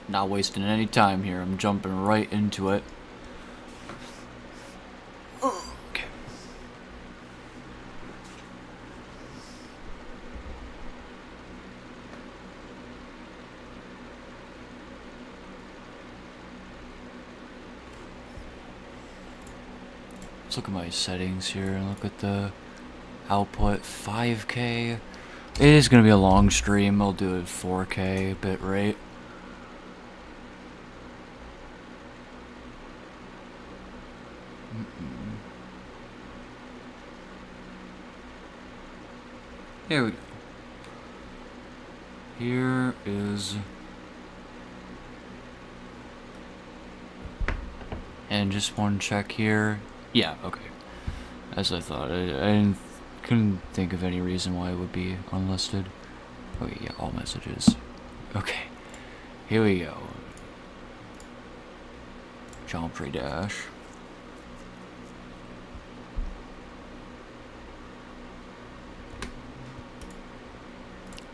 Not wasting any time here. I'm jumping right into it. Okay. Let's look at my settings here and look at the output. 5K. It is going to be a long stream. I'll do it 4K bitrate. Here we go. Here is... And just one check here. Yeah, okay. As I thought. Couldn't think of any reason why it would be unlisted. Okay, yeah, all messages. Okay. Here we go. Geometry dash.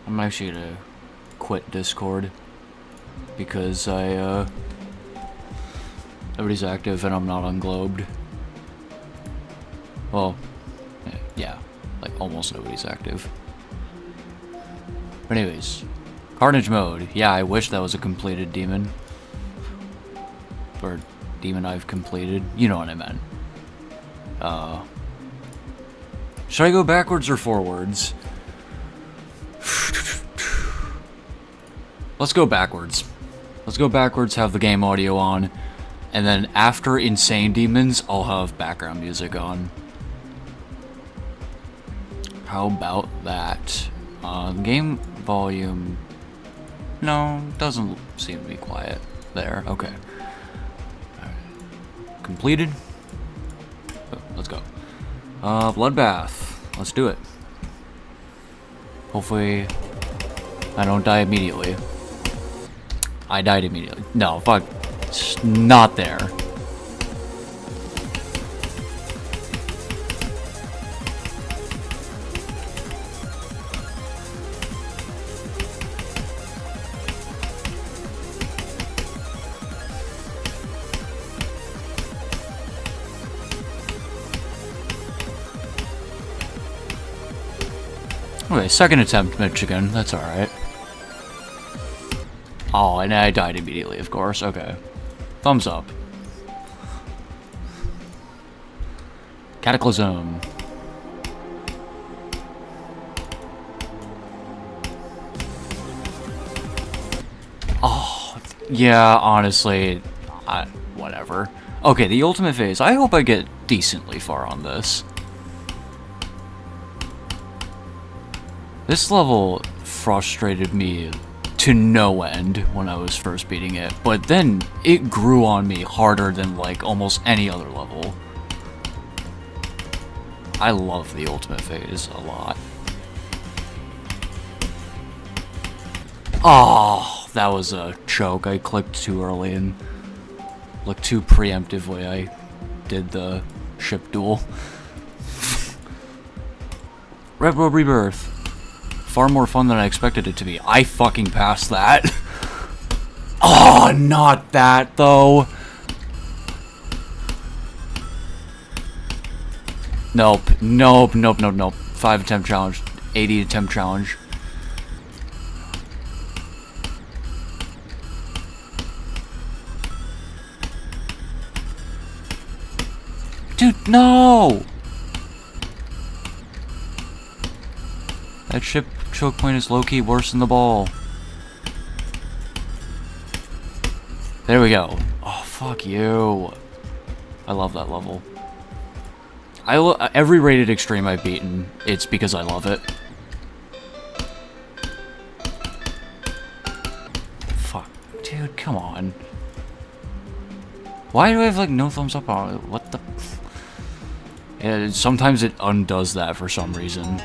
I'm actually gonna quit Discord because everybody's active and I'm not unglobed. Well, yeah, like almost nobody's active. But anyways, Carnage mode. Yeah, I wish that was a completed demon. Or demon I've completed. You know what I meant. Should I go backwards or forwards? Let's go backwards. Let's go backwards, have the game audio on, and then after Insane Demons, I'll have background music on. How about that? Game volume... No, doesn't seem to be quiet there. Okay. Alright. Completed? Oh, let's go. Bloodbath. Let's do it. Hopefully I don't die immediately. I died immediately. No, fuck. It's not there. Okay, second attempt, Michigan. That's alright. Oh, and I died immediately, of course. Okay. Thumbs up. Cataclysm. Oh, yeah, honestly, whatever. Okay, the ultimate phase. I hope I get decently far on this. This level frustrated me to no end when I was first beating it, but then it grew on me harder than like almost any other level. I love the ultimate phase a lot. Oh, that was a choke. I clicked too early and looked too preemptively. I did the ship duel. Red World Rebirth. Far more fun than I expected it to be. I fucking passed that. Oh, not that, though. Nope. Nope, nope, nope, nope. 5 attempt challenge. 80 attempt challenge. Dude, no! That ship choke point is low-key worse than the ball. There we go. Oh, fuck you. I love that level. Every rated extreme I've beaten, it's because I love it. Fuck. Dude, come on. Why do I have, like, no thumbs up on it? What the... Yeah, sometimes it undoes that for some reason.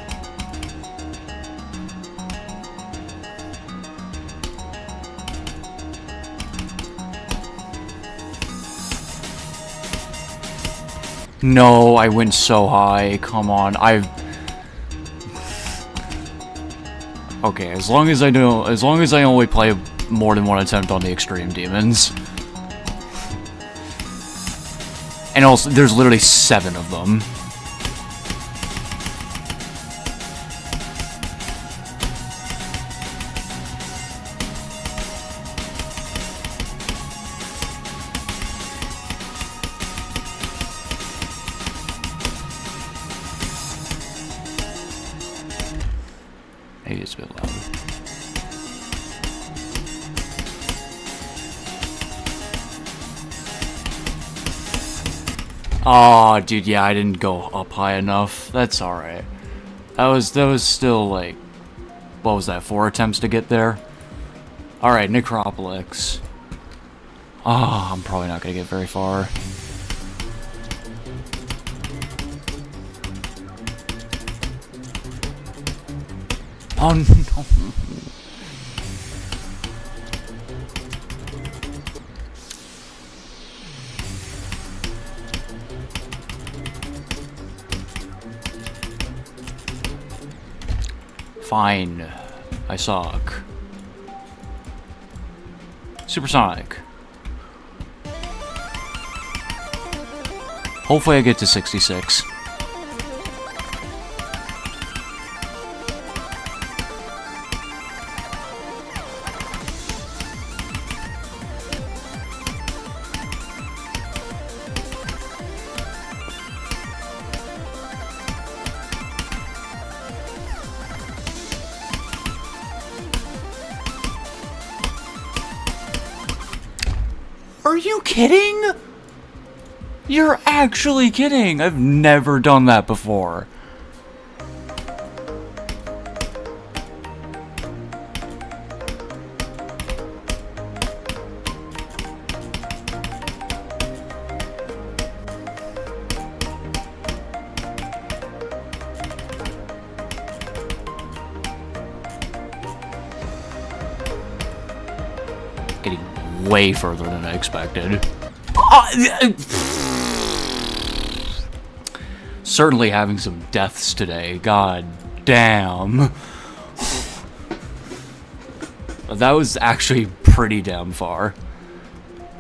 No, I went so high. Come on, Okay, as long as I only play more than one attempt on the extreme demons. And also, there's literally 7 of them. Maybe it's a bit loud. Oh, dude, yeah, I didn't go up high enough. That's alright. That was still, like, what was that, 4 attempts to get there? Alright, Necropolis. Oh, I'm probably not gonna get very far. Oh, no. Fine. I suck. Supersonic. Hopefully I get to 66. Are you kidding? You're actually kidding! I've never done that before. Getting way further than I expected. Certainly having some deaths today. God damn. That was actually pretty damn far.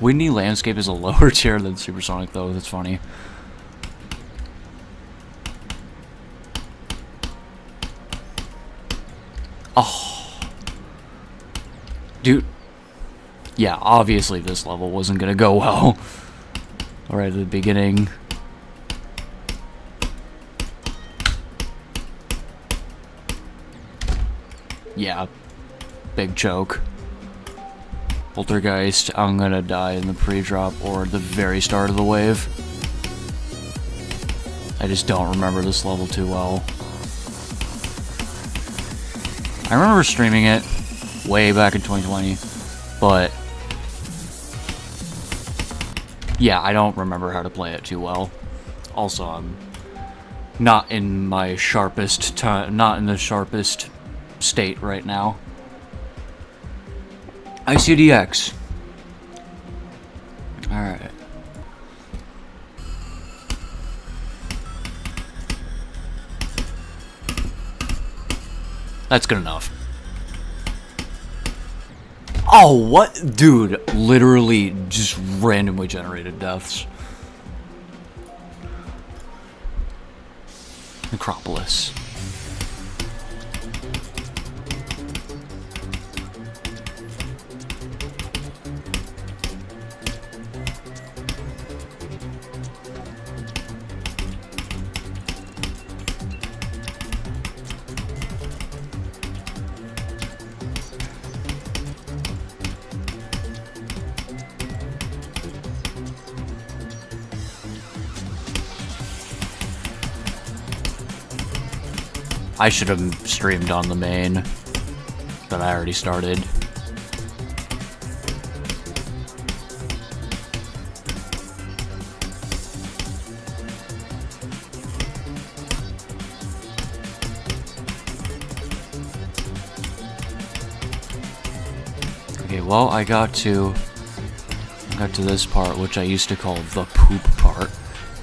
Windy Landscape is a lower tier than Supersonic, though. That's funny. Oh. Dude. Yeah, obviously this level wasn't gonna go well. Alright, at the beginning. Yeah. Big choke. Poltergeist, I'm gonna die in the pre-drop or the very start of the wave. I just don't remember this level too well. I remember streaming it way back in 2020, but yeah, I don't remember how to play it too well. Also, I'm not in my sharpest time, not in the sharpest state right now. ICDX. Alright. That's good enough. Oh, what? Dude, literally just randomly generated deaths. Necropolis. I should have streamed on the main that I already started. Okay, well, I got to this part, which I used to call the poop part.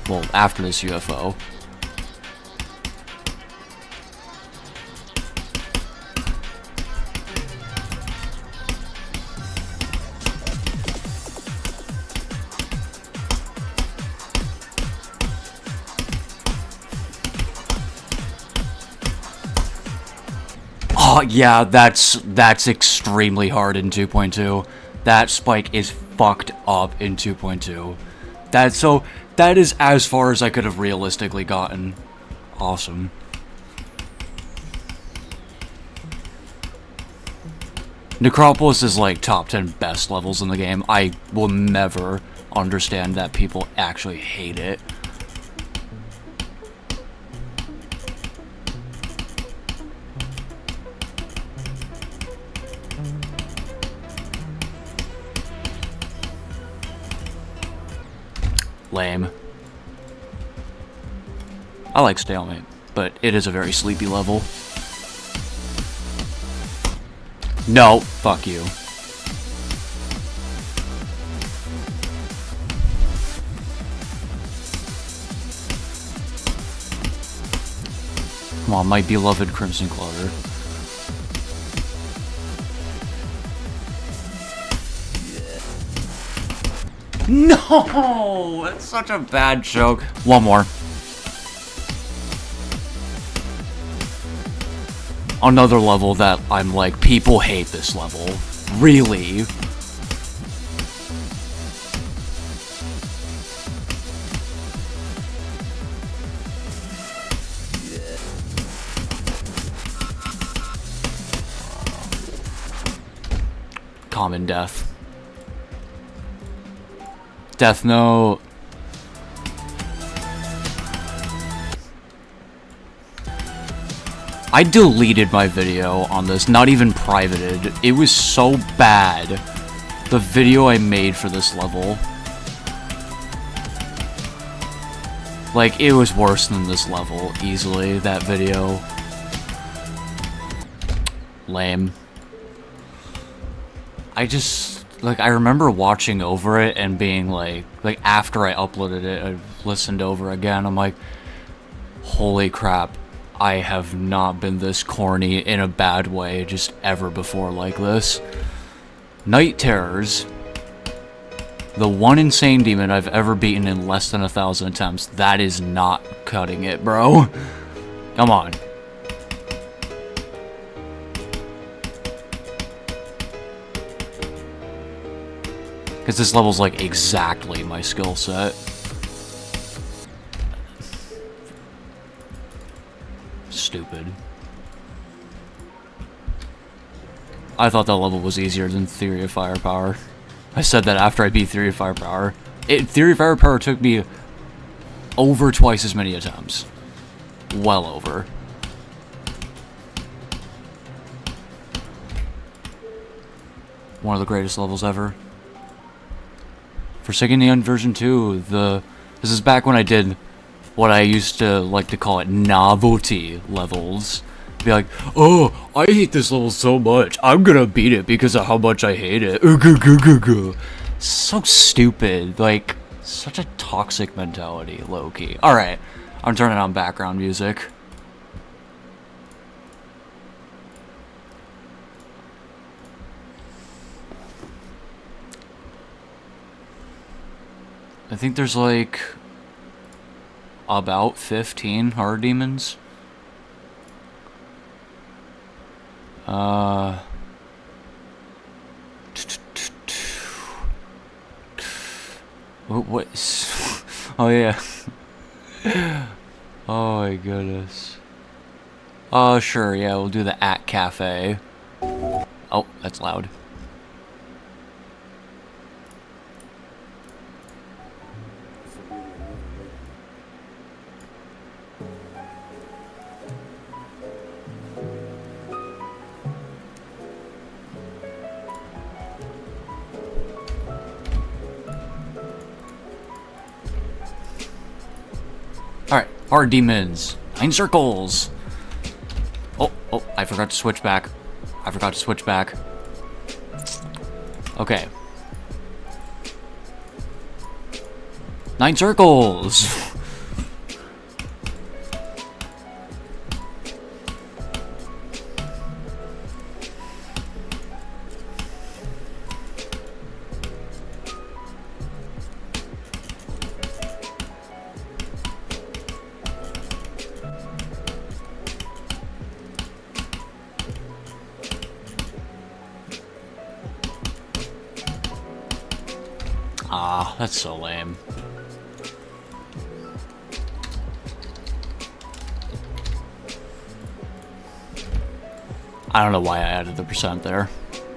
Well, after this UFO. Oh, yeah, that's extremely hard in 2.2. That spike is fucked up in 2.2. That is as far as I could have realistically gotten. Awesome. Necropolis is like top 10 best levels in the game. I will never understand that people actually hate it. Lame. I like Stalemate, but it is a very sleepy level. No, fuck you. Come on, my beloved Crimson Clutter. No! That's such a bad joke. One more. Another level that I'm like, people hate this level. Really? Common Death. Death Note. I deleted my video on this, not even privated. It was so bad. The video I made for this level. Like, it was worse than this level, easily, that video. Lame. I remember watching over it and being like, after I uploaded it, I listened over again, I'm like, holy crap, I have not been this corny in a bad way just ever before like this. Night Terrors, the one insane demon I've ever beaten in less than 1,000 attempts. That is not cutting it, bro. Come on. Because this level's like exactly my skill set. Stupid. I thought that level was easier than Theory of Firepower. I said that after I beat Theory of Firepower. Theory of Firepower took me over twice as many attempts. Well over. One of the greatest levels ever. Forsaken the End version 2, this is back when I did what I used to like to call it novelty levels. Be like, oh, I hate this level so much, I'm gonna beat it because of how much I hate it. So stupid, like, such a toxic mentality, low-key. Alright, I'm turning on background music. I think there's like about 15 hard demons. What? Oh yeah. Oh my goodness. Oh sure, yeah, we'll do the at cafe. Oh, that's loud. Alright, hard demons. 9 circles. Oh, I forgot to switch back. Okay. 9 circles. Ah, that's so lame. I don't know why I added the percent there.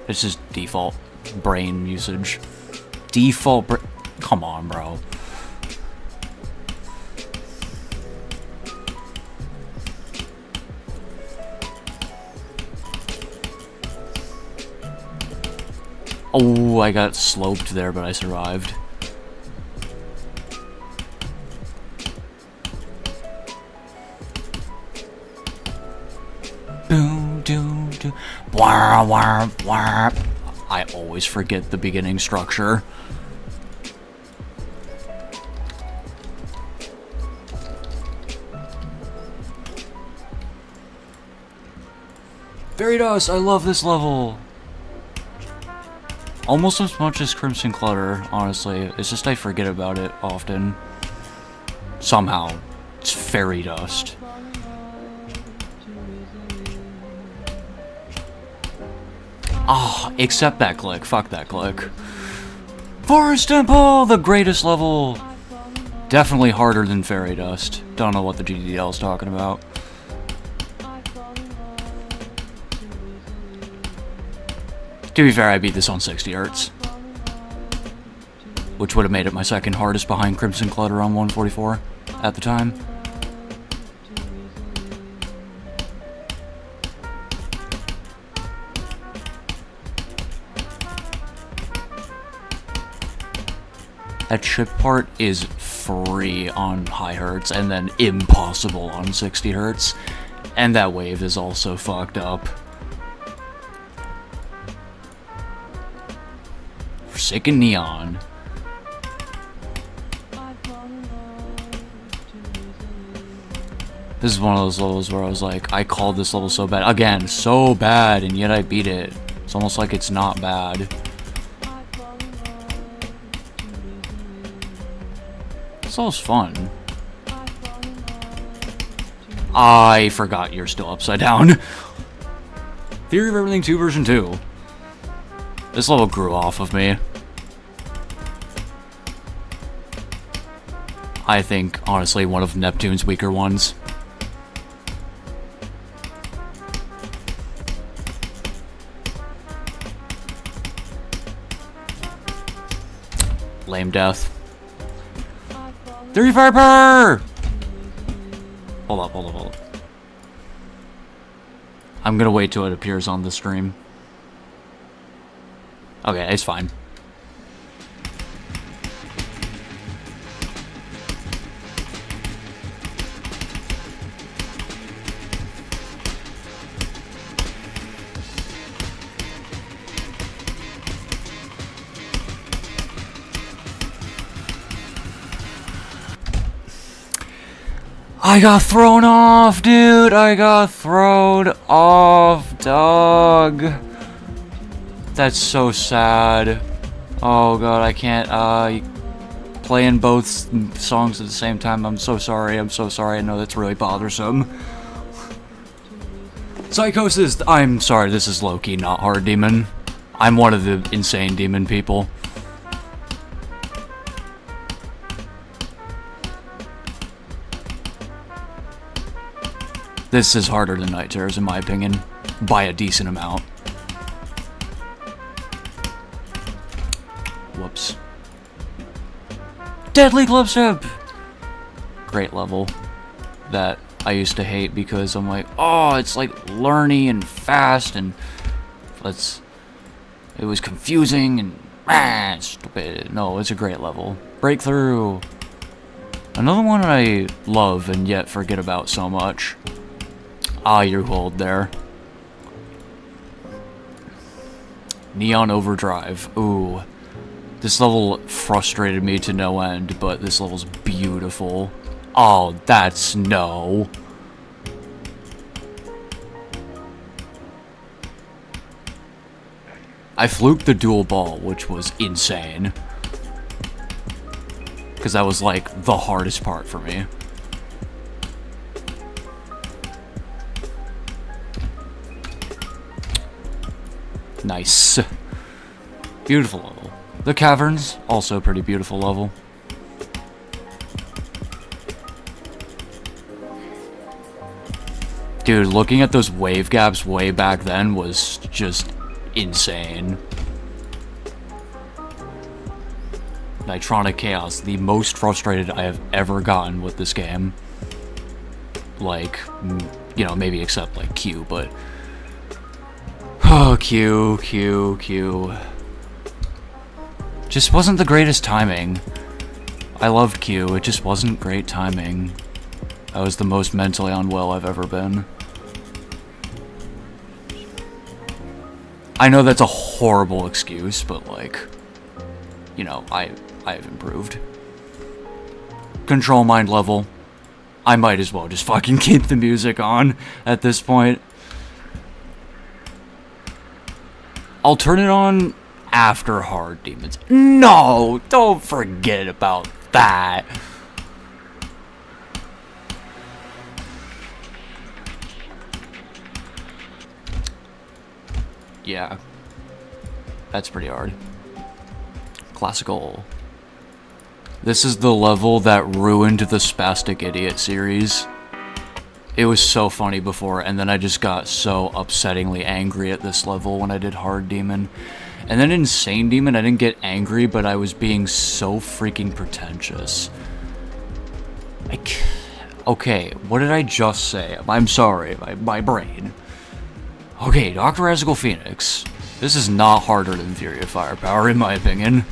It's just default brain usage. Come on, bro. Oh, I got sloped there, but I survived. Boom, doom, doom. Wah, wah, wah. I always forget the beginning structure. Fairy Dust, I love this level. Almost as much as Crimson Clutter, honestly. It's just I forget about it often. Somehow. It's Fairy Dust. Ah, oh, except that click. Fuck that click. Forest Temple! The greatest level! Definitely harder than Fairy Dust. Don't know what the GDL is talking about. To be fair, I beat this on 60 Hz. Which would have made it my second hardest behind Crimson Clutter on 144 at the time. That chip part is free on high hertz and then impossible on 60 hertz. And that wave is also fucked up. Forsaken Neon. This is one of those levels where I was like, I called this level so bad. Again, so bad, and yet I beat it. It's almost like it's not bad. This level's fun. I forgot you're still upside down. Theory of Everything 2 version 2. This level grew off of me. I think, honestly, one of Neptune's weaker ones. Lame death. Theory Viper! Hold up, hold up, hold up. I'm gonna wait till it appears on the stream. Okay, it's fine. I got thrown off, dude! I got thrown off, dog! That's so sad. Oh god, I can't, playing both songs at the same time. I'm so sorry, I know that's really bothersome. Psychosis, I'm sorry, this is low-key not hard demon. I'm one of the insane demon people. This is harder than Night Terrors, in my opinion, by a decent amount. Whoops. Deadly Clipstep! Great level that I used to hate because I'm like, oh, it's like learny and fast and it was confusing and stupid. No, it's a great level. Breakthrough. Another one I love and yet forget about so much. Ah, you hold there. Neon Overdrive. Ooh. This level frustrated me to no end, but this level's beautiful. Oh, that's no. I fluked the dual ball, which was insane. Because that was like the hardest part for me. Nice. Beautiful level. The caverns, also a pretty beautiful level. Dude, looking at those wave gaps way back then was just insane. Nitronic Chaos, the most frustrated I have ever gotten with this game. Like, you know, maybe except like Q, but... Oh, Q. Just wasn't the greatest timing. I loved Q, it just wasn't great timing. I was the most mentally unwell I've ever been. I know that's a horrible excuse, but like, you know, I've improved. Control mind level. I might as well just fucking keep the music on at this point. I'll turn it on after hard demons. No, don't forget about that. Yeah, that's pretty hard. Classical. This is the level that ruined the Spastic Idiot series. It was so funny before, and then I just got so upsettingly angry at this level when I did Hard Demon. And then Insane Demon, I didn't get angry, but I was being so freaking pretentious. Okay, what did I just say? I'm sorry, my brain. Okay, Dr. Razzical Phoenix. This is not harder than Theory of Firepower, in my opinion.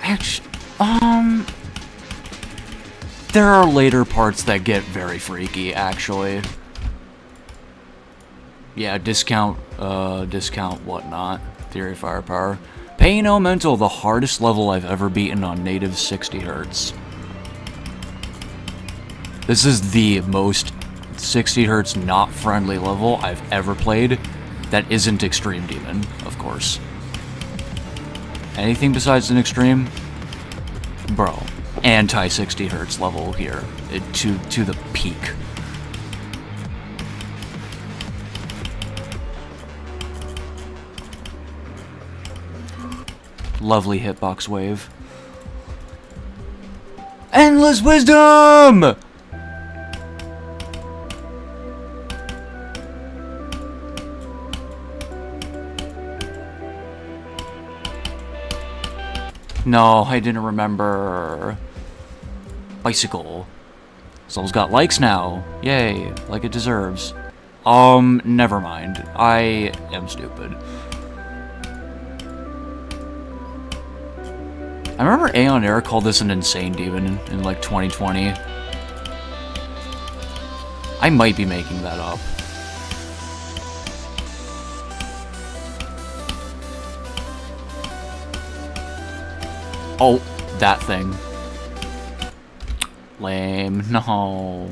Actually, there are later parts that get very freaky, actually. Yeah, discount whatnot. Theory of Firepower. Pain Elemental, the hardest level I've ever beaten on native 60 Hz. This is the most 60 Hz not friendly level I've ever played that isn't Extreme Demon, of course. Anything besides an Extreme? Bro, anti-60 Hz level here, to the peak. Lovely hitbox wave. Endless Wisdom! No, I didn't remember. Bicycle. Soul's got likes now. Yay, like it deserves. Never mind. I am stupid. I remember aeonair called this an insane demon in like 2020. I might be making that up. Oh, that thing. Lame. No.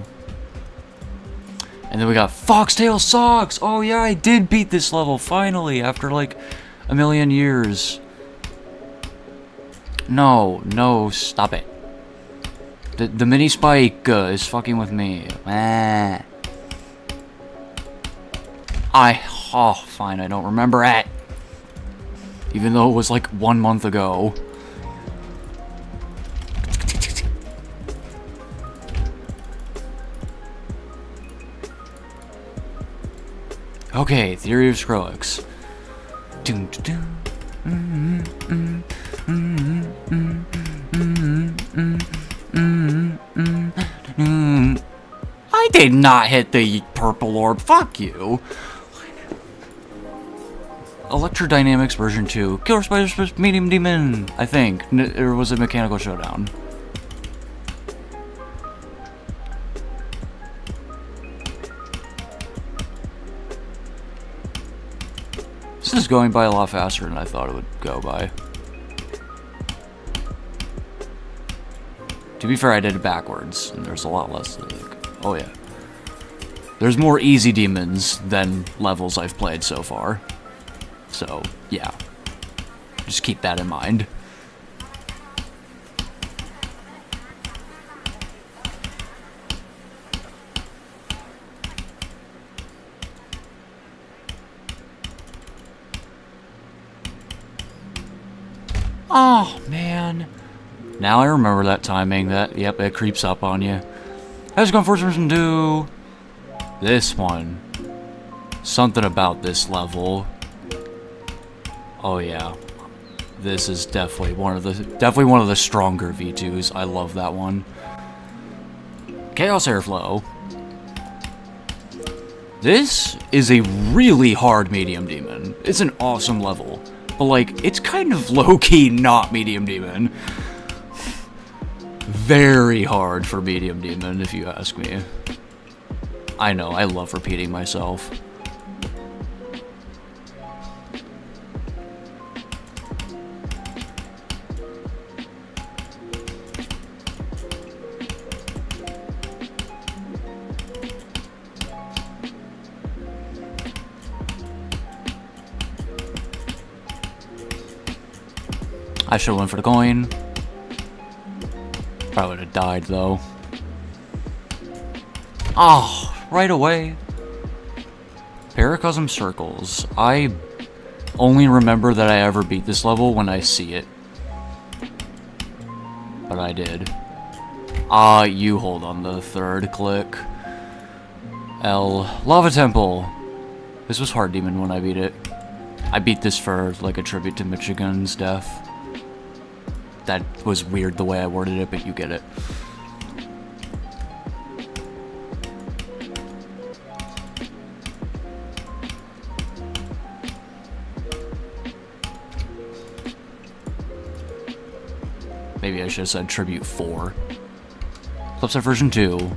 And then we got Foxtail Socks! Oh yeah, I did beat this level, finally, after like a million years. No, stop it. The mini spike is fucking with me. Oh, fine, I don't remember it. Even though it was like 1 month ago. Okay, Theory of Skrillex. I did not hit the purple orb. Fuck you. Electrodynamics version 2. Killer Spider Medium Demon, I think. Or was it Mechanical Showdown? This is going by a lot faster than I thought it would go by. To be fair, I did it backwards, and there's a lot less, like, oh yeah. There's more easy demons than levels I've played so far. So, yeah. Just keep that in mind. Oh, man. Now I remember that timing. Yep, it creeps up on you. Let's go first person to this one. Something about this level. Oh yeah. This is definitely one of the stronger V2s. I love that one. Chaos Airflow. This is a really hard medium demon. It's an awesome level. But like, it's kind of low-key not medium demon. Very hard for medium demon, if you ask me. I know, I love repeating myself. I should've went for the coin. Probably would have died, though. Oh, right away. Paracosm Circles. I only remember that I ever beat this level when I see it. But I did. You hold on the third click. L. Lava Temple. This was Hard Demon when I beat it. I beat this for, like, a tribute to Michigan's death. That was weird the way I worded it, but you get it. Maybe I should have said Tribute 4. Flipside version 2.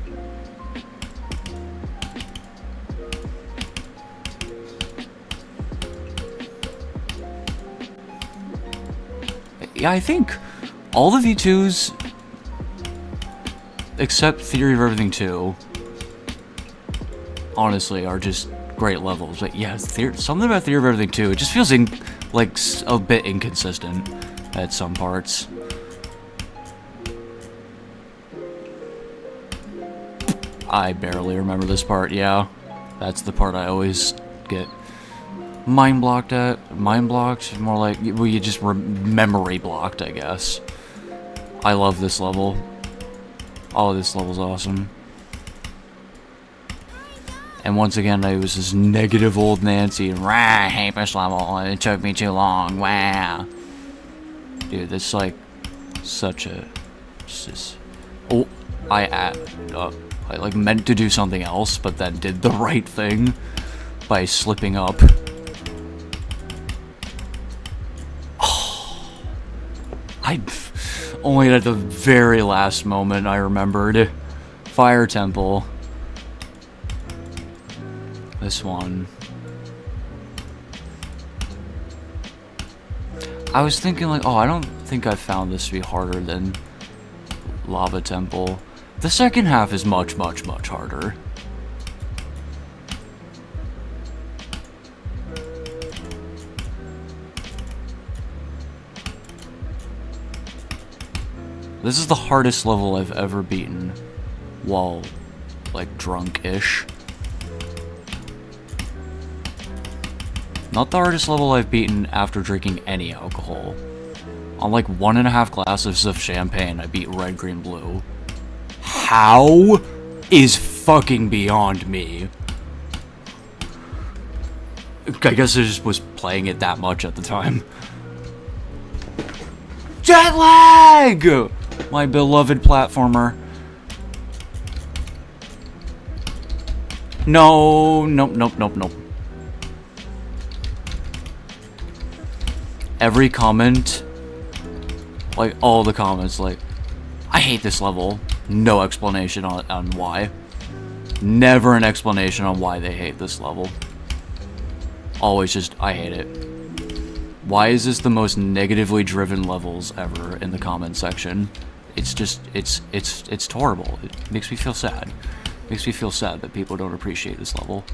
Yeah, I think all the V2s, except Theory of Everything 2, honestly, are just great levels. But yeah, something about Theory of Everything 2, it just feels like a bit inconsistent at some parts. I barely remember this part, yeah. That's the part I always get mind blocked at. Mind blocked? More like, well, you just memory blocked, I guess. I love this level. Oh, this level's awesome. And once again, I was this negative old Nancy. Rah, I hate this level. It took me too long. Wow. Dude, it's like such a... It's just... Oh, I like meant to do something else, but then did the right thing by slipping up. Oh, I only at the very last moment I remembered. Fire Temple. This one. I was thinking like, oh, I don't think I found this to be harder than Lava Temple. The second half is much, much, much harder. This is the hardest level I've ever beaten while, like, drunk-ish. Not the hardest level I've beaten after drinking any alcohol. On, like, 1.5 glasses of champagne, I beat red, green, blue. How is fucking beyond me. I guess I just was playing it that much at the time. Jet lag! My beloved platformer. No, nope, nope, nope, nope. Every comment, like all the comments, like, I hate this level. No explanation on why. Never an explanation on why they hate this level. Always just, I hate it. Why is this the most negatively driven levels ever in the comment section? It's just, it's horrible. It makes me feel sad. It makes me feel sad that people don't appreciate this level.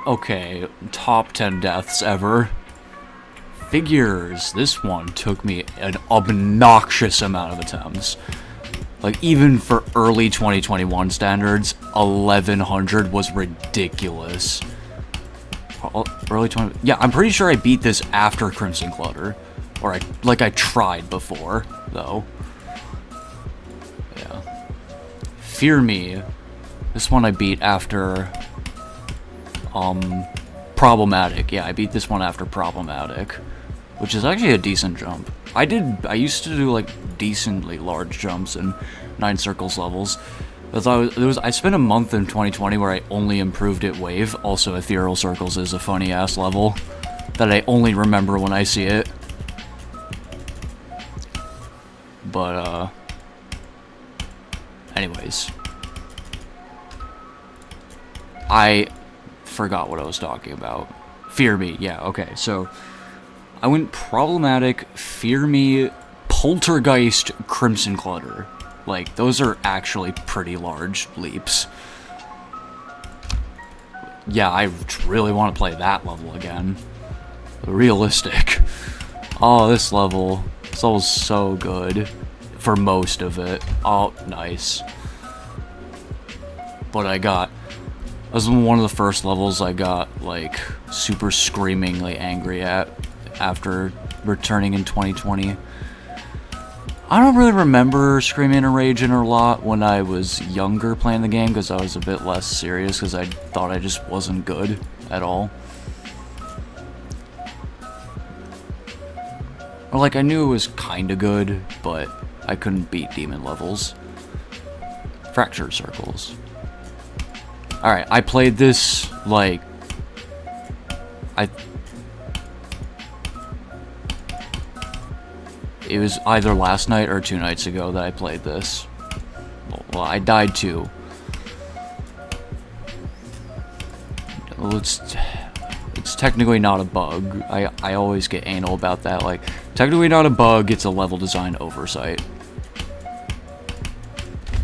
Okay, top 10 deaths ever. Figures. This one took me an obnoxious amount of attempts. Like, even for early 2021 standards, 1100 was ridiculous. early 20... Yeah, I'm pretty sure I beat this after Crimson Clutter. Or I tried before, though. Yeah. Fear Me. This one I beat after... Problematic. Yeah, I beat this one after Problematic. Which is actually a decent jump. I used to do, like, decently large jumps in 9 Circles levels. I spent a month in 2020 where I only improved at Wave. Also, Ethereal Circles is a funny-ass level that I only remember when I see it. But, anyways. I forgot what I was talking about. Fear Me, yeah, okay, so... I went Problematic, Fear Me, Poltergeist, Crimson Clutter. Like, those are actually pretty large leaps. Yeah, I really want to play that level again. Realistic. Oh, this level's so good. For most of it. Oh, nice. But that was one of the first levels I got, like, super screamingly angry at after returning in 2020. I don't really remember screaming and raging a lot when I was younger playing the game, because I was a bit less serious, because I thought I just wasn't good at all. Or, like, I knew it was kinda good, but I couldn't beat demon levels. Fractured Circles. Alright, I played this, like... It was either last night or 2 nights ago that I played this. Well, I died too. Well, it's technically not a bug. I always get anal about that. Like, technically not a bug, it's a level design oversight.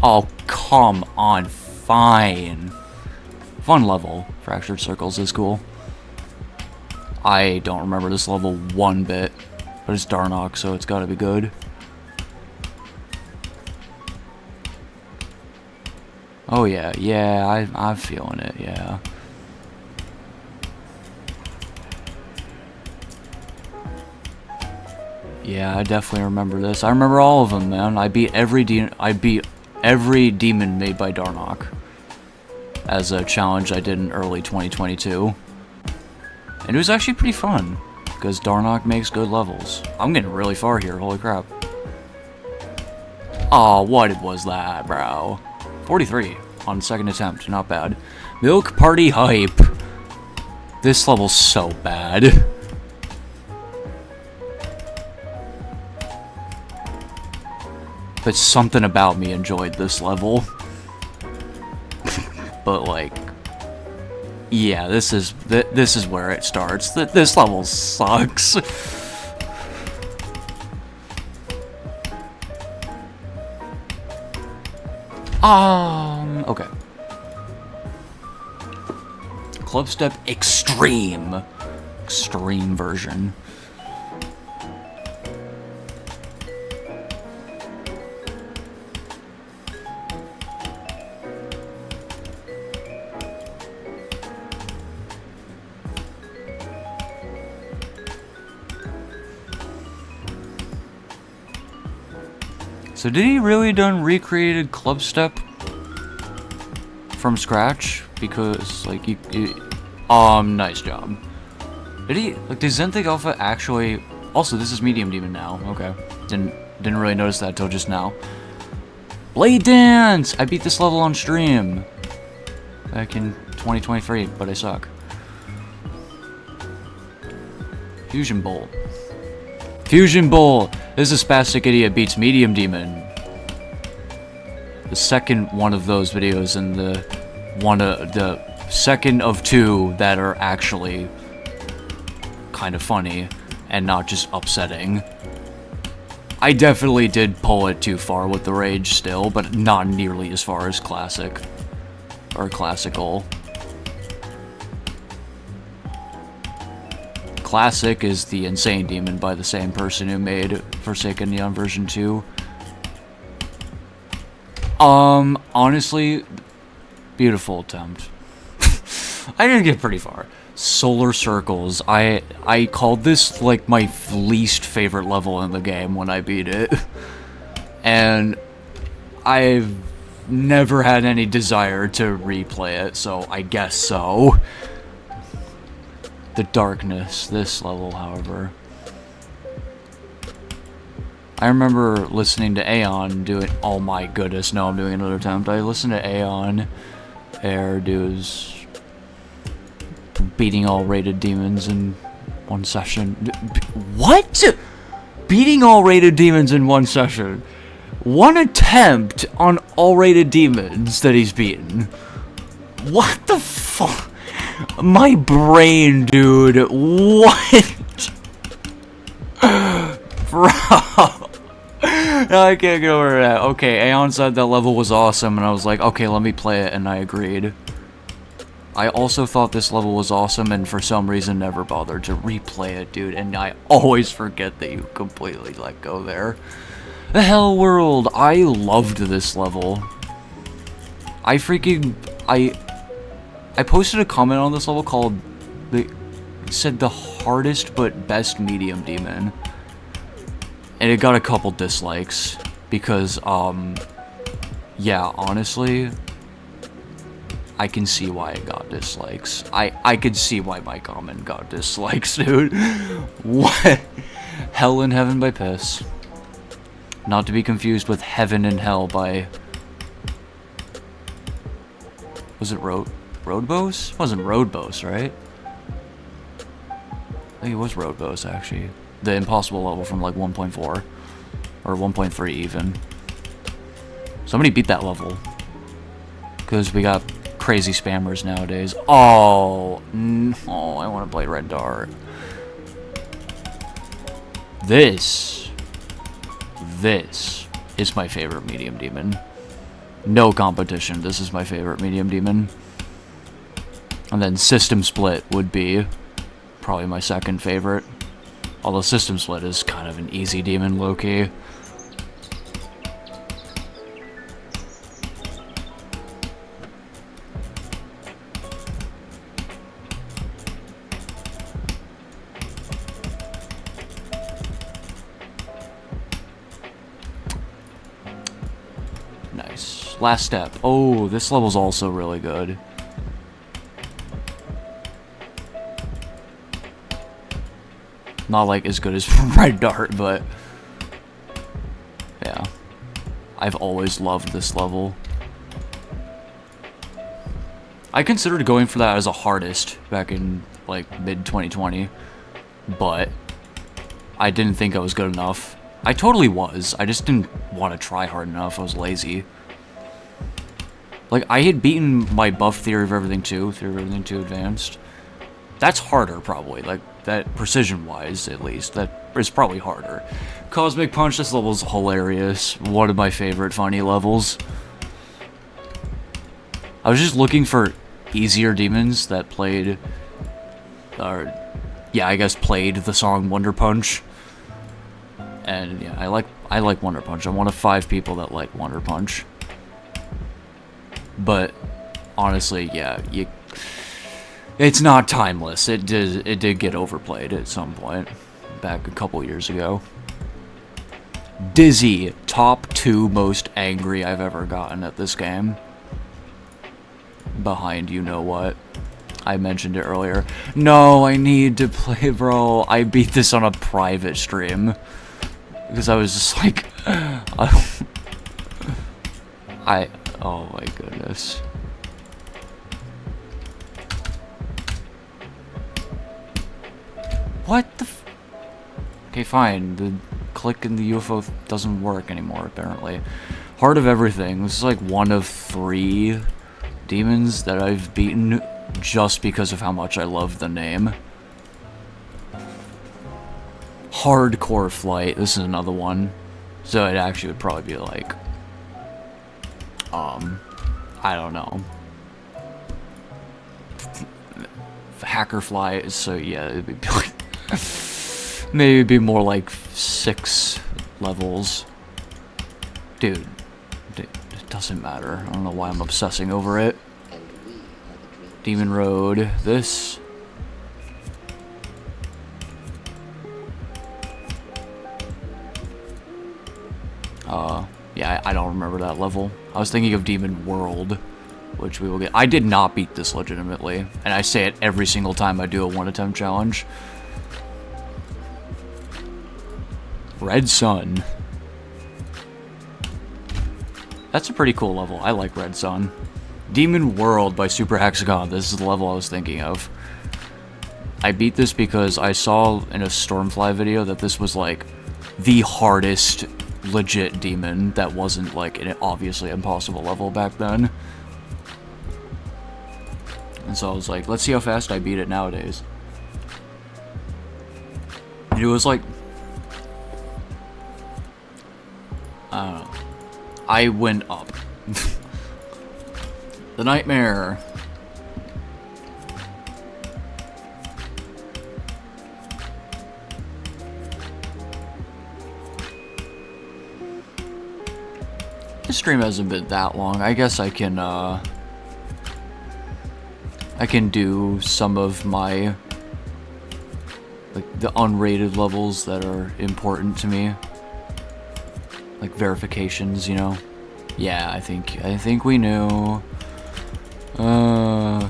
Oh, come on. Fine. Fun level. Fractured Circles is cool. I don't remember this level one bit. But it's Darnock, so it's gotta be good. Oh yeah, yeah, I'm feeling it, yeah. Yeah, I definitely remember this. I remember all of them, man. I beat every demon made by Darnock as a challenge I did in early 2022. And it was actually pretty fun. Because Darnock makes good levels. I'm getting really far here, holy crap. Aw, what was that, bro? 43 on second attempt, not bad. Milk Party Hype. This level's so bad. But something about me enjoyed this level. But, like... Yeah, this is where it starts. This level sucks. Okay. Clubstep Extreme. Extreme version. So did he really done recreated Clubstep from scratch? Because, like, nice job. Did he, like, did Zenthic Alpha actually... Also, this is Medium Demon now. Okay. Didn't really notice that till just now. Blade Dance! I beat this level on stream. Back in 2023, but I suck. Fusion Bolt. Fusion Bolt! This is Spastic Idiot beats Medium Demon. The second one of those videos and the second of 2 that are actually kind of funny and not just upsetting. I definitely did pull it too far with the rage still, but not nearly as far as classic or classical. Classic is the Insane Demon by the same person who made Forsaken Neon version 2. Honestly, beautiful attempt. I did get pretty far. Solar Circles. I called this like my least favorite level in the game when I beat it. And I've never had any desire to replay it, so I guess so. The darkness, this level, however. I remember listening to Aeon do it. Oh my goodness, no, I'm doing another attempt. I listened to aeonair do his beating all rated demons in one session. What? Beating all rated demons in one session? One attempt on all rated demons that he's beaten. What the fuck? My brain, dude. What? Bro. No, I can't get over that. Okay, Aeon said that level was awesome, and I was like, okay, let me play it, and I agreed. I also thought this level was awesome, and for some reason never bothered to replay it, dude, and I always forget that you completely let go there. The Hell World! I loved this level. I posted a comment on this level called, it said the hardest but best medium demon. And it got a couple dislikes, because, yeah, honestly, I can see why it got dislikes. I could see why my comment got dislikes, dude. What? Hell and Heaven by Piss. Not to be confused with Heaven and Hell by... Was it Roadboss? It wasn't Roadboss, right? I think it was Roadboss, actually. The impossible level from like 1.4 or 1.3 even. Somebody beat that level because we got crazy spammers nowadays. Oh no, I want to play Red Dart. This is my favorite medium demon. No competition. This is my favorite medium demon. And then System Split would be probably my second favorite. Although System Split is kind of an easy demon, low-key. Nice. Last step. Oh, this level's also really good. Not like as good as Red Dart, but yeah. I've always loved this level. I considered going for that as a hardest back in like mid-2020, but I didn't think I was good enough. I totally was. I just didn't want to try hard enough. I was lazy. Like, I had beaten my buff Theory of Everything 2, Theory of Everything 2 Advanced. That's harder, probably. Like, that precision-wise, at least. That is probably harder. Cosmic Punch, this level's hilarious. One of my favorite funny levels. I was just looking for easier demons that played... Or, yeah, I guess played the song Wonder Punch. And, yeah, I like Wonder Punch. I'm one of 5 people that like Wonder Punch. But, honestly, yeah, it's not timeless. It did get overplayed at some point, back a couple years ago. Dizzy, top 2 most angry I've ever gotten at this game. Behind you know what. I mentioned it earlier. No, I need to play, bro. I beat this on a private stream. Because I was just like... oh my goodness. What the f... Okay, fine. The click in the UFO doesn't work anymore, apparently. Heart of Everything. This is like one of 3 demons that I've beaten just because of how much I love the name. Hardcore Flight. This is another one. So it actually would probably be like... I don't know. Hacker Flight, so yeah, it'd be like... maybe it'd be more like 6 levels. Dude, it doesn't matter. I don't know why I'm obsessing over it. Demon Road. This Yeah, I don't remember that level. I was thinking of Demon World, which we will get. I did not beat this legitimately, and I say it every single time I do a one-attempt challenge. Red Sun. That's a pretty cool level. I like Red Sun. Demon World by Super Hexagon. This is the level I was thinking of. I beat this because I saw in a Stormfly video that this was like the hardest legit demon that wasn't like an obviously impossible level back then. And so I was like, let's see how fast I beat it nowadays. And it was like, I don't know. I went up. The Nightmare. This stream hasn't been that long. I guess I can do some of my, like, the unrated levels that are important to me. Like verifications, you know? Yeah, I think we knew.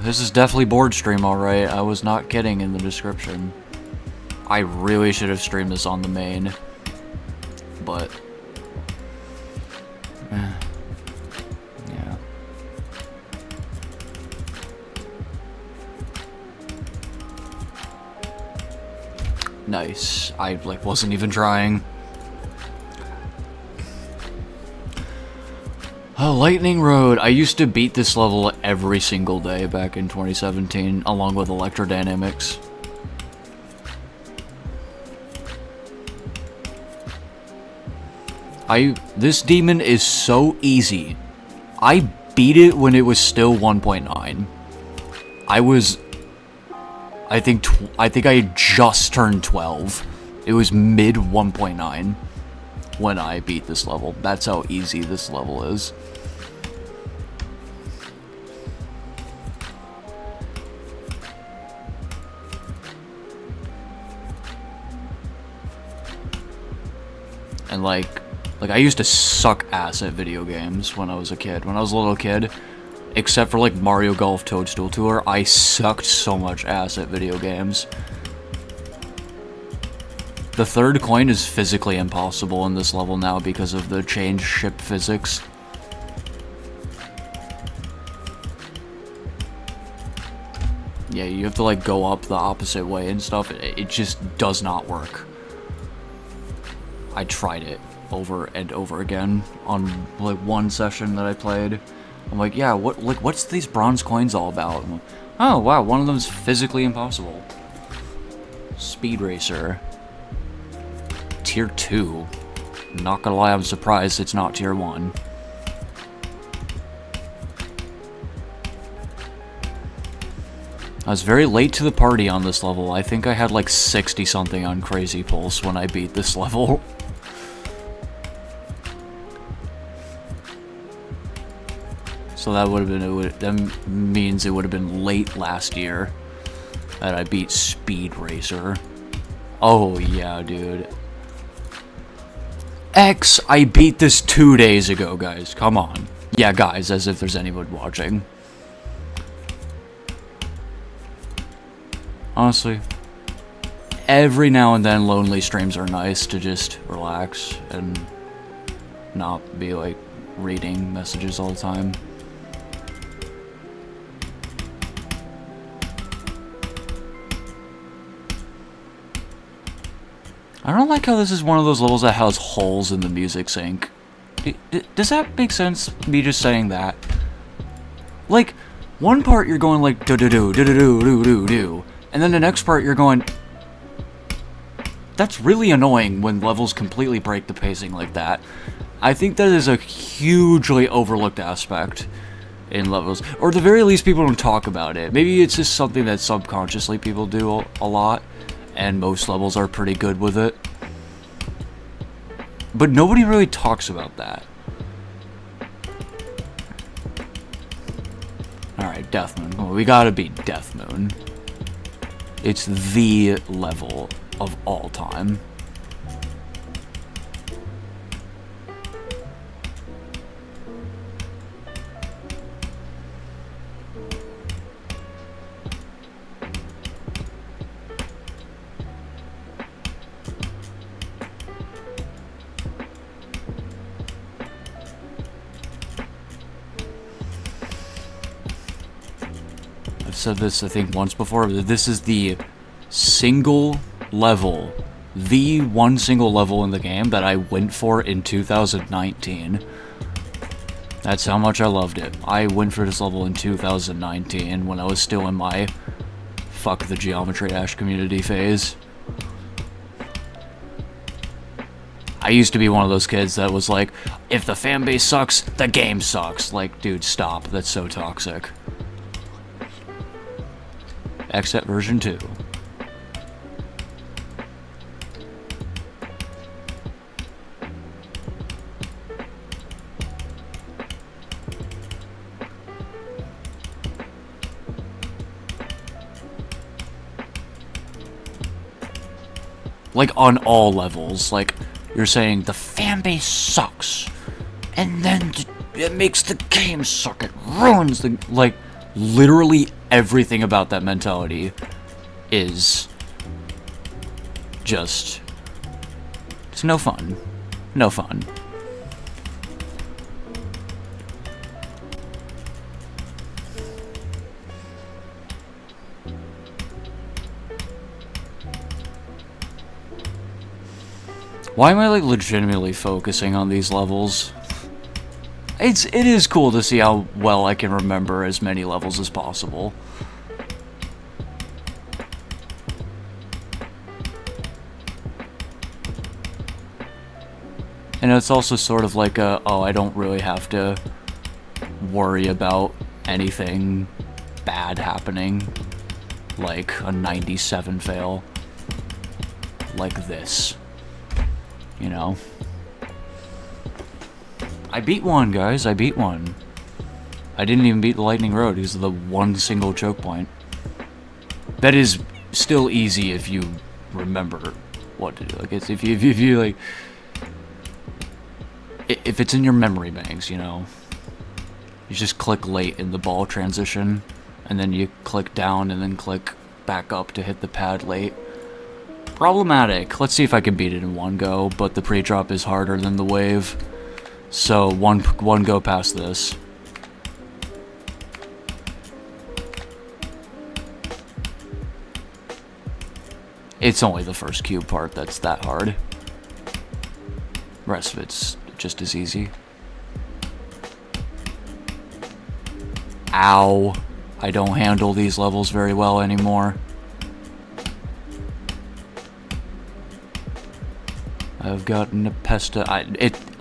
This is definitely board stream, alright. I was not kidding in the description. I really should have streamed this on the main. But... yeah. Nice. I, like, wasn't even trying. Oh, Lightning Road. I used to beat this level every single day back in 2017, along with Electrodynamics. This demon is so easy. I beat it when it was still 1.9. I think I had just turned 12. It was mid 1.9 when I beat this level. That's how easy this level is. And like I used to suck ass at video games when I was a kid. When I was a little kid, except for like Mario Golf Toadstool Tour, I sucked so much ass at video games. The third coin is physically impossible in this level now because of the changed ship physics. Yeah, you have to like go up the opposite way and stuff. It just does not work. I tried it over and over again on like one session that I played. I'm like, yeah, what's these bronze coins all about? Like, oh wow, one of them's physically impossible. Speed Racer. Tier 2. Not gonna lie, I'm surprised it's not Tier 1. I was very late to the party on this level. I think I had like 60 something on Crazy Pulse when I beat this level. So that would have been, that means it would have been late last year that I beat Speed Racer. Oh yeah, dude. X, I beat this 2 days ago, guys. Come on. Yeah, guys, as if there's anyone watching. Honestly, every now and then lonely streams are nice to just relax and not be like reading messages all the time. I don't like how this is one of those levels that has holes in the music sync. Does that make sense, me just saying that? Like, one part you're going like do-do-do, do-do-do, do-do-do, and then the next part you're going... That's really annoying when levels completely break the pacing like that. I think that is a hugely overlooked aspect in levels. Or at the very least, people don't talk about it. Maybe it's just something that subconsciously people do a lot. And most levels are pretty good with it. But nobody really talks about that. Alright, Death Moon. Well, we gotta beat Death Moon. It's the level of all time. I've said this, I think, once before, but this is the single level, the one single level in the game that I went for in 2019. That's how much I loved it. I went for this level in 2019 when I was still in my fuck the Geometry Dash community phase. I used to be one of those kids that was like, if the fan base sucks, the game sucks. Like, dude, stop. That's so toxic. Except version 2. Like, on all levels. Like, you're saying the fan base sucks, and then it makes the game suck. It ruins the... Like, literally everything about that mentality is just... It's no fun. No fun. Why am I, like, legitimately focusing on these levels? It is cool to see how well I can remember as many levels as possible. And it's also sort of like a, oh, I don't really have to worry about anything bad happening. Like a 97 fail. Like this. You know? I beat one, guys. I beat one. I didn't even beat the Lightning Road. It was the one single choke point. That is still easy if you remember what to do. Like, it's if you like... If it's in your memory banks, you know? You just click late in the ball transition, and then you click down and then click back up to hit the pad late. Problematic. Let's see if I can beat it in one go, but the pre-drop is harder than the wave. So, one go past this. It's only the first cube part that's that hard. The rest of it's just as easy. Ow. I don't handle these levels very well anymore. I've got Nepesta.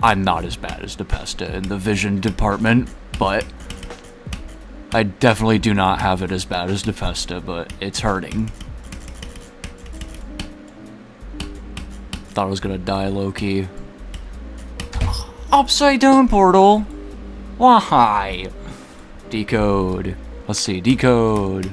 I'm not as bad as Nepesta in the vision department, but I definitely do not have it as bad as Nepesta, but it's hurting. Thought I was gonna die low-key. Upside down portal? Why? Decode. Let's see, decode.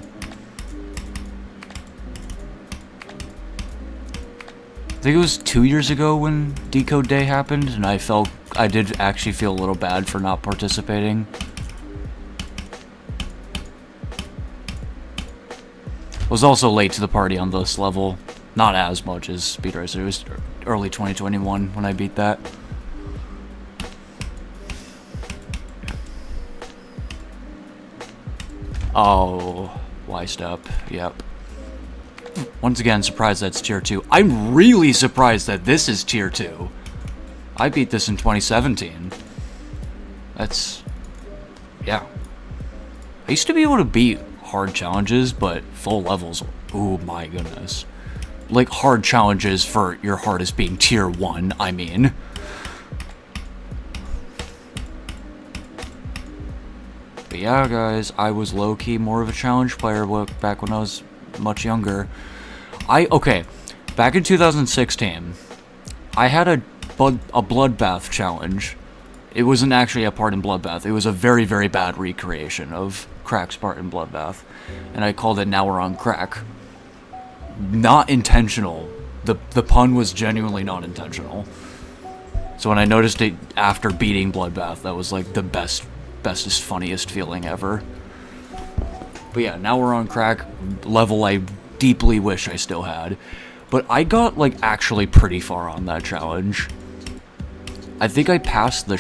I think it was 2 years ago when Decode Day happened, and I did actually feel a little bad for not participating. I was also late to the party on this level. Not as much as Speed Racer. It was early 2021 when I beat that. Oh, Y-step. Yep. Once again, surprised that's tier 2. I'm really surprised that this is tier 2. I beat this in 2017. That's... yeah. I used to be able to beat hard challenges, but full levels, oh my goodness. Like, hard challenges for your hardest being tier 1, I mean. But yeah, guys, I was low-key more of a challenge player back when I was much younger. Okay, back in 2016, I had a Bloodbath challenge. It wasn't actually a part in Bloodbath. It was a very, very bad recreation of Crack's part in Bloodbath. And I called it Now We're on Crack. Not intentional. The pun was genuinely not intentional. So when I noticed it after beating Bloodbath, that was like the bestest, funniest feeling ever. But yeah, Now We're on Crack, level I deeply wish I still had. But I got, like, actually pretty far on that challenge. I think I passed the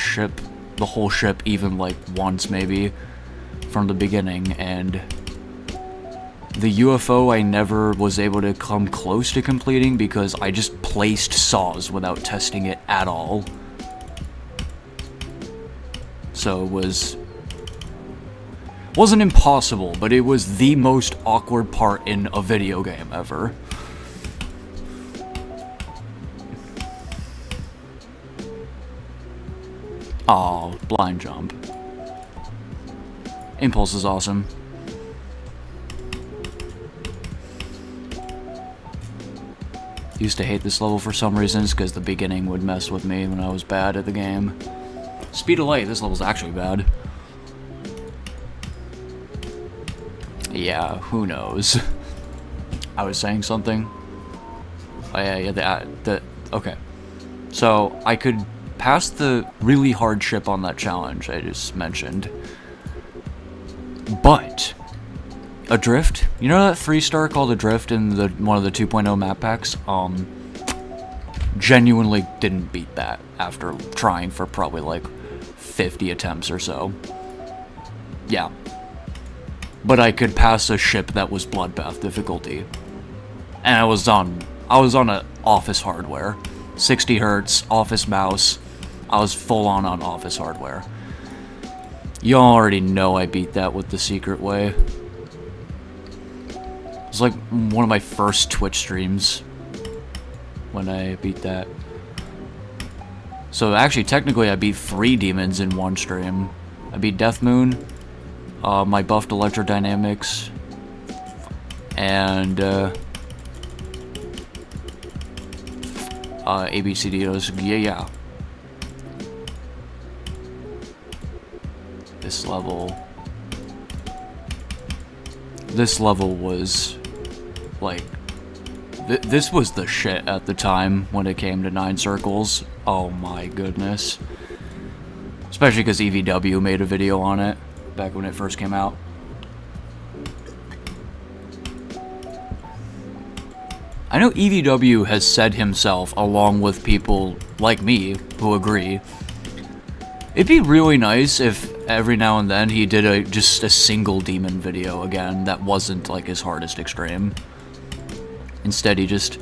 whole ship even, like, once maybe, from the beginning, and The UFO I never was able to come close to completing because I just placed saws without testing it at all. So it wasn't impossible, but it was the most awkward part in a video game ever. Aw, blind jump. Impulse is awesome. Used to hate this level for some reasons, because the beginning would mess with me when I was bad at the game. Speed of light, this level's actually bad. Yeah, who knows? I was saying something. Oh yeah, okay. So, I could pass the really hard ship on that challenge I just mentioned. But Adrift, you know that 3-star called Adrift in one of the 2.0 map packs? Genuinely didn't beat that after trying for probably like 50 attempts or so. Yeah. But I could pass a ship that was Bloodbath difficulty. And I was on a office hardware. 60 hertz, office mouse. I was full on office hardware. You already know I beat that with the secret way. It was like one of my first Twitch streams when I beat that. So actually, technically, I beat 3 demons in one stream. I beat Death Moon, my buffed electrodynamics, and ABCDOs. Yeah. This level was like, this was the shit at the time when it came to 9 circles. Oh my goodness. Especially because EVW made a video on it back when it first came out. I know EVW has said himself, along with people like me who agree, it'd be really nice if every now and then he did just a single demon video again that wasn't like his hardest extreme. Instead, he just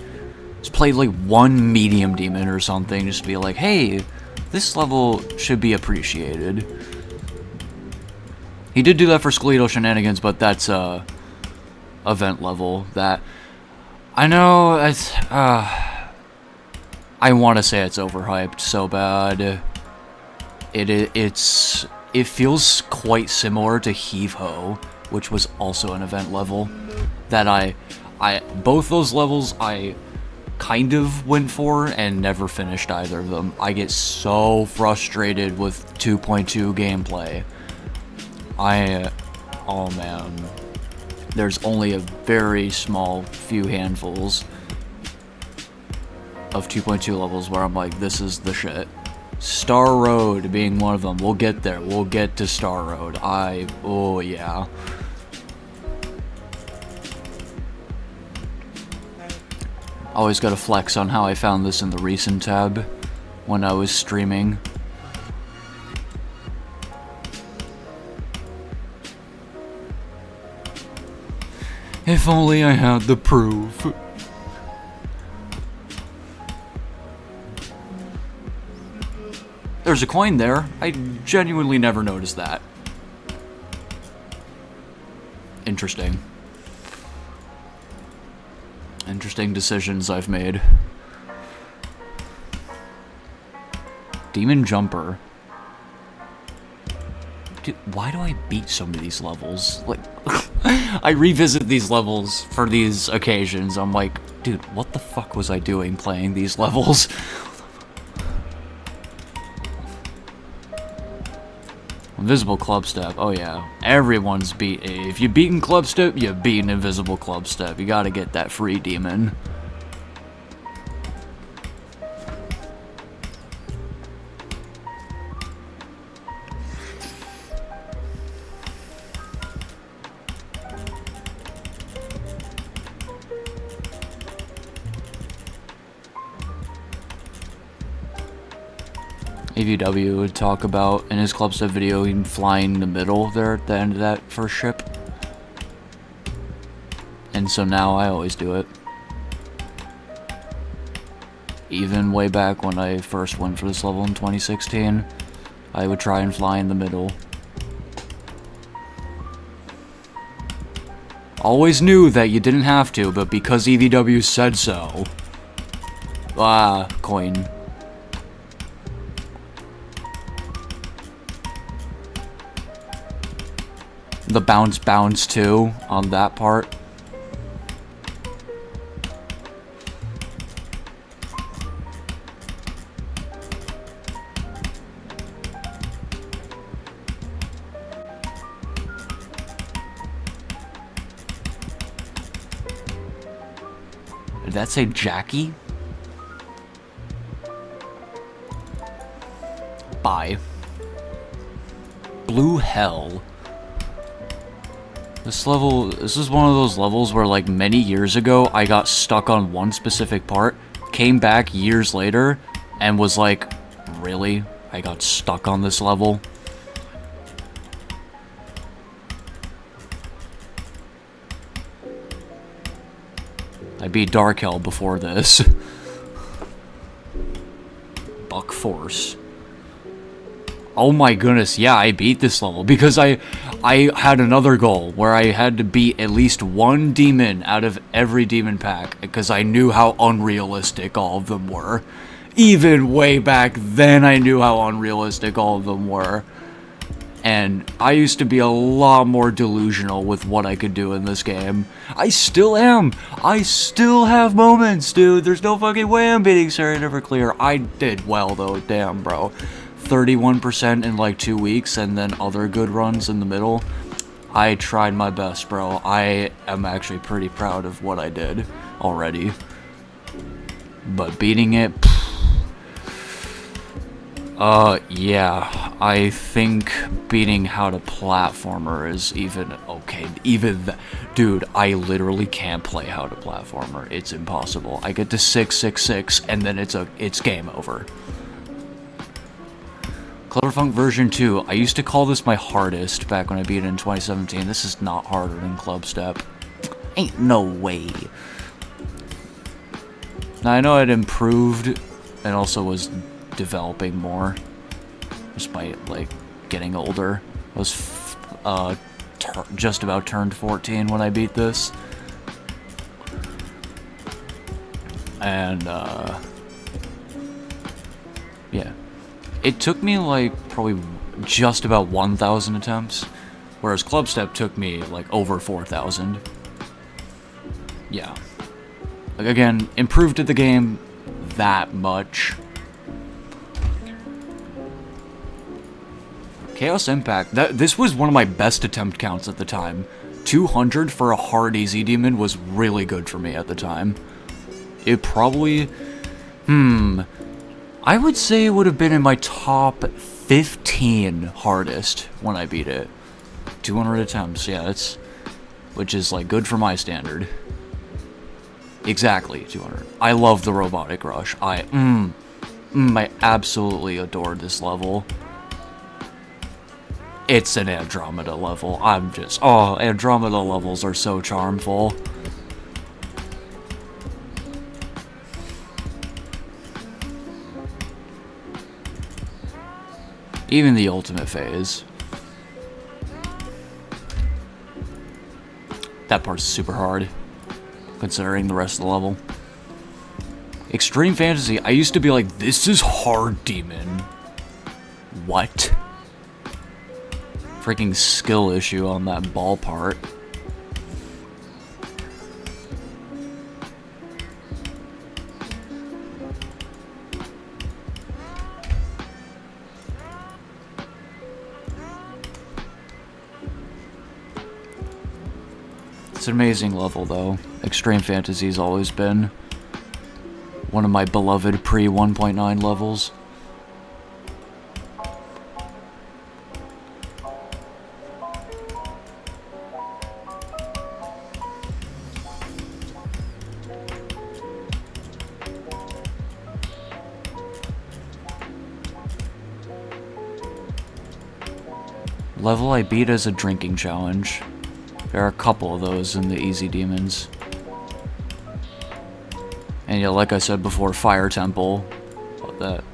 played like one medium demon or something, just to be like, hey, this level should be appreciated. He did do that for Skeletal Shenanigans, but that's event level. That I know it's I want to say it's overhyped so bad. It feels quite similar to Heave Ho, which was also an event level. That both those levels I kind of went for and never finished either of them. I get so frustrated with 2.2 gameplay. Oh man. There's only a very small few handfuls of 2.2 levels where I'm like, this is the shit. Star Road being one of them. We'll get there. We'll get to Star Road. Oh yeah. Always gotta flex on how I found this in the recent tab when I was streaming. If only I had the proof. There's a coin there. I genuinely never noticed that. Interesting. Interesting decisions I've made. Demon Jumper. Dude, why do I beat some of these levels? Like, I revisit these levels for these occasions. I'm like, dude, what the fuck was I doing playing these levels? Invisible Clubstep. Oh yeah, everyone's beat. If you beaten Clubstep, you beaten Invisible Clubstep. You gotta get that free demon. AVW would talk about in his Clubstep video him flying in the middle there at the end of that first ship. And so now I always do it. Even way back when I first went for this level in 2016, I would try and fly in the middle. Always knew that you didn't have to, but because EVW said so. Ah, coin. The bounce too, on that part. Did that say Jackie? Bye. Blue Hell. This is one of those levels where, like, many years ago, I got stuck on one specific part, came back years later, and was like, really? I got stuck on this level? I beat Dark Hell before this. Buck Force. Oh my goodness, yeah, I beat this level because I had another goal where I had to beat at least one demon out of every demon pack because I knew how unrealistic all of them were. Even way back then I knew how unrealistic all of them were. And I used to be a lot more delusional with what I could do in this game. I still am. I still have moments, dude. There's no fucking way I'm beating Sarah Neverclear. I did well though, damn bro. 31% in like 2 weeks, and then other good runs in the middle. I tried my best, bro. I am actually pretty proud of what I did already. But beating it... yeah. I think beating How to Platformer is even okay. Dude, I literally can't play How to Platformer. It's impossible. I get to 666, and then it's game over. Cleverfunk version 2. I used to call this my hardest back when I beat it in 2017. This is not harder than Club Step. Ain't no way. Now, I know it improved and also was developing more. Just by, like, getting older. I was just about turned 14 when I beat this. And, yeah. It took me, like, probably just about 1,000 attempts, whereas Club Step took me, like, over 4,000. Yeah. Like, again, improved at the game that much. Chaos Impact, this was one of my best attempt counts at the time. 200 for a hard easy demon was really good for me at the time. It probably... I would say it would have been in my top 15 hardest when I beat it. 200 attempts, yeah, which is, like, good for my standard. Exactly, 200. I love the Robotic Rush. I absolutely adored this level. It's an Andromeda level. Andromeda levels are so charmful. Even the ultimate phase. That part's super hard, considering the rest of the level. Extreme Fantasy, I used to be like, this is hard, demon. What? Freaking skill issue on that ball part. It's an amazing level, though. Extreme Fantasy's always been one of my beloved pre-1.9 levels. Level I beat as a drinking challenge. There are a couple of those in the easy demons. And yeah, like I said before, Fire Temple,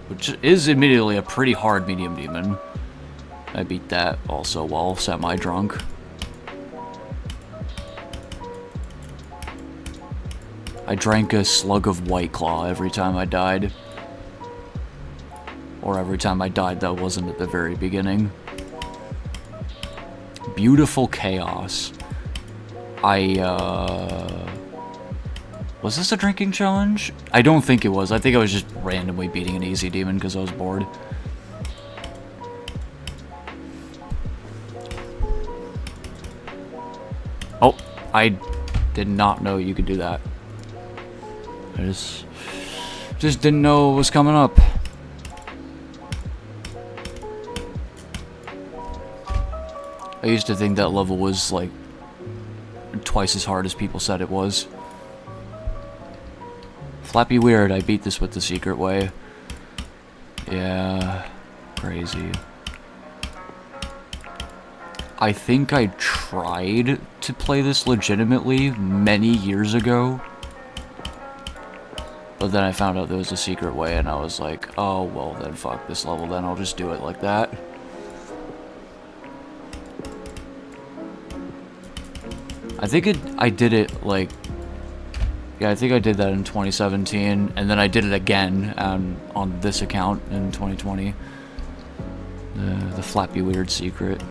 which is admittedly a pretty hard medium demon. I beat that also while semi-drunk. I drank a slug of White Claw every time I died. Or every time I died that wasn't at the very beginning. Beautiful Chaos. Was this a drinking challenge? I don't think it was. I think I was just randomly beating an easy demon because I was bored. Oh, I did not know you could do that. I just didn't know it was coming up. I used to think that level was like twice as hard as people said it was. Flappy Weird, I beat this with the secret way. Yeah, crazy. I think I tried to play this legitimately many years ago. But then I found out there was a secret way and I was like, oh, well then fuck this level then, I'll just do it like that. I think I did it like, yeah, I think I did that in 2017, and then I did it again on this account in 2020. The Flappy Weird secret.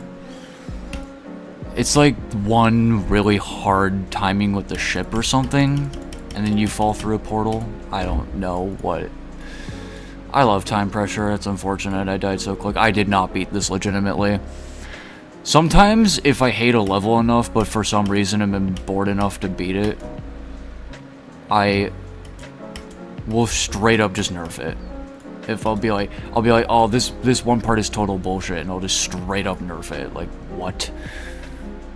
It's like one really hard timing with the ship or something, and then you fall through a portal. I don't know what. I love time pressure. It's unfortunate I died so quick. I did not beat this legitimately. Sometimes, if I hate a level enough, but for some reason I'm bored enough to beat it, I will straight up just nerf it. If I'll be like, oh, this one part is total bullshit, and I'll just straight up nerf it. Like, what?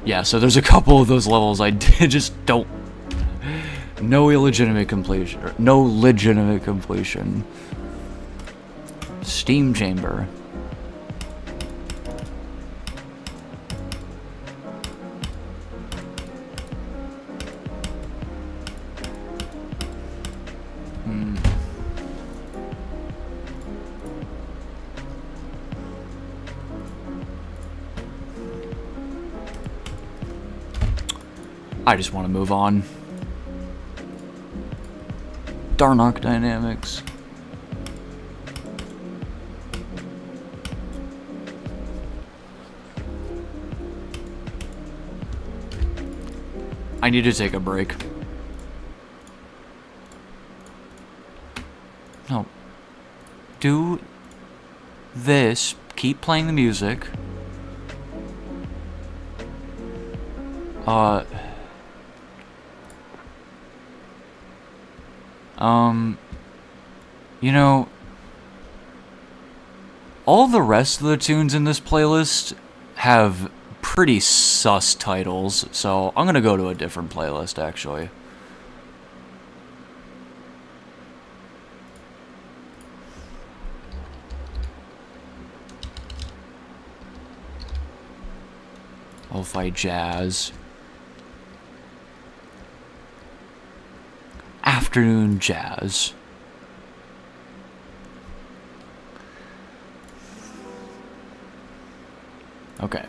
Yeah, so there's a couple of those levels I just don't. No illegitimate completion. No legitimate completion. Steam Chamber. I just want to move on. Darnock Dynamics. I need to take a break. No. Do this. Keep playing the music. You know, all the rest of the tunes in this playlist have pretty sus titles, so I'm gonna go to a different playlist, actually. Lo-fi jazz. Afternoon jazz. Okay.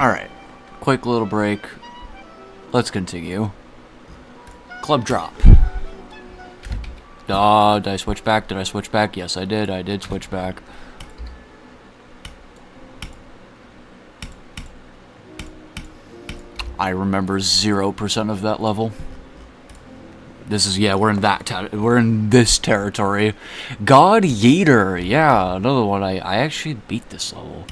Alright. Quick little break. Let's continue. Club drop. Did I switch back? Did I switch back? Yes, I did. I did switch back. I remember 0% of that level. This is, yeah, we're in this territory. God Yeater, yeah, another one. I actually beat this level.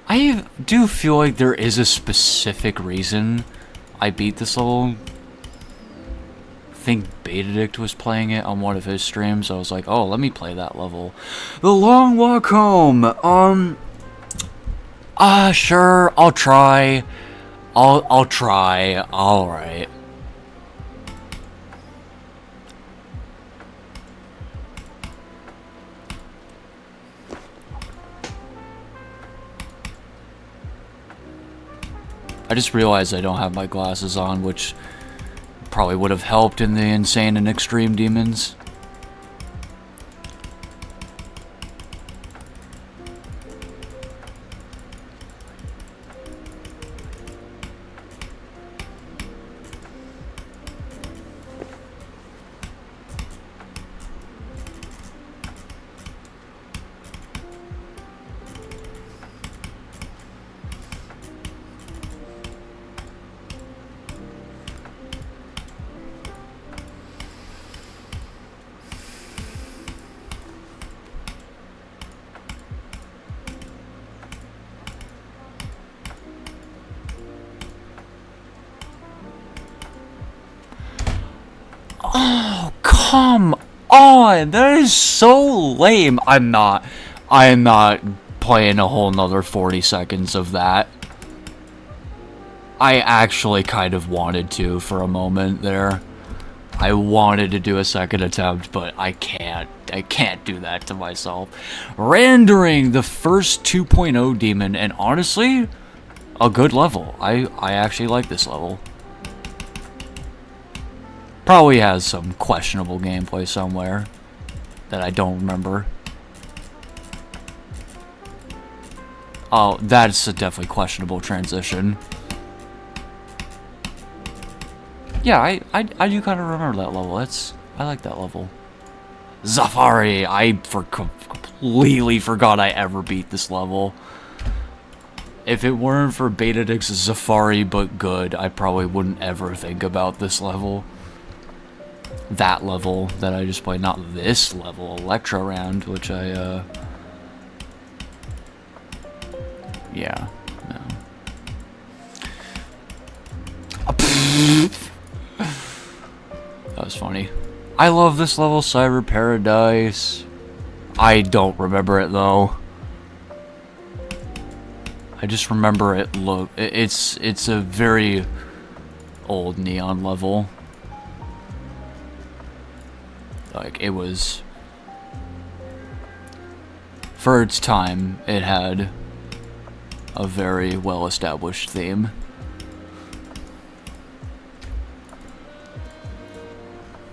I do feel like there is a specific reason I beat this level. I think Betadict was playing it on one of his streams. I was like, oh, let me play that level. The Long Walk Home. Sure, I'll try. I'll try. Alright. I just realized I don't have my glasses on, which probably would have helped in the Insane and Extreme Demons. Oh, come on! That is so lame. I'm not playing a whole nother 40 seconds of that. I actually kind of wanted to for a moment there. I wanted to do a second attempt, but I can't do that to myself. Rendering the first 2.0 demon, and honestly, a good level. I actually like this level. Probably has some questionable gameplay somewhere that I don't remember. Oh, that's a definitely questionable transition. Yeah, I do kind of remember that level. I like that level. Zafari! I completely forgot I ever beat this level. If it weren't for Betadict's Zafari but good, I probably wouldn't ever think about this level. That level that I just played, not this level, Electro Round, which I, yeah, no. That was funny. I love this level, Cyber Paradise. I don't remember it, though. I just remember it it's a very old Neon level. Like, it was... For its time, it had a very well-established theme.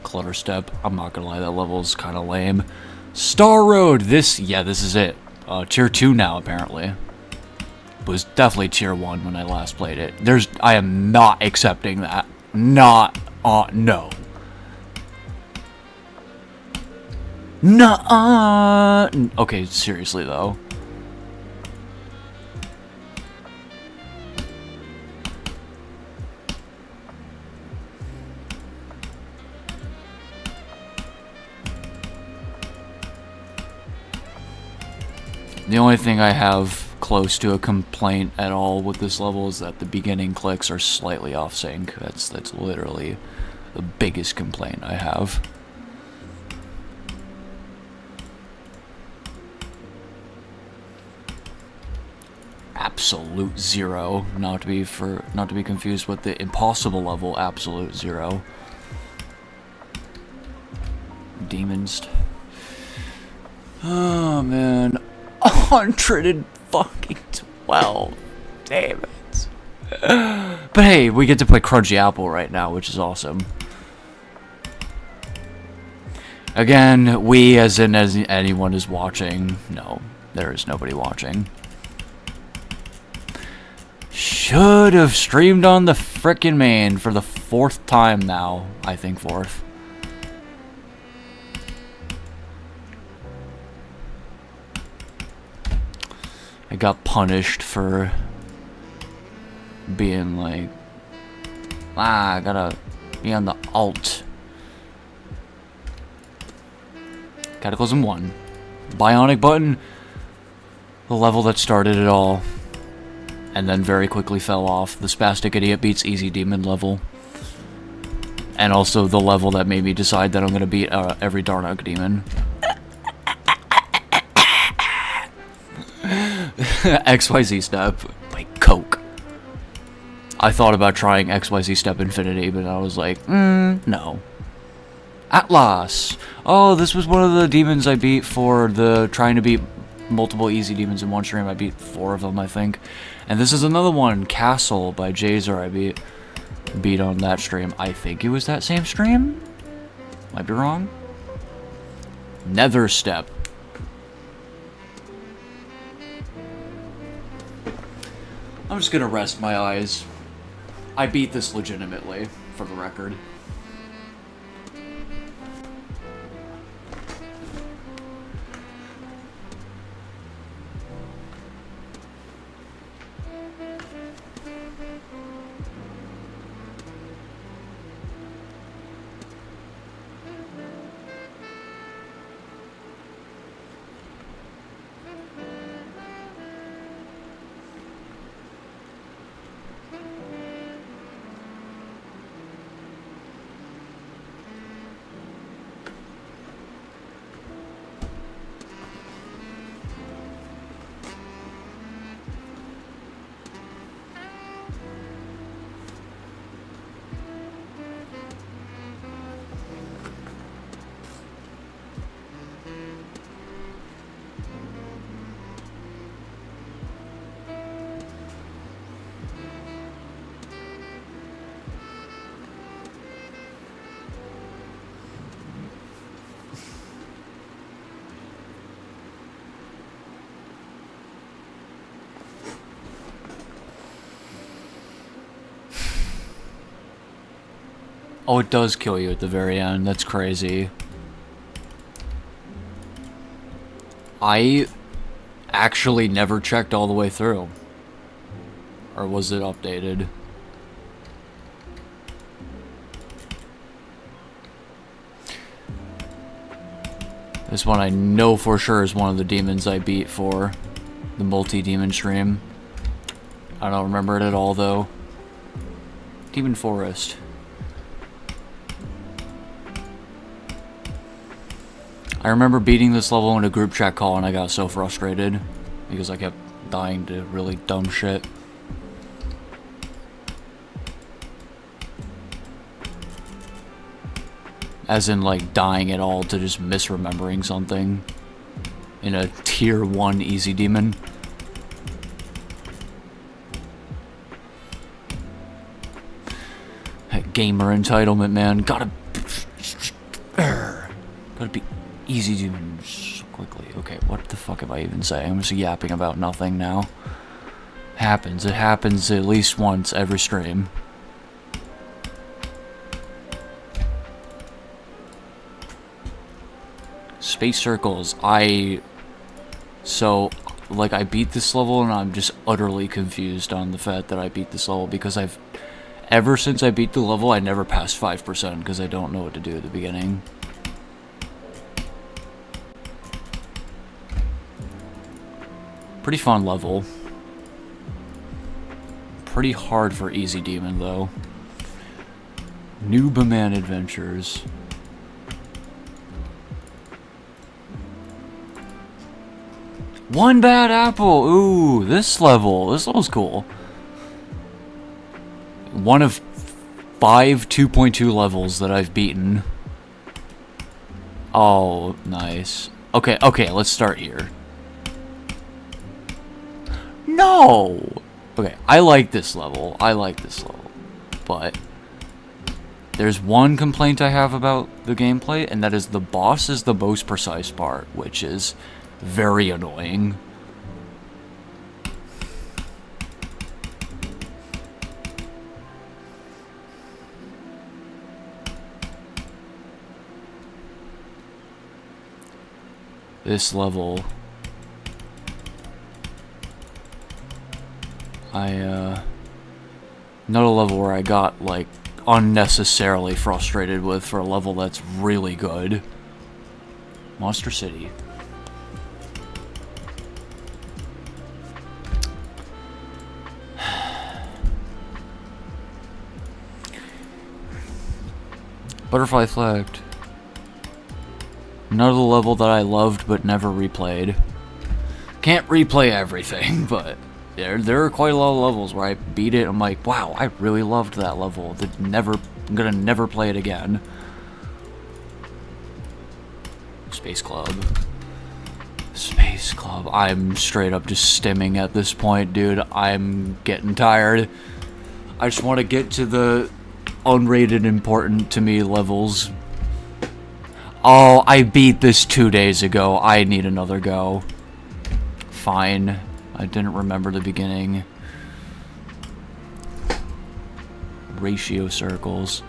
Clutter Step, I'm not gonna lie, that level's kinda lame. Star Road, this is it. Tier 2 now, apparently. It was definitely Tier 1 when I last played it. I am not accepting that. No. Nuh-uh. Okay, seriously though. The only thing I have close to a complaint at all with this level is that the beginning clicks are slightly off sync. That's literally the biggest complaint I have. Absolute Zero, not to be confused with the impossible level Absolute Zero. Demons. Oh man, 112. Damn it. But hey, we get to play Crunchy Apple right now, which is awesome. Again, we as in as anyone is watching. No, there is nobody watching. Should have streamed on the frickin' main for the 4th time now. I think 4th. I got punished for being like, I gotta be on the alt. Cataclysm 1. Bionic button. The level that started it all. And then very quickly fell off. The Spastic Idiot beats Easy Demon level. And also the level that made me decide that I'm gonna beat every Darnok Demon. XYZ Step. Like Coke. I thought about trying XYZ Step Infinity, but I was like, no. Atlas! Oh, this was one of the demons I beat for the trying to beat multiple easy demons in one stream. I beat 4 of them, I think. And this is another one, Castle by Jazer, I beat on that stream. I think it was that same stream? Might be wrong. Nether Step. I'm just gonna rest my eyes. I beat this legitimately, for the record. Oh, it does kill you at the very end. That's crazy. I actually never checked all the way through. Or was it updated? This one I know for sure is one of the demons I beat for the multi-demon stream. I don't remember it at all, though. Demon Forest. I remember beating this level in a group chat call and I got so frustrated because I kept dying to really dumb shit. As in, like, dying at all to just misremembering something in a tier 1 easy demon. That gamer entitlement, man. Gotta be easy demons so quickly. Okay, what the fuck am I even saying? I'm just yapping about nothing now. Happens. It happens at least once every stream. Space circles. So, like, I beat this level and I'm just utterly confused on the fact that I beat this level because ever since I beat the level, I never passed 5% because I don't know what to do at the beginning. Pretty fun level. Pretty hard for easy demon, though. Nooberman Adventures. One bad apple! Ooh, this level's cool. One of 5 2.2 levels that I've beaten. Oh, nice. Okay, let's start here. No! Okay, I like this level. But there's one complaint I have about the gameplay, and that is the boss is the most precise part, which is very annoying. This level, another level where I got, like, unnecessarily frustrated with for a level that's really good. Monster City. Butterfly Flagged. Another level that I loved but never replayed. Can't replay everything, but there are quite a lot of levels where I beat it and I'm like, wow, I really loved that level. I'm gonna never play it again. Space Club. Space Club. I'm straight up just stimming at this point, dude. I'm getting tired. I just want to get to the unrated important to me levels. Oh, I beat this 2 days ago. I need another go. Fine. I didn't remember the beginning. Ratio circles.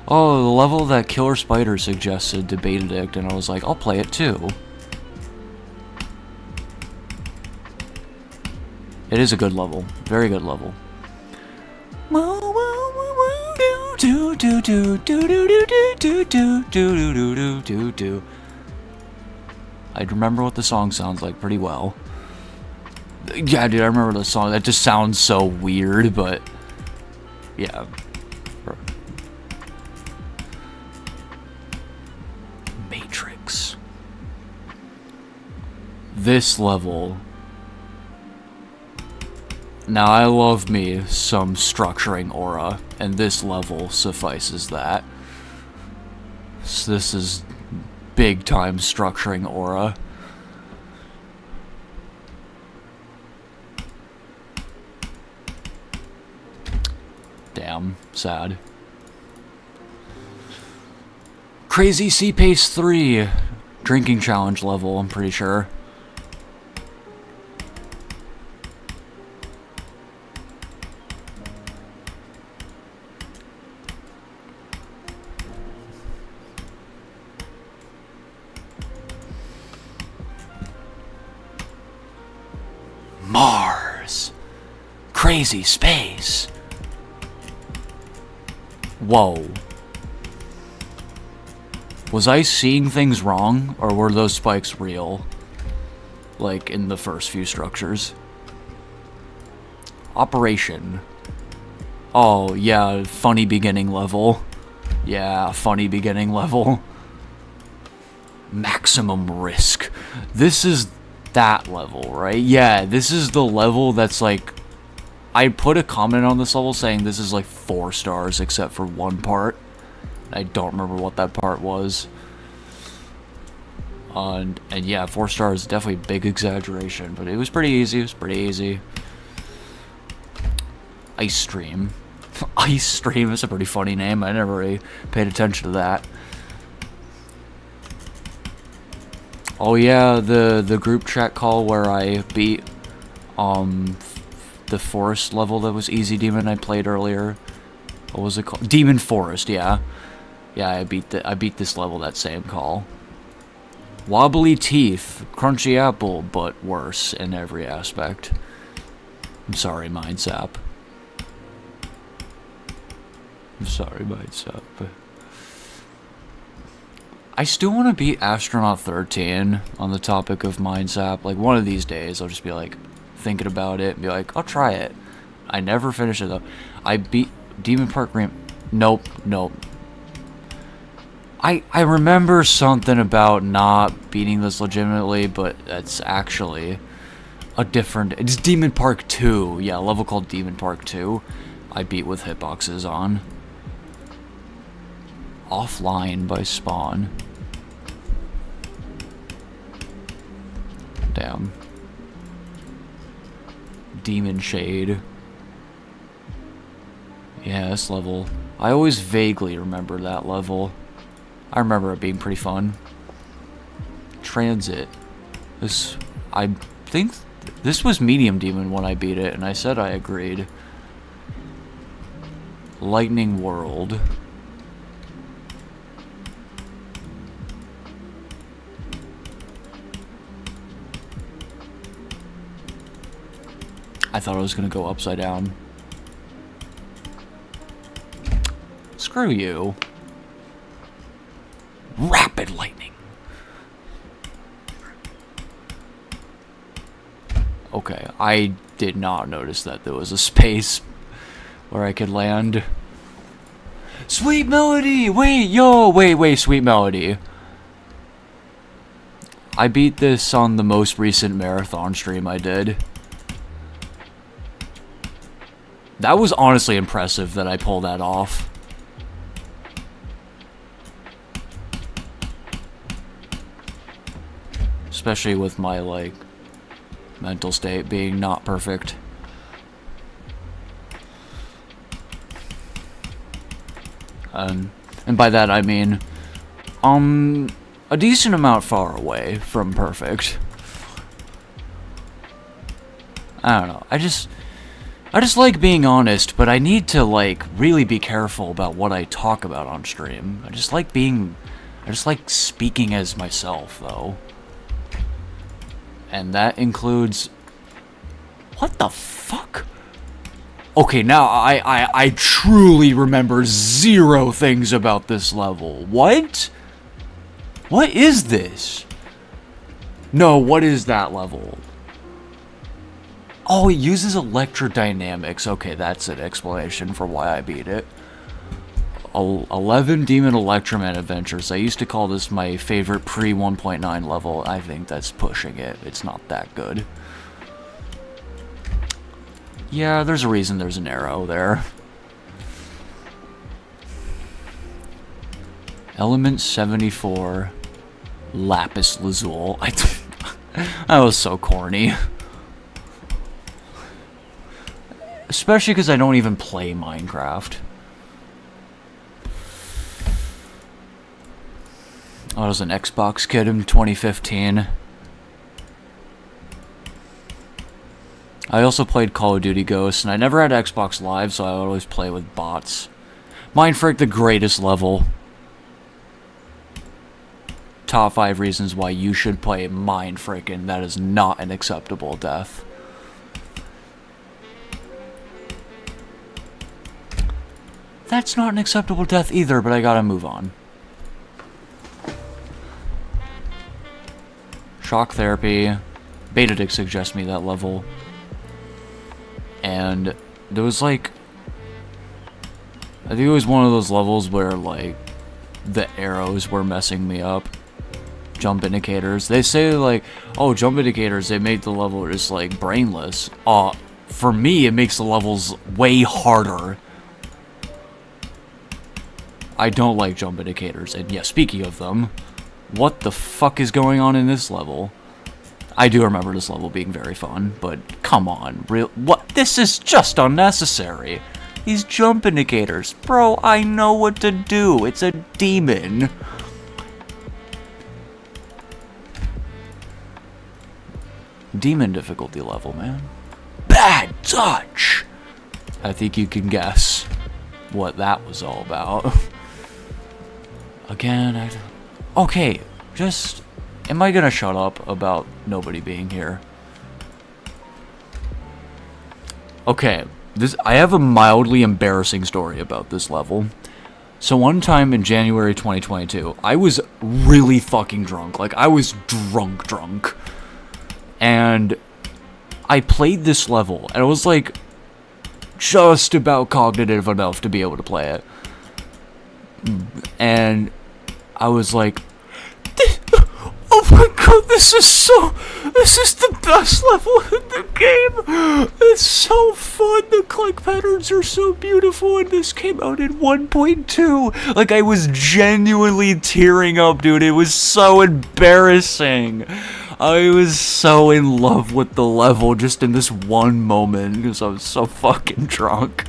Oh, the level that Killer Spider suggested to Beta Addict, and I was like, I'll play it too. It is a good level. Very good level. I remember what the song sounds like pretty well. Yeah, dude, I remember the song. That just sounds so weird, but yeah. Matrix. This level. Now, I love me some structuring aura, and this level suffices that. So this is big time structuring aura. Damn, sad. Crazy C-Pace 3 drinking challenge level, I'm pretty sure. Mars. Crazy space. Whoa. Was I seeing things wrong, or were those spikes real? Like, in the first few structures. Operation. Oh, yeah, funny beginning level. Yeah, funny beginning level. Maximum risk. This is that level, right? Yeah, this is the level that's like... I put a comment on this level saying this is like 4 stars except for one part. I don't remember what that part was. And yeah, 4 stars is definitely a big exaggeration, but it was pretty easy. It was pretty easy. Ice Stream. Ice Stream is a pretty funny name. I never really paid attention to that. Oh yeah, the group chat call where I beat the forest level that was Easy Demon I played earlier. What was it called? Demon Forest, yeah. Yeah, I beat this level that same call. Wobbly Teeth, Crunchy Apple, but worse in every aspect. I'm sorry, Mindsap. I'm sorry, Mindsap. I still want to beat Astronaut 13 on the topic of Mindsap. Like, one of these days, I'll just be like, thinking about it and be like, I'll try it. I never finished it though. I beat Demon Park Ramp. Nope. I remember something about not beating this legitimately, but that's actually a different... It's Demon Park 2. Yeah, a level called Demon Park 2. I beat with hitboxes on. Offline by Spawn. Damn. Demon Shade. Yeah, this level. I always vaguely remember that level. I remember it being pretty fun. Transit. I think this was Medium Demon when I beat it, and I said I agreed. Lightning World. I thought I was gonna go upside down. Screw you. Rapid lightning. Okay, I did not notice that there was a space where I could land. Sweet Melody! Wait, yo! Wait, Sweet Melody. I beat this on the most recent marathon stream I did. That was honestly impressive that I pulled that off. Especially with my, like, mental state being not perfect. And by that I mean, a decent amount far away from perfect. I don't know, I just like being honest, but I need to, like, really be careful about what I talk about on stream. I just like speaking as myself, though. And that includes... What the fuck? Okay, now I truly remember 0 things about this level. What? What is this? No, what is that level? Oh, it uses electrodynamics. Okay, that's an explanation for why I beat it. 11 Demon Electroman Adventures. I used to call this my favorite pre-1.9 level. I think that's pushing it. It's not that good. Yeah, there's a reason there's an arrow there. Element 74. Lapis Lazuli. That was so corny. Especially because I don't even play Minecraft. I was an Xbox kid in 2015. I also played Call of Duty Ghosts, and I never had Xbox Live, so I would always play with bots. Mindfreak, the greatest level. Top 5 reasons why you should play Mindfreak, and that is not an acceptable death. That's not an acceptable death either, but I gotta move on. Shock Therapy. Beta did suggest me that level. And there was like... I think it was one of those levels where, like, the arrows were messing me up. Jump indicators. They say, like, oh, jump indicators, they make the level just, like, brainless. For me, it makes the levels way harder. I don't like jump indicators. And yeah, speaking of them... What the fuck is going on in this level? I do remember this level being very fun, but come on, what? This is just unnecessary. These jump indicators. Bro, I know what to do. It's a demon. Demon difficulty level, man. Bad touch! I think you can guess what that was all about. Again, okay, just... Am I gonna shut up about nobody being here? Okay, I have a mildly embarrassing story about this level. So one time in January 2022, I was really fucking drunk. Like, I was drunk. And I played this level, and I was like, just about cognitive enough to be able to play it. And I was like, oh my god, this is the best level in the game. It's so fun. The click patterns are so beautiful, and this came out in 1.2. Like, I was genuinely tearing up, dude. It was so embarrassing. I was so in love with the level just in this one moment because I was so fucking drunk.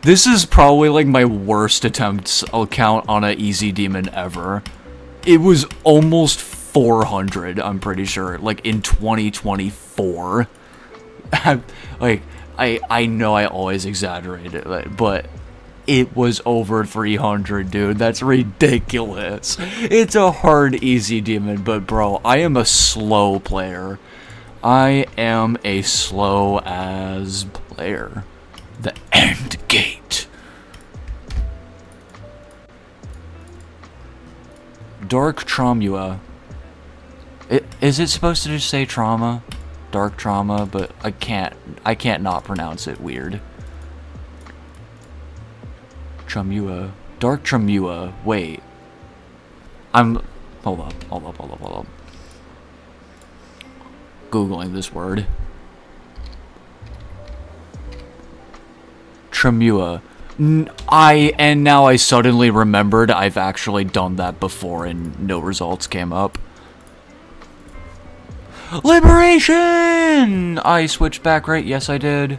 This is probably like my worst attempts I'll count on an easy demon ever. It was almost 400, I'm pretty sure, like in 2024. Like, I know I always exaggerate it, but it was over 300, dude. That's ridiculous. It's a hard, easy demon, but bro, I am a slow player. I am a slow-as player. The end gate. Dark Trauma. Is it supposed to just say trauma? Dark trauma, but I can't not pronounce it weird. Tremua. Dark Tremua. Wait. Hold up. Googling this word. Tremua. And now I suddenly remembered I've actually done that before and no results came up. Liberation! I switched back, right? Yes, I did.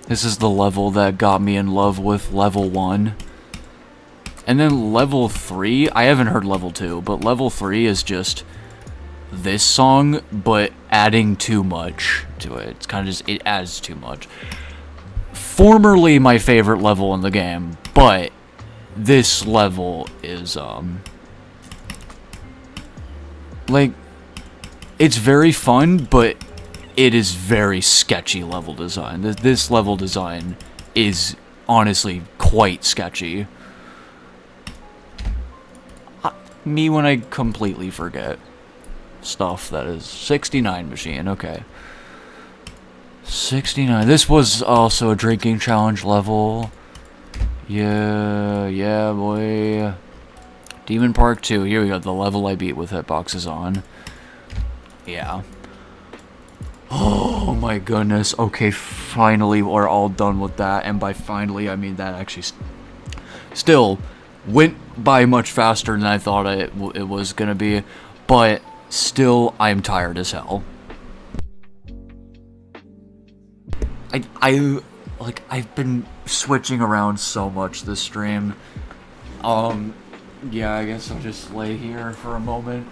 This is the level that got me in love with level 1. And then level 3, I haven't heard level 2, but level 3 is just this song, but adding too much to it. It's kind of just, it adds too much. Formerly my favorite level in the game, but this level is, like, it's very fun, but it is very sketchy level design. This level design is honestly quite sketchy. Me when I completely forget stuff. That is 69 machine, okay. 69. This was also a drinking challenge level. Yeah, boy. Demon Park 2. Here we go. The level I beat with hitboxes on. Yeah. Oh my goodness. Okay, finally we're all done with that. And by finally, I mean that actually still went by much faster than I thought it was gonna be. But still, I'm tired as hell. I've been switching around so much this stream. Yeah, I guess I'll just lay here for a moment.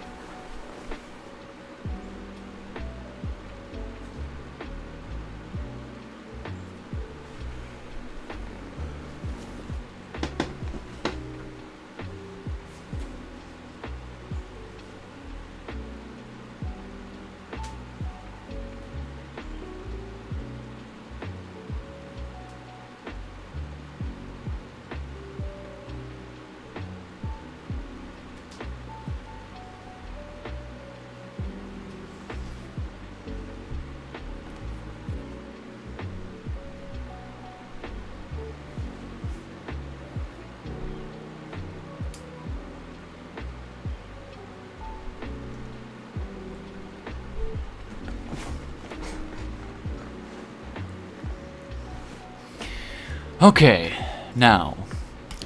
Okay, now,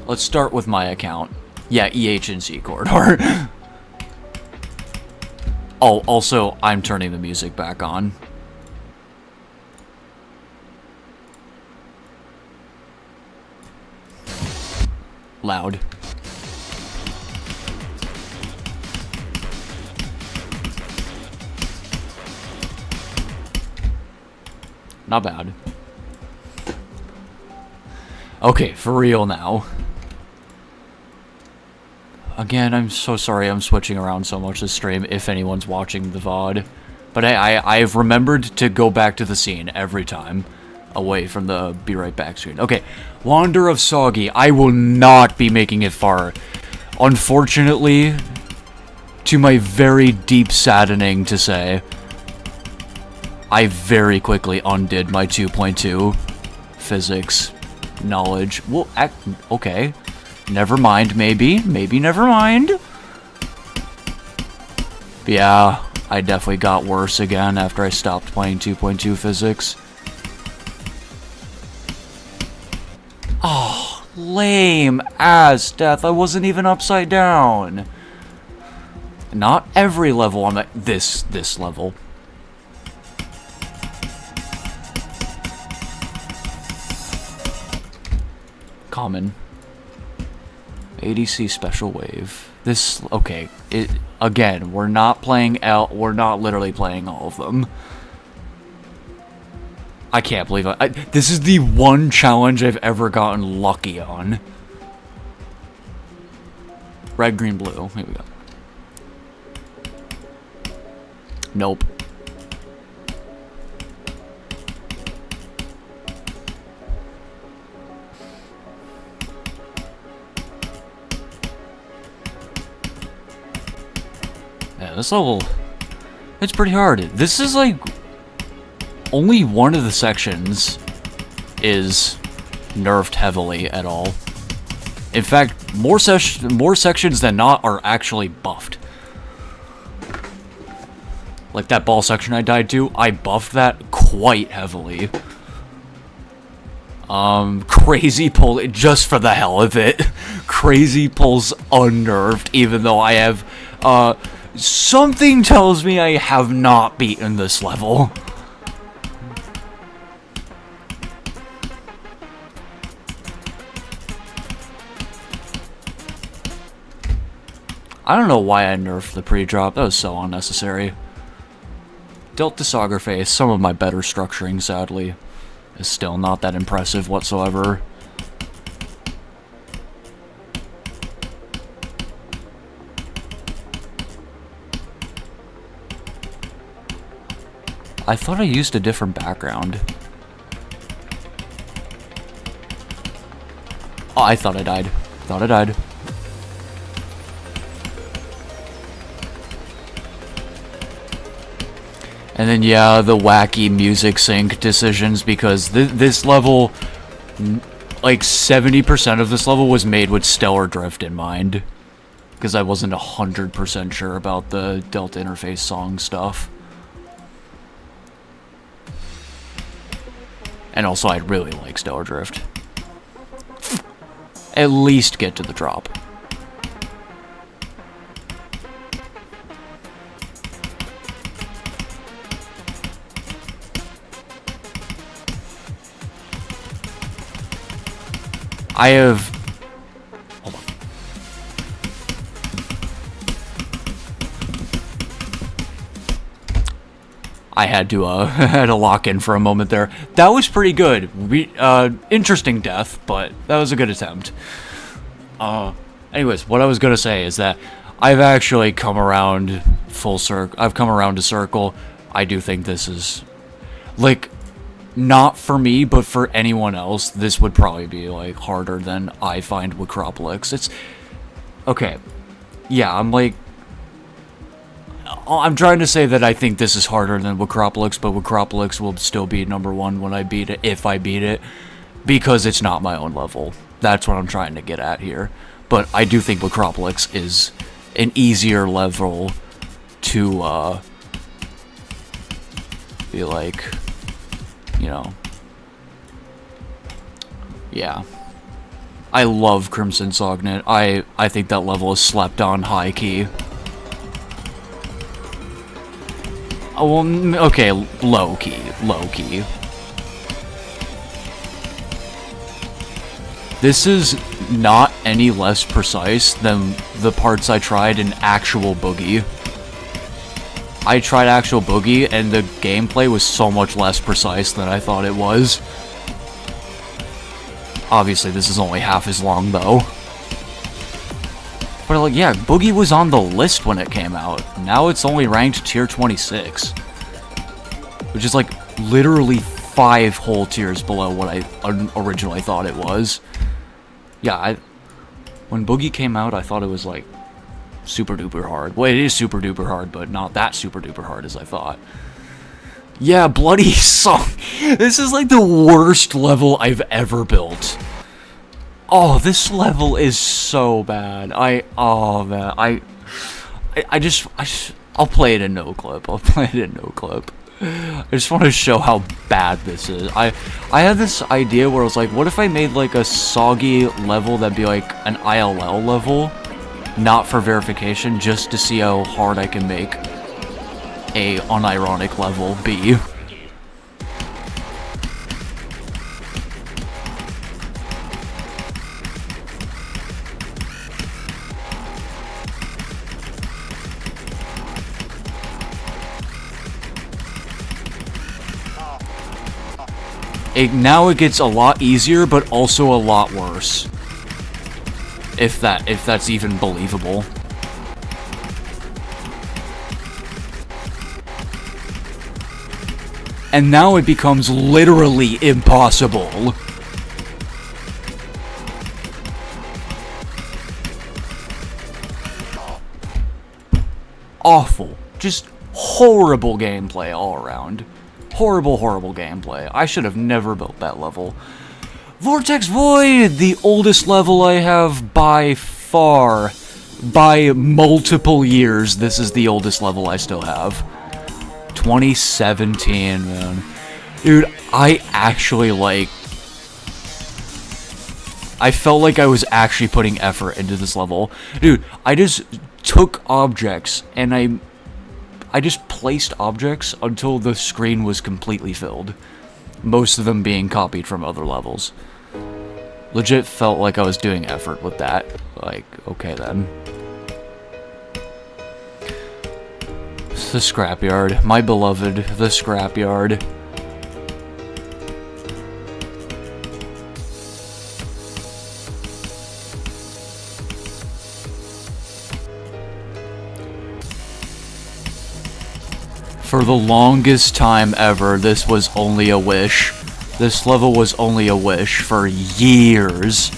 let's start with my account. Yeah, EHNC corridor. Oh, also, I'm turning the music back on. Loud. Not bad. Okay, for real now. Again, I'm so sorry I'm switching around so much this stream, if anyone's watching the VOD. But I've remembered to go back to the scene every time, away from the be right back screen. Okay, Wander of Soggy. I will not be making it far. Unfortunately, to my very deep saddening to say, I very quickly undid my 2.2 physics knowledge. Well, okay. Never mind, maybe. Maybe never mind. But yeah, I definitely got worse again after I stopped playing 2.2 physics. Oh, lame as death. I wasn't even upside down. Not every level on this level. Common. ADC special wave. This, okay, again, we're not literally playing all of them. I can't believe this is the one challenge I've ever gotten lucky on. Red, green, blue. Here we go. Nope. Yeah, this level, it's pretty hard. This is like, only one of the sections is nerfed heavily at all. In fact, more sections than not are actually buffed. Like that ball section I died to, I buffed that quite heavily. Crazy pull, just for the hell of it. Crazy pull's unnerved, even though I have, something tells me I have not beaten this level. I don't know why I nerfed the pre-drop, that was so unnecessary. Delta Saga Face, some of my better structuring, sadly, is still not that impressive whatsoever. I thought I used a different background. Oh, I thought I died. Thought I died. And then, yeah, the wacky music sync decisions, because this level, like 70% of this level was made with Stellar Drift in mind. Because I wasn't 100% sure about the Delta Interface song stuff. And also, I really like Stellar Drift. At least get to the drop. I have... Hold on. I had to, had to lock in for a moment there. That was pretty good. Interesting death, but that was a good attempt. Anyways, what I was gonna say is that I've actually come around full circle. I've come around to circle. I do think this is... like... not for me, but for anyone else, this would probably be, like, harder than I find Wacropolis. It's... okay. Yeah, I'm trying to say that I think this is harder than Wacropolis, but Wacropolis will still be #1 when I beat it, if I beat it, because it's not my own level. That's what I'm trying to get at here. But I do think Wacropolis is an easier level to, be like... you know. Yeah. I love Crimson Sognet. I think that level is slept on high key. Oh, well, okay, low key. Low key. This is not any less precise than the parts I tried in Actual Boogie. I tried Actual Boogie, and the gameplay was so much less precise than I thought it was. Obviously, this is only half as long, though. But, like, yeah, Boogie was on the list when it came out. Now it's only ranked tier 26. Which is, like, literally 5 whole tiers below what I originally thought it was. Yeah, when Boogie came out, I thought it was, like, super duper hard. Well, it is super duper hard, but not that super duper hard as I thought. Yeah, Bloody Song. This is like the worst level I've ever built. Oh, this level is so bad. Oh man, I'll play it in no clip. I'll play it in no clip. I just want to show how bad this is. I had this idea where I was like, what if I made like a soggy level that'd be like an ILL level? Not for verification, just to see how hard I can make a unironic level be. Now it gets a lot easier, but also a lot worse. If that's even believable. And now it becomes literally impossible. Awful. Just horrible gameplay all around. Horrible, horrible gameplay. I should have never built that level. Vortex Void! The oldest level I have by far. By multiple years, this is the oldest level I still have. 2017, man. Dude, I actually, like... I felt like I was actually putting effort into this level. Dude, I just took objects, and I just placed objects until the screen was completely filled. Most of them being copied from other levels. Legit felt like I was doing effort with that. Like, okay then. The scrapyard. My beloved, the scrapyard. For the longest time ever, this was only a wish. This level was only a wish for years.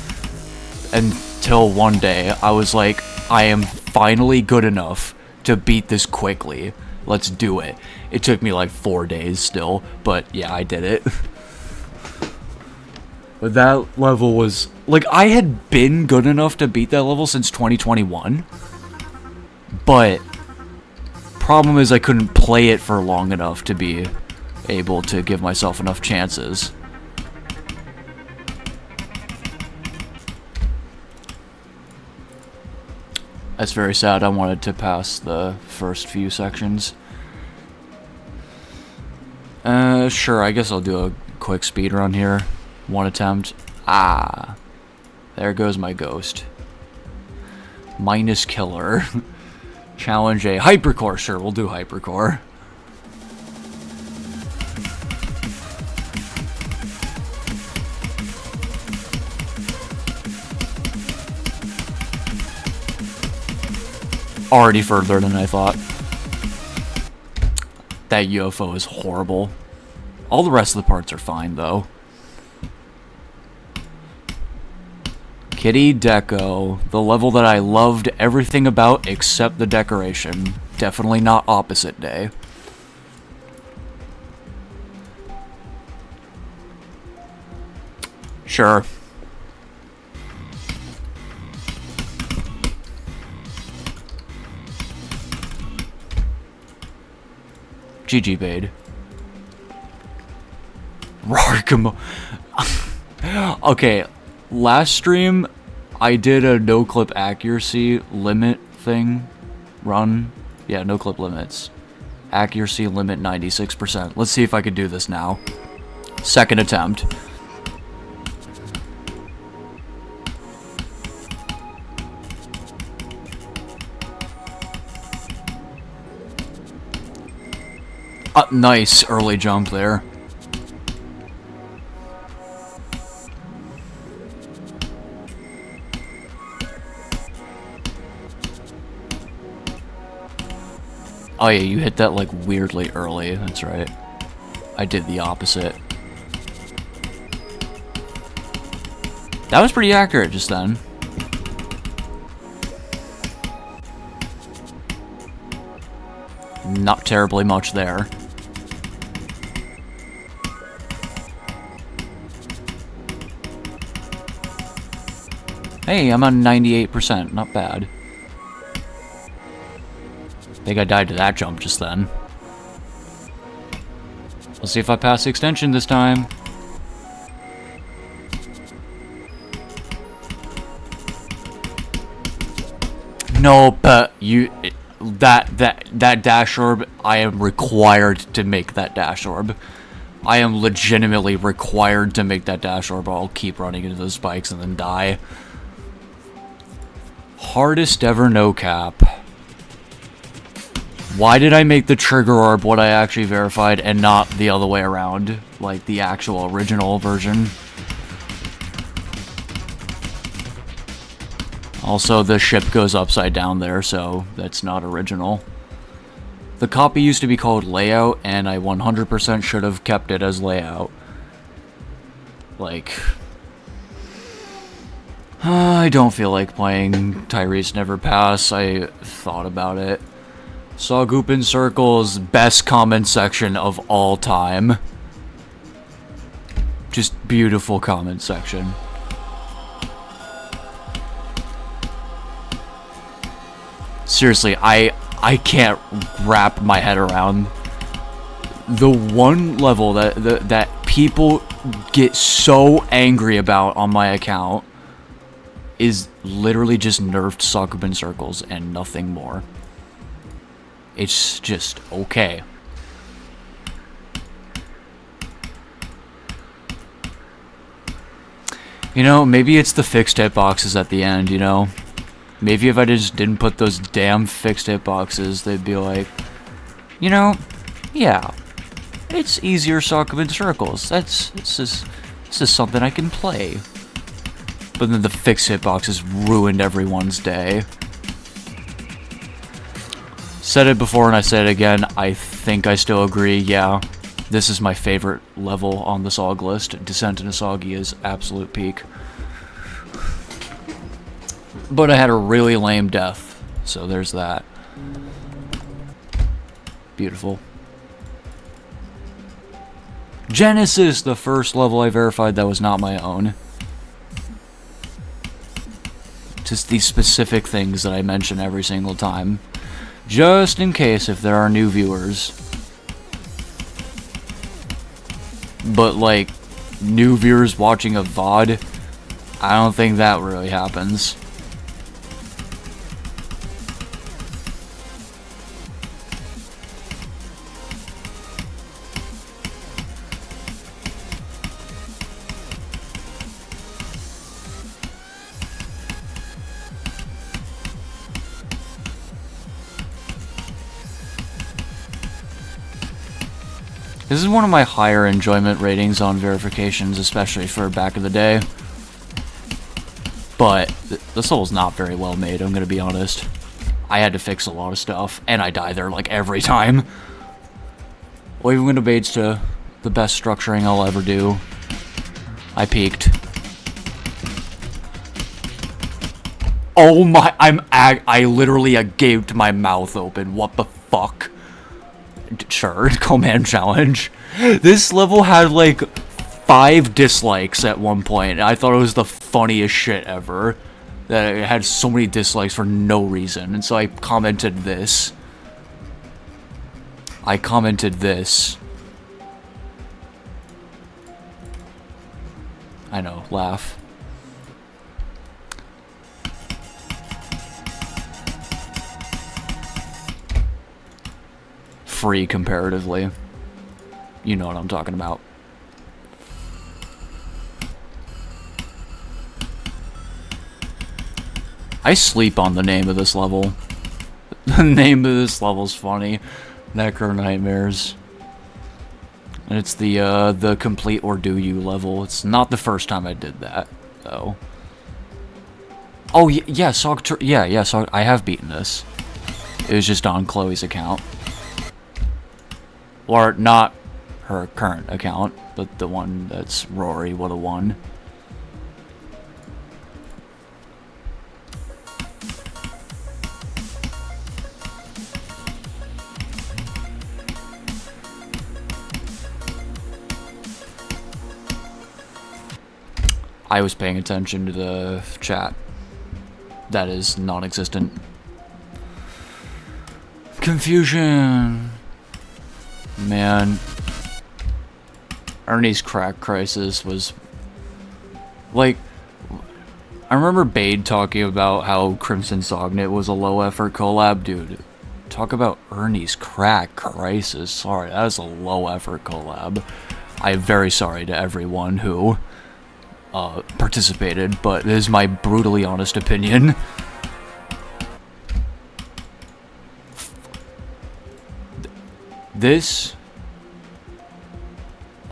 Until one day, I was like, I am finally good enough to beat this quickly. Let's do it. It took me like 4 days still, but yeah, I did it. But that level was... Like, I had been good enough to beat that level since 2021. But... problem is I couldn't play it for long enough to be able to give myself enough chances. That's very sad. I wanted to pass the first few sections. Sure, I guess I'll do a quick speed run here. One attempt. Ah. There goes my ghost. Minus killer. Challenge a hypercore. Sure, we'll do hypercore. Already further than I thought. That UFO is horrible. All the rest of the parts are fine, though. Kitty Deco, the level that I loved everything about except the decoration. Definitely not Opposite Day. Sure. GG Bade. Rarkamo. Okay, last stream, I did a no-clip accuracy limit thing. Run. Yeah, no-clip limits. Accuracy limit 96%. Let's see if I can do this now. Second attempt. Nice early jump there. Oh yeah, you hit that like weirdly early, that's right. I did the opposite. That was pretty accurate just then. Not terribly much there. Hey, I'm on 98%, not bad. I think I died to that jump just then. Let's see if I pass the extension this time. No, but that dash orb, I am required to make that dash orb. I am legitimately required to make that dash orb, or I'll keep running into those spikes and then die. Hardest ever no cap. Why did I make the trigger orb what I actually verified and not the other way around? Like the actual original version. Also, the ship goes upside down there, so that's not original. The copy used to be called Layout, and I 100% should have kept it as Layout. Like... I don't feel like playing Tyrese Never Pass. I thought about it. Saw Goop in Circles, best comment section of all time. Just beautiful comment section. Seriously, I can't wrap my head around the one level that people get so angry about on my account is literally just nerfed Sakubin Circles and nothing more. It's just okay. You know, maybe it's the fixed hitboxes at the end, you know? Maybe if I just didn't put those damn fixed hitboxes, they'd be like, you know, yeah, it's easier Sakubin Circles. This is something I can play. But then the fixed hitboxes ruined everyone's day. Said it before and I say it again, I think I still agree, yeah. This is my favorite level on the SOG list. Descent into Soggy is absolute peak. But I had a really lame death, so there's that. Beautiful. Genesis, the first level I verified that was not my own. Just these specific things that I mention every single time. Just in case if there are new viewers. But like, new viewers watching a VOD, I don't think that really happens. This is one of my higher enjoyment ratings on verifications, especially for back in the day. But this level's not very well made, I'm gonna be honest. I had to fix a lot of stuff, and I die there like every time. Waving Window Baits to the best structuring I'll ever do. I peaked. Oh my, I literally gaped my mouth open, what the fuck? Sure, command challenge. This level had like 5 dislikes at one point. I thought it was the funniest shit ever. That it had so many dislikes for no reason. And so I commented this. I know, laugh. Free comparatively. You know what I'm talking about. I sleep on the name of this level. The name of this level's funny. Necro Nightmares. And it's the complete or do you level. It's not the first time I did that, though. Oh yeah, Sog I have beaten this. It was just on Chloe's account. Or not her current account, but the one that's Rory would have won. I was paying attention to the chat. That is non-existent. Confusion. Man. Ernie's Crack Crisis was... like... I remember Bade talking about how Crimson Sognet was a low-effort collab. Dude, talk about Ernie's Crack Crisis. Sorry, that is a low-effort collab. I'm very sorry to everyone who... participated, but it is my brutally honest opinion. This,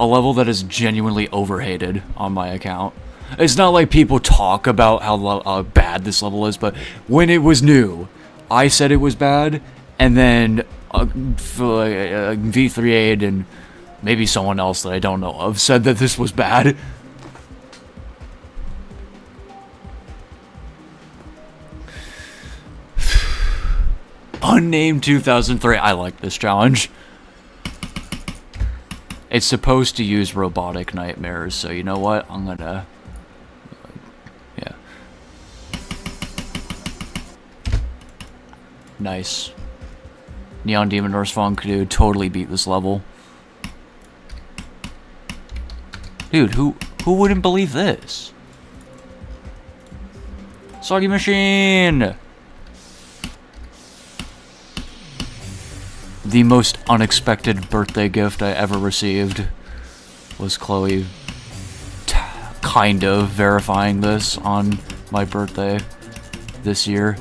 a level that is genuinely overhated on my account. It's not like people talk about how bad this level is, but when it was new, I said it was bad, and then V3A and maybe someone else that I don't know of said that this was bad. Unnamed 2003. I like this challenge. It's supposed to use robotic nightmares, so you know what? I'm gonna... yeah. Nice. Neon Demon Nurse Funk, dude, totally beat this level. Dude, who wouldn't believe this? Soggy Machine! The most unexpected birthday gift I ever received was Chloe kind of verifying this on my birthday this year.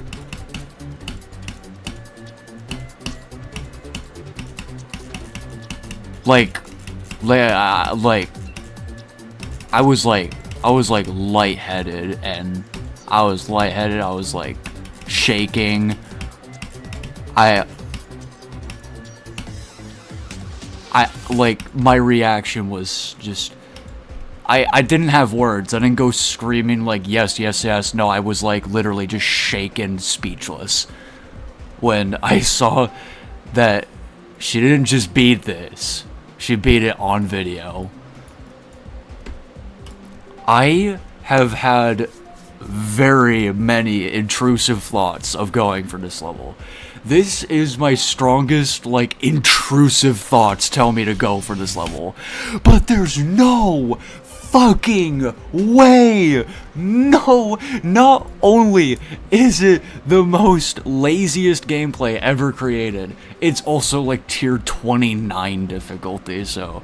Like, I was lightheaded, and I was like shaking. Like, my reaction was just, I didn't have words. I didn't go screaming like, yes, yes, yes. No, I was like literally just shaken, speechless when I saw that she didn't just beat this. She beat it on video. I have had very many intrusive thoughts of going for this level. This is my strongest, like, intrusive thoughts tell me to go for this level. But there's no fucking way! No! Not only is it the most laziest gameplay ever created, it's also, like, tier 29 difficulty, so...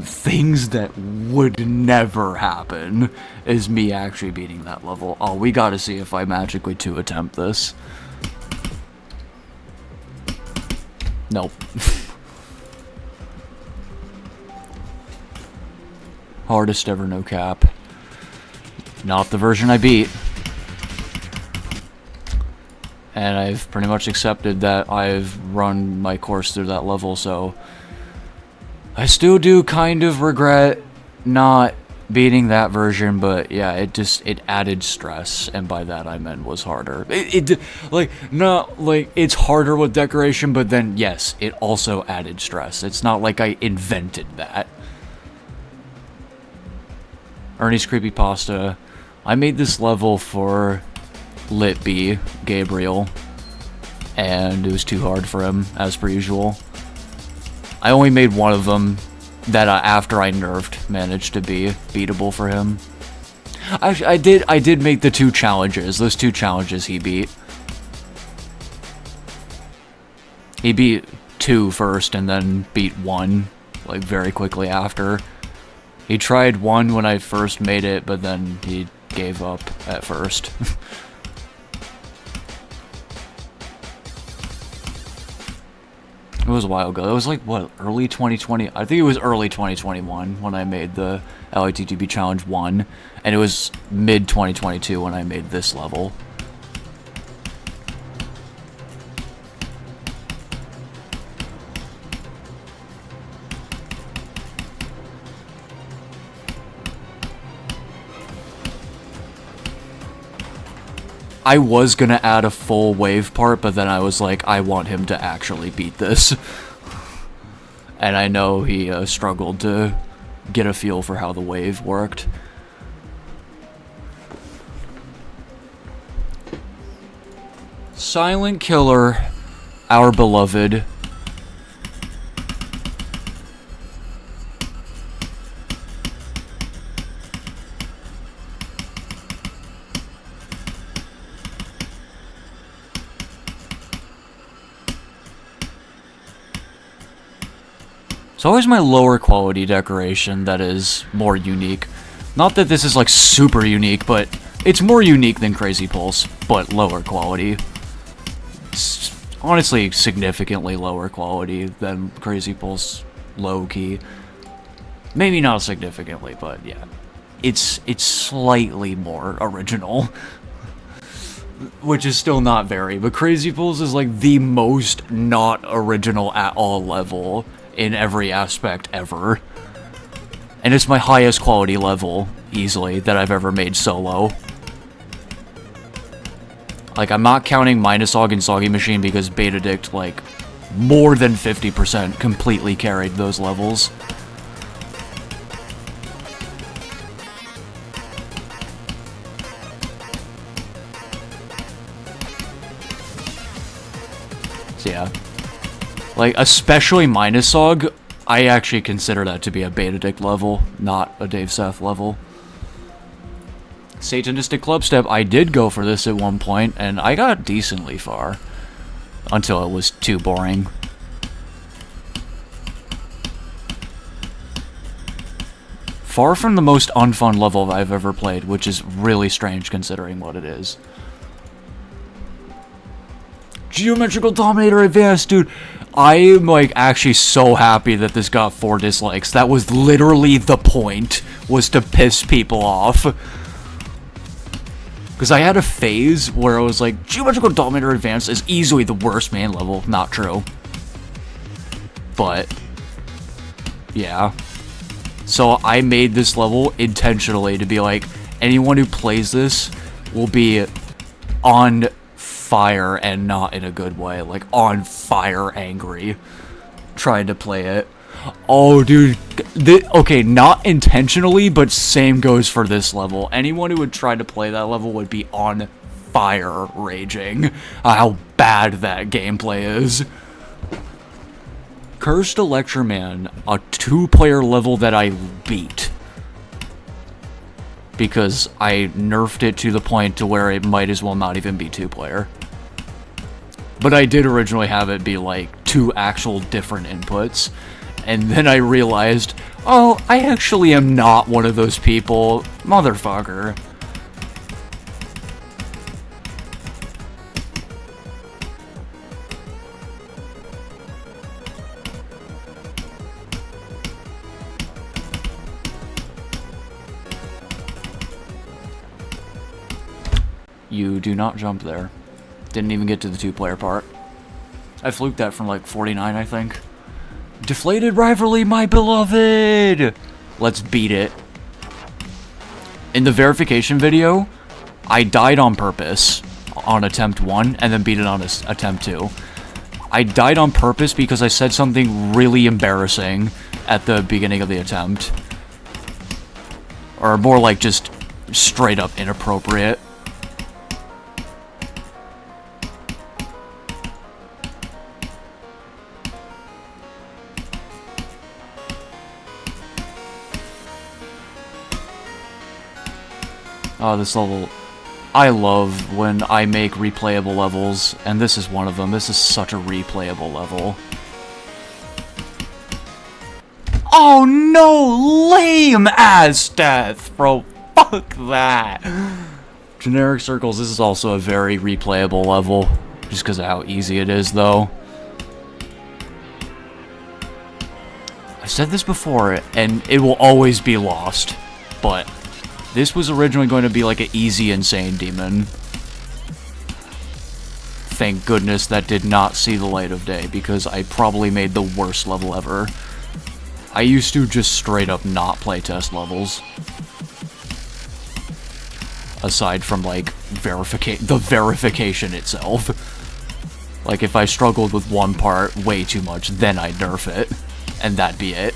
things that would never happen is me actually beating that level. Oh, we gotta see if I magically 2-attempt this. Nope. Hardest ever, no cap. Not the version I beat. And I've pretty much accepted that I've run my course through that level, so... I still do kind of regret not beating that version, but yeah, it added stress, and by that I meant was harder. It's harder with decoration, but then, yes, it also added stress. It's not like I invented that. Ernie's Creepypasta. I made this level for Litby, Gabriel, and it was too hard for him, as per usual. I only made one of them that after I nerfed managed to be beatable for him. I did make the 2 challenges. Those 2 challenges he beat. He beat 2 first and then beat 1 like very quickly after. He tried 1 when I first made it, but then he gave up at first. It was a while ago. It was like, what, early 2020? I think it was early 2021 when I made the LATTB Challenge 1, and it was mid-2022 when I made this level. I was gonna add a full wave part, but then I was like, I want him to actually beat this. And I know he struggled to get a feel for how the wave worked. Silent Killer, our beloved. It's always my lower quality decoration that is more unique. Not that this is like super unique, but it's more unique than Crazy Pulse, but lower quality. honestly significantly lower quality than Crazy Pulse low-key. Maybe not significantly, but yeah. It's slightly more original. Which is still not very, but Crazy Pulse is like the most not original at all level in every aspect ever. And it's my highest quality level, easily, that I've ever made solo. Like, I'm not counting Minusog and Soggy Machine because Betadict, like, more than 50% completely carried those levels. So yeah. Like, especially Minusog, I actually consider that to be a Betadict level, not a Dave Seth level. Satanistic Clubstep, I did go for this at one point, and I got decently far. Until it was too boring. Far from the most unfun level I've ever played, which is really strange considering what it is. Geometrical Dominator Advanced, dude. I am, like, actually so happy that this got 4 dislikes. That was literally the point, was to piss people off. Because I had a phase where I was like, Geometrical Dominator Advanced is easily the worst main level. Not true. But, yeah. So I made this level intentionally to be like, anyone who plays this will be on fire, and not in a good way. Like, on fire angry. Trying to play it. Oh, dude. Okay, not intentionally, but same goes for this level. Anyone who would try to play that level would be on fire raging. How bad that gameplay is. Cursed Electroman, a 2-player level that I beat. Because I nerfed it to the point to where it might as well not even be 2-player. But I did originally have it be like 2 actual different inputs. And then I realized, oh, I actually am not one of those people. Motherfucker. You do not jump there. Didn't even get to the 2-player part. I fluked that from like 49, I think. Deflated Rivalry, my beloved! Let's beat it. In the verification video, I died on purpose on attempt 1, and then beat it on attempt 2. I died on purpose because I said something really embarrassing at the beginning of the attempt. Or more like just straight up inappropriate. Oh, this level... I love when I make replayable levels, and this is one of them. This is such a replayable level. Oh no! Lame-ass death, bro! Fuck that! Generic Circles, this is also a very replayable level. Just because of how easy it is, though. I've said this before, and it will always be lost, but... this was originally going to be like an easy insane demon. Thank goodness that did not see the light of day, because I probably made the worst level ever. I used to just straight up not playtest levels. Aside from, like, the verification itself. Like, if I struggled with one part way too much, then I'd nerf it. And that'd be it.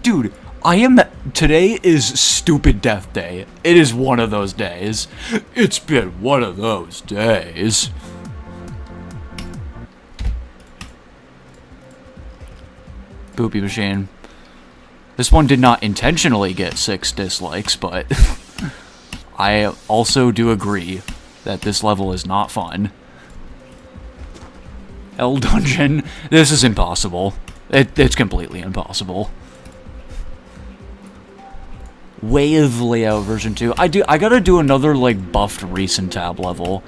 Dude, today is Stupid Death Day. It is one of those days. It's been one of those days. Poopy Machine. This one did not intentionally get 6 dislikes, but I also do agree that this level is not fun. Hell Dungeon. This is impossible. It's completely impossible. Wave layout version 2. I gotta do another, like, buffed recent tab level.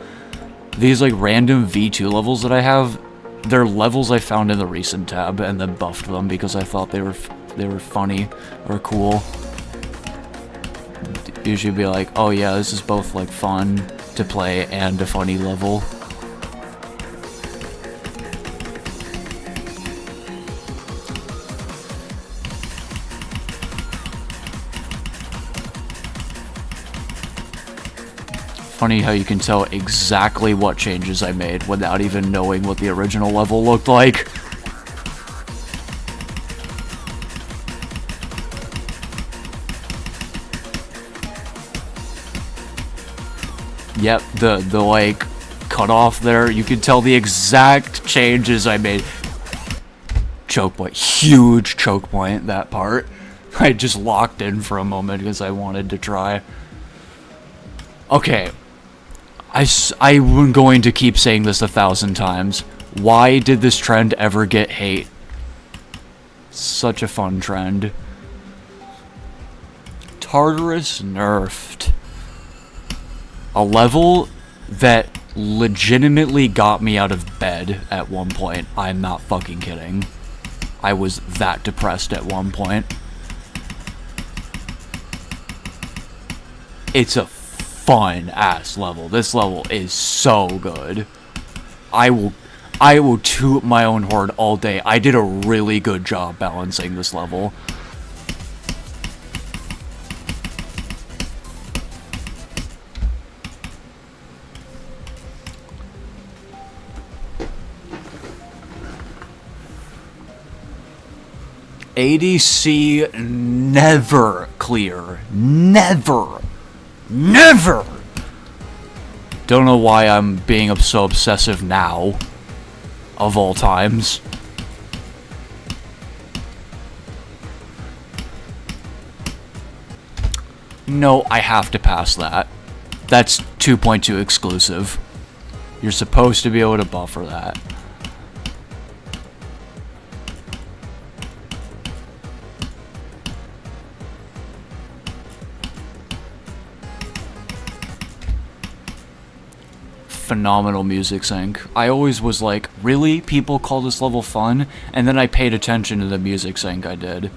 These, like, random V2 levels that I have, they're levels I found in the recent tab and then buffed them because I thought they were funny or cool. Usually be like, oh yeah, this is both, like, fun to play and a funny level. Funny how you can tell exactly what changes I made without even knowing what the original level looked like. Yep, the like cutoff there, you can tell the exact changes I made. Choke point, huge choke point, that part. I just locked in for a moment because I wanted to try. Okay. I'm going to keep saying this 1,000 times. Why did this trend ever get hate? Such a fun trend. Tartarus nerfed. A level that legitimately got me out of bed at one point. I'm not fucking kidding. I was that depressed at one point. It's a fun ass level. This level is so good. I will toot my own horn all day. I did a really good job balancing this level. ADC never clear. Never. Never! Don't know why I'm being so obsessive now. Of all times. No, I have to pass that. That's 2.2 exclusive. You're supposed to be able to buffer that. Phenomenal music sync. I always was like, really? People call this level fun? And then I paid attention to the music sync I did.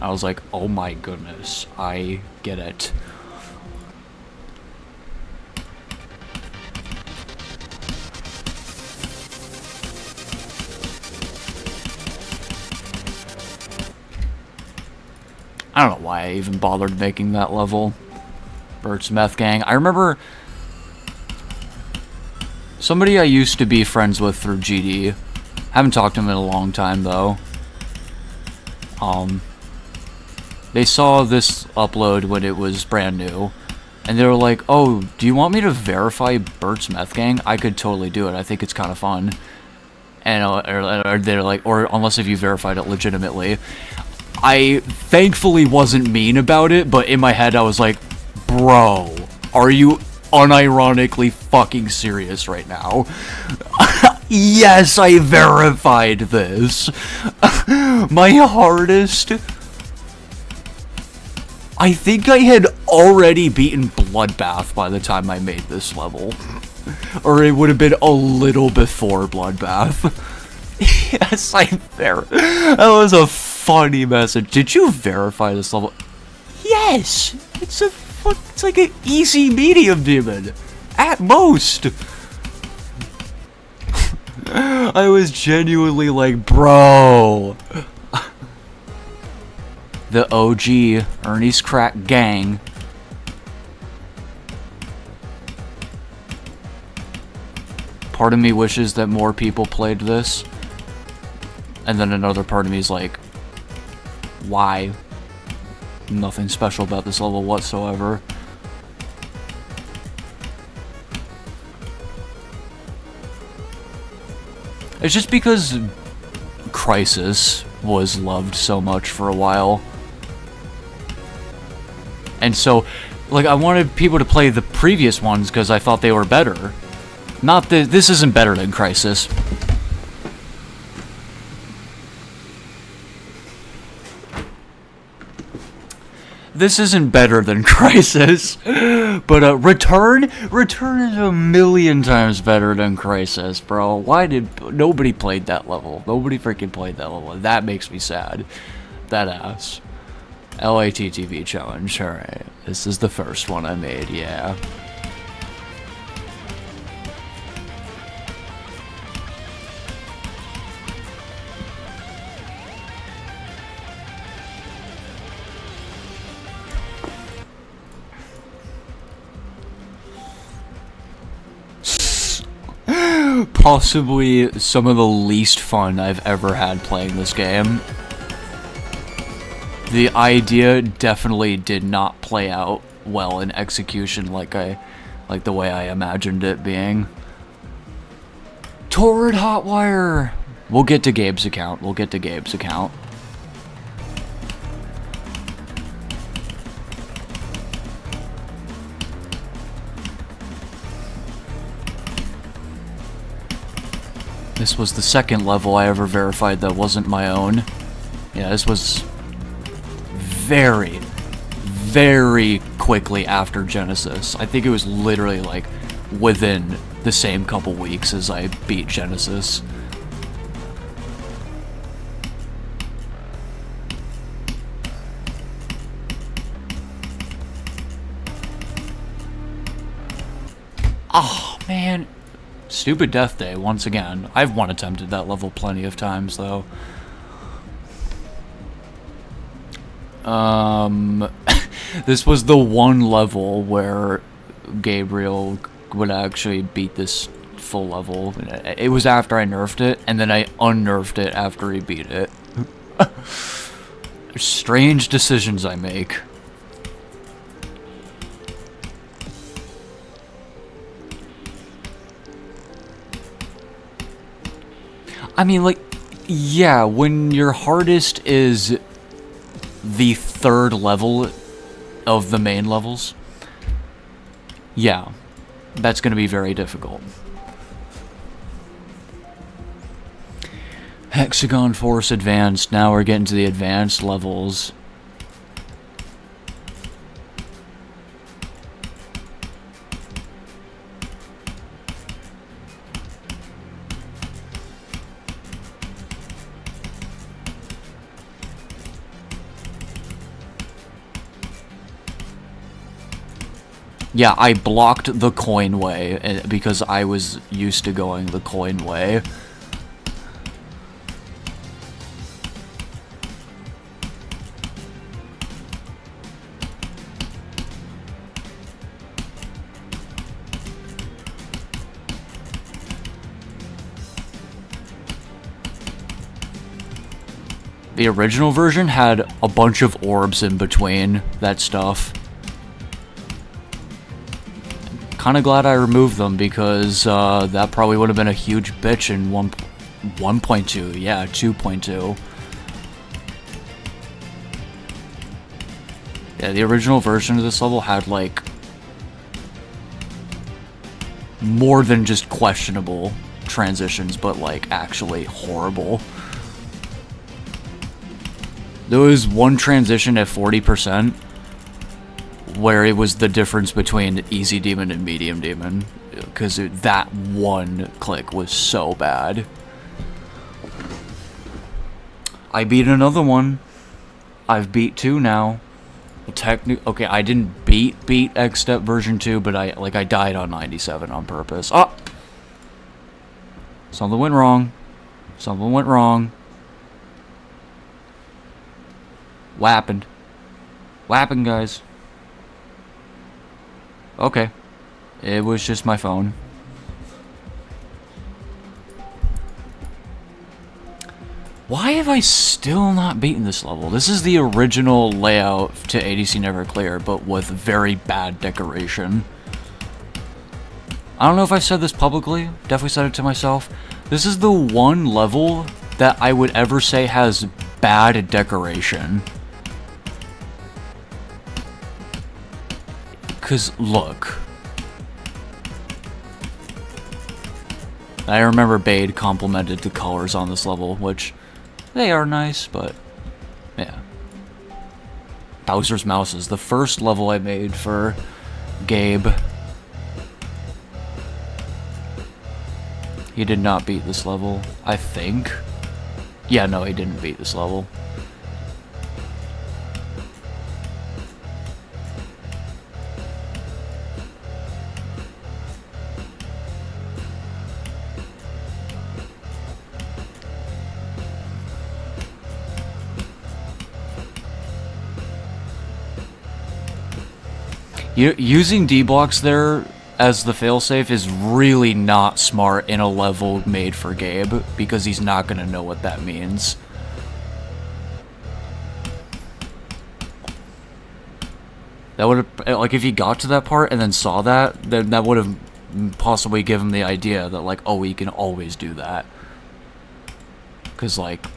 I was like, oh my goodness, I get it. I don't know why I even bothered making that level. Bert's Meth Gang. I remember somebody I used to be friends with through GD. Haven't talked to him in a long time, though. They saw this upload when it was brand new, and they were like, oh, do you want me to verify Bert's Meth Gang? I could totally do it. I think it's kind of fun. And or they're like, or unless if you verified it legitimately. I thankfully wasn't mean about it, but in my head I was like, bro, are you unironically fucking serious right now? Yes, I verified this. My hardest... I think I had already beaten Bloodbath by the time I made this level. Or it would have been a little before Bloodbath. Yes, I verified. That was a funny message. Did you verify this level? Yes! It's like an easy medium demon. At most. I was genuinely like, bro. The OG Ernie's Crack Gang. Part of me wishes that more people played this. And then another part of me is like, why? Nothing special about this level whatsoever. It's just because Crisis was loved so much for a while. And so, like, I wanted people to play the previous ones because I thought they were better. Not that this isn't better than Crisis. this isn't better than Crisis, but Return is a million times better than Crisis, bro. Why did nobody played that level? Nobody freaking played that level. That makes me sad. That ass. LATTV challenge. All right, this is the first one I made. Yeah. Possibly some of the least fun I've ever had playing this game. The idea definitely did not play out well in execution like the way I imagined it being. Torrid Hotwire! We'll get to Gabe's account. This was the second level I ever verified that wasn't my own. Yeah, this was very, very quickly after Genesis. I think it was literally like within the same couple weeks as I beat Genesis. Oh, man. Stupid Death Day, once again. I've one-attempted that level plenty of times, though. This was the one level where Gabriel would actually beat this full level. It was after I nerfed it, and then I unnerfed it after he beat it. Strange decisions I make. I mean, like, yeah, when your hardest is the third level of the main levels, yeah, that's going to be very difficult. Hexagon Force Advanced, now we're getting to the advanced levels. Yeah, I blocked the coin way because I was used to going the coin way. The original version had a bunch of orbs in between that stuff. Kind of glad I removed them because that probably would have been a huge bitch in 1.2. Yeah, 2.2. Yeah, the original version of this level had like more than just questionable transitions, but like actually horrible. There was one transition at 40%. Where it was the difference between Easy Demon and Medium Demon, because that one click was so bad. I beat another one. I've beat 2 now. Okay, I didn't beat X-Step version 2, but I died on 97 on purpose. Oh! Something went wrong. What happened? What happened, guys? Okay. It was just my phone. Why have I still not beaten this level? This is the original layout to ADC Never Clear, but with very bad decoration. I don't know if I said this publicly. Definitely said it to myself. This is the one level that I would ever say has bad decoration. Because, look. I remember Bade complimented the colors on this level, which they are nice, but yeah. Bowser's Mouse is the first level I made for Gabe. He did not beat this level, I think. Yeah, no, he didn't beat this level. Using D-blocks there as the failsafe is really not smart in a level made for Gabe, because he's not gonna know what that means. That would have, like, if he got to that part and then saw that, then that would have possibly given him the idea that, like, oh, he can always do that. Because, like,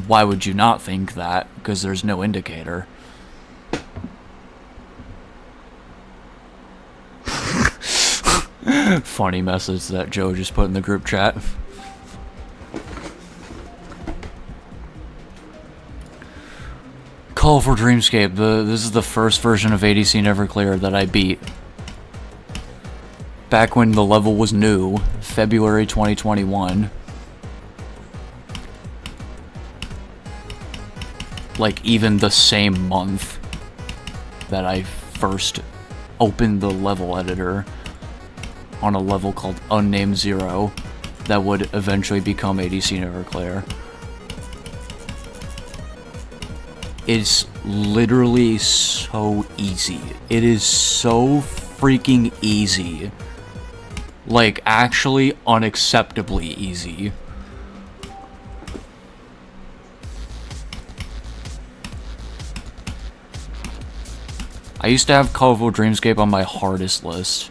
why would you not think that? Because there's no indicator. Funny message that Joe just put in the group chat. Call for Dreamscape. This is the first version of ADC Never Clear that I beat. Back when the level was new, February 2021. Like, even the same month that I first opened the level editor on a level called Unnamed Zero that would eventually become ADC Never Clear. It's literally so easy. It is so freaking easy. Like, actually unacceptably easy. I used to have Colorful Dreamscape on my hardest list.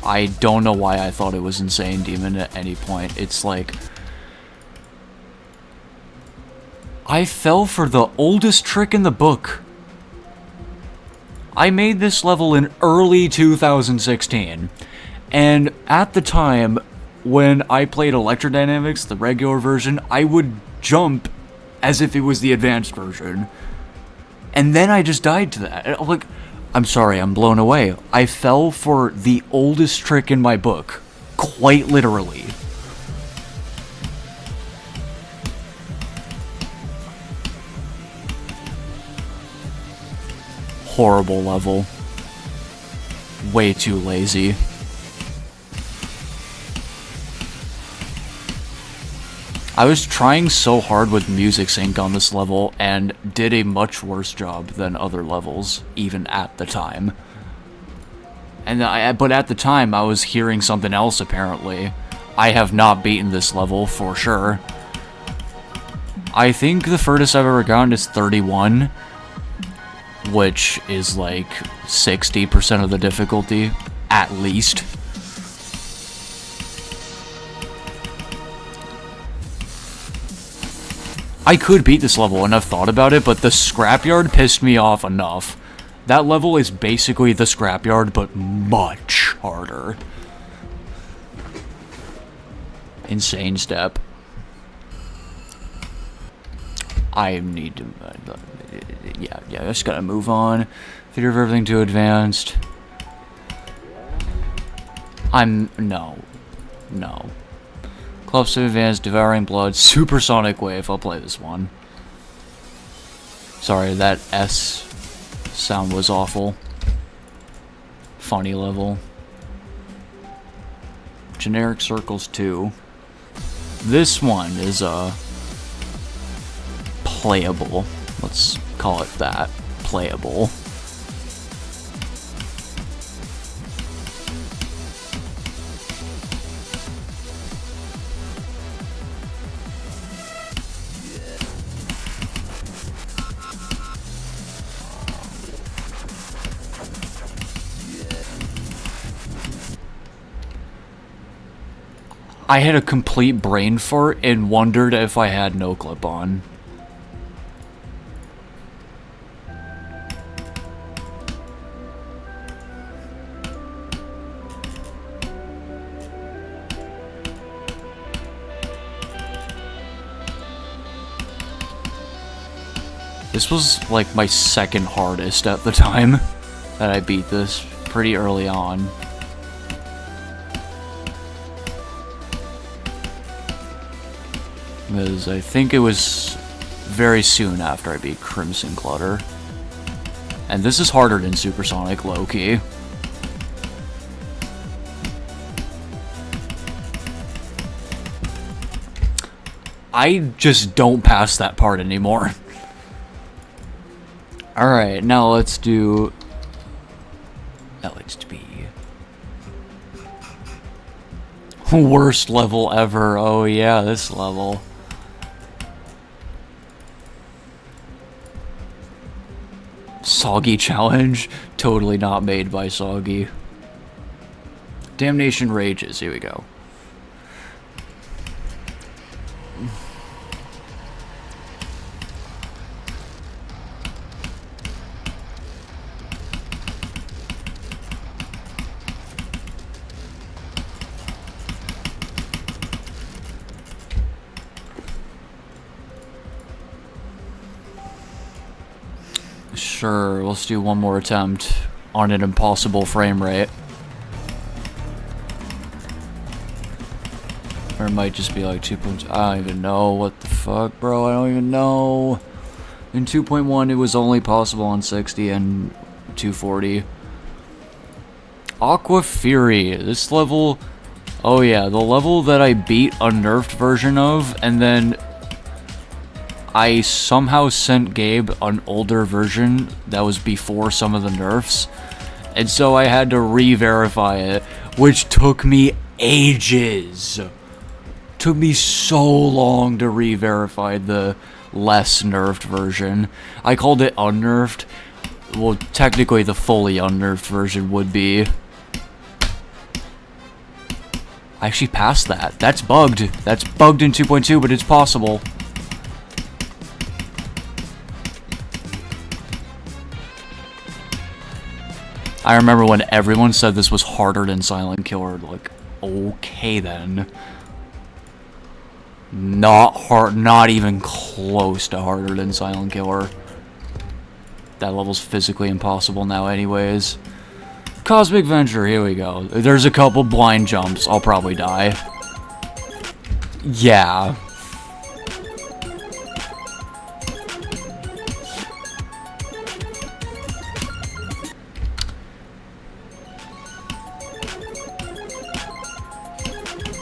I don't know why I thought it was Insane Demon at any point. It's like, I fell for the oldest trick in the book. I made this level in early 2016, and at the time, when I played Electrodynamics, the regular version, I would jump as if it was the advanced version. And then I just died to that. Like, I'm sorry, I'm blown away. I fell for the oldest trick in my book. Quite literally. Horrible level. Way too lazy. I was trying so hard with music sync on this level and did a much worse job than other levels, even at the time. But at the time, I was hearing something else, apparently. I have not beaten this level, for sure. I think the furthest I've ever gotten is 31, which is like 60% of the difficulty, at least. I could beat this level, and I've thought about it, but the scrapyard pissed me off enough. That level is basically the scrapyard, but much harder. Insane step. I need to... yeah, I just gotta move on. Theater of everything too advanced. No. Clubs of Advanced, Devouring Blood, Supersonic Wave. I'll play this one. Sorry, that S sound was awful. Funny level. Generic Circles 2. This one is, playable. Let's call it that. Playable. I had a complete brain fart and wondered if I had no clip on. This was like my second hardest at the time that I beat this pretty early on. Because I think it was very soon after I beat Crimson Clutter. And this is harder than Supersonic low-key. I just don't pass that part anymore. Alright, now let's do LHB. Worst level ever. Oh yeah, this level. Soggy challenge. Totally not made by Soggy. Damnation Rages. Here we go. Sure, let's do one more attempt on an impossible frame rate. Or it might just be like 2 points. I don't even know. What the fuck, bro? I don't even know. In 2.1, it was only possible on 60 and 240. Aqua Fury. This level... Oh yeah, the level that I beat a nerfed version of, and then I somehow sent Gabe an older version that was before some of the nerfs, and so I had to re-verify it, which took me ages. Took me so long to re-verify the less nerfed version. I called it unnerfed. Well, technically the fully unnerfed version would be. I actually passed that. That's bugged. That's bugged in 2.2, but it's possible. I remember when everyone said this was harder than Silent Killer, like, okay then. Not hard, not even close to harder than Silent Killer. That level's physically impossible now anyways. Cosmic Venture, here we go. There's a couple blind jumps, I'll probably die. Yeah.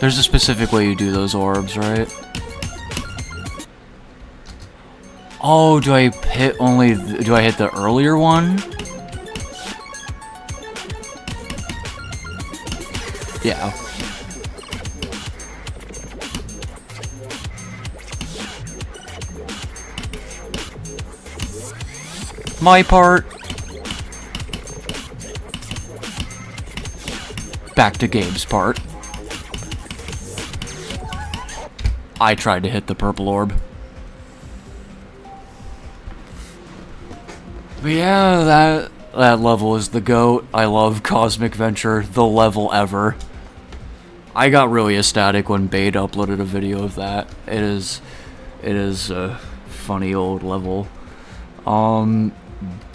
There's a specific way you do those orbs, right? Oh, do I hit only... do I hit the earlier one? Yeah. My part. Back to Gabe's part. I tried to hit the purple orb. But yeah, that level is the GOAT. I love Cosmic Venture, the level ever. I got really ecstatic when Bade uploaded a video of that. It is a funny old level.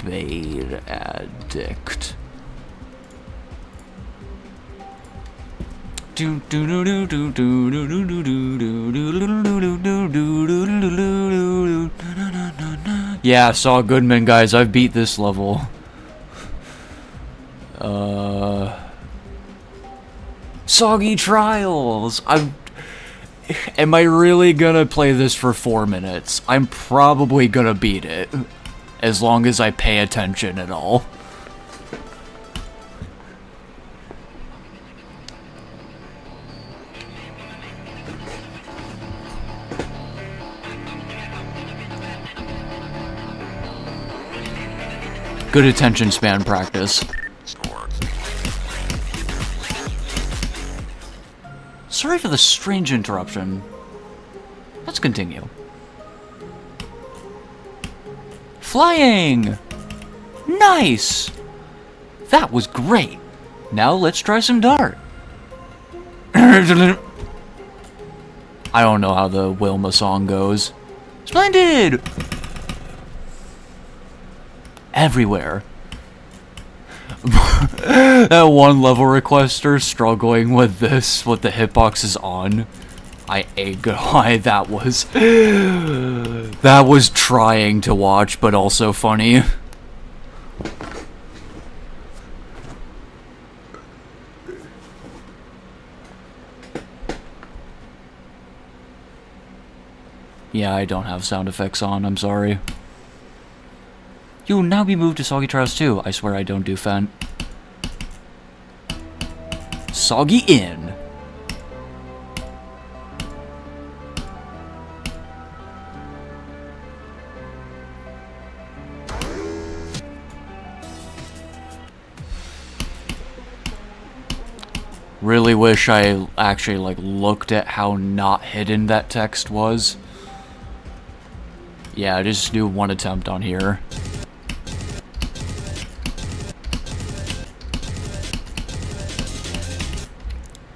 Bade Addict. Yeah, Saul Goodman, guys, I've beat this level. Soggy Trials! Am I really gonna play this for 4 minutes? I'm probably gonna beat it. As long as I pay attention at all. Good attention span practice. Sorry for the strange interruption. Let's continue. Flying! Nice! That was great. Now let's try some dart. I don't know how the Wilma song goes. Splendid! everywhere. That one level requester struggling with this, with the hitboxes on. I ain't gonna lie, that was trying to watch, but also funny. Yeah, I don't have sound effects on, I'm sorry. You will now be moved to Soggy Trials 2. I swear I don't do Fent. Soggy in. Really wish I actually, like, looked at how not hidden that text was. Yeah, just do one attempt on here.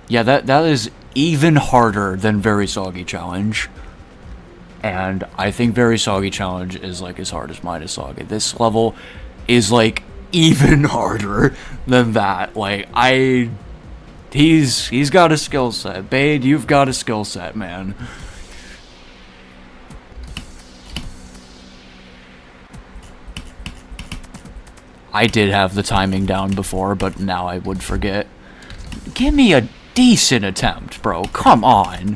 Yeah, that is even harder than Very Soggy Challenge. And I think Very Soggy Challenge is, like, as hard as mine is soggy. This level is, like, even harder than that. Like, he's got a skill set. Bade, you've got a skill set, man. I did have the timing down before, but now I would forget. Give me a decent attempt, bro. Come on.